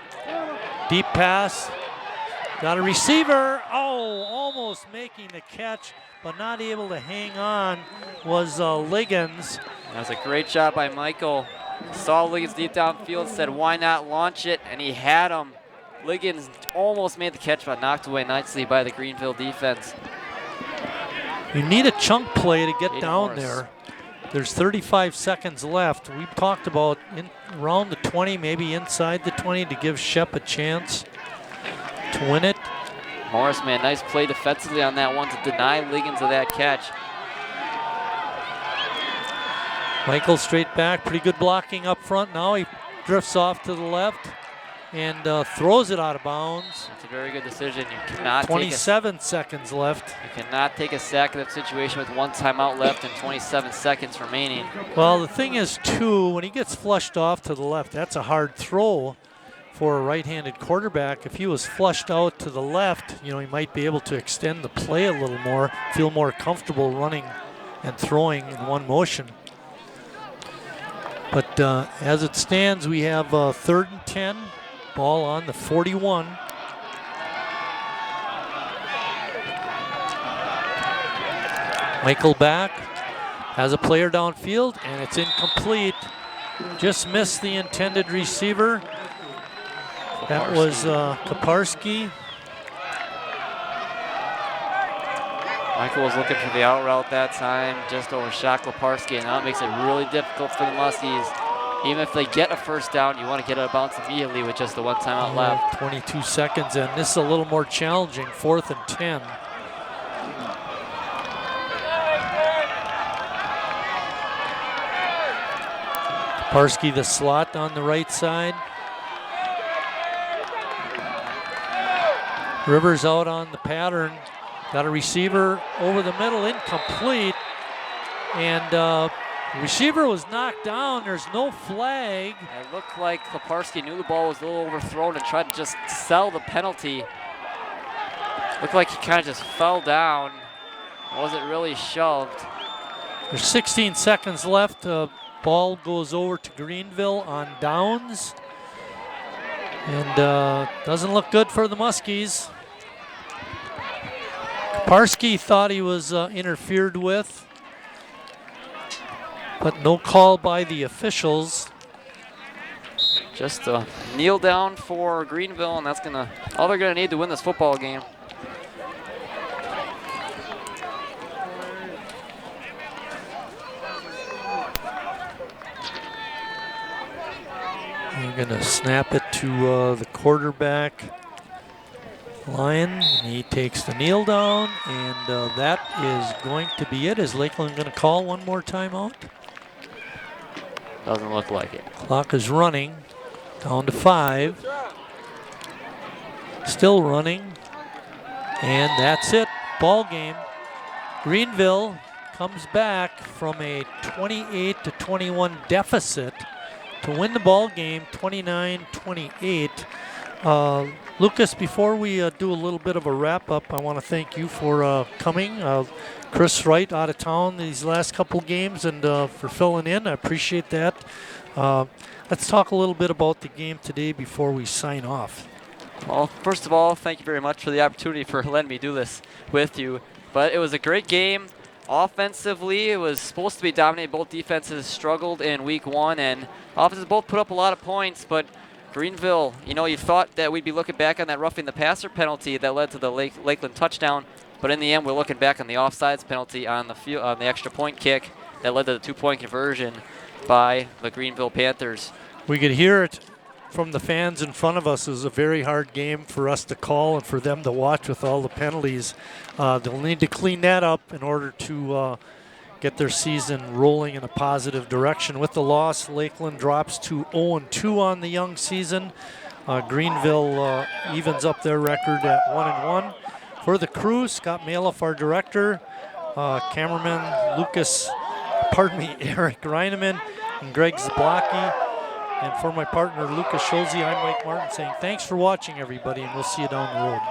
Deep pass. Got a receiver. Oh, almost making the catch, but not able to hang on was Liggins. That was a great job by Michael. Saw Liggins deep downfield, said why not launch it, and he had him. Liggins almost made the catch, but knocked away nicely by the Greenville defense. You need a chunk play to get down there. There's 35 seconds left. We've talked about around the 20, maybe inside the 20, to give Shep a chance to win it. Morris, man, nice play defensively on that one to deny Liggins of that catch. Michael straight back, pretty good blocking up front. Now he drifts off to the left and throws it out of bounds. That's a very good decision. You cannot 27 seconds left. You cannot take a sack in that situation with one timeout left and 27 seconds remaining. Well, the thing is, too, when he gets flushed off to the left, that's a hard throw for a right-handed quarterback. If he was flushed out to the left, you know, he might be able to extend the play a little more, feel more comfortable running and throwing in one motion. But as it stands, we have 3rd and 10, ball on the 41. Michael back, has a player downfield, and it's incomplete. Just missed the intended receiver. That was Kaparski. Michael was looking for the out route that time, just overshot Leparski, and now it makes it really difficult for the Muskies. Even if they get a first down, you want to get out of bounds immediately with just the one timeout left. 22 seconds, and this is a little more challenging, 4th and 10. Kaparski, the slot on the right side. Rivers out on the pattern. Got a receiver over the middle, incomplete. And receiver was knocked down. There's no flag. It looked like Kaparski knew the ball was a little overthrown and tried to just sell the penalty. Looked like he kind of just fell down. Wasn't really shoved. There's 16 seconds left. Ball goes over to Greenville on downs. And doesn't look good for the Muskies. Kaparski thought he was interfered with, but no call by the officials. Just a kneel down for Greenville, and that's all they're gonna need to win this football game. We're gonna snap it to the quarterback, Lyon, and he takes the kneel down, and that is going to be it. Is Lakeland gonna call one more timeout? Doesn't look like it. Clock is running, down to 5. Still running, and that's it, ball game. Greenville comes back from a 28-21 deficit to win the ball game, 29-28. Lucas, before we do a little bit of a wrap-up, I want to thank you for coming. Chris Wright out of town these last couple games, and for filling in. I appreciate that. Let's talk a little bit about the game today before we sign off. Well, first of all, thank you very much for the opportunity for letting me do this with you. But it was a great game. Offensively, it was supposed to be dominated. Both defenses struggled in week 1, and offenses both put up a lot of points, but Greenville, you thought that we'd be looking back on that roughing the passer penalty that led to the Lakeland touchdown, but in the end, we're looking back on the offsides penalty on the extra point kick that led to the 2-point conversion by the Greenville Panthers. We could hear it from the fans in front of us. It was a very hard game for us to call and for them to watch with all the penalties. They'll need to clean that up in order to get their season rolling in a positive direction. With the loss, Lakeland drops to 0-2 on the young season. Greenville evens up their record at 1-1. For the crew, Scott Maliff, our director, cameraman Eric Reineman, and Greg Zablocki. And for my partner, Lucas Schulze, I'm Mike Martin saying thanks for watching, everybody, and we'll see you down the road.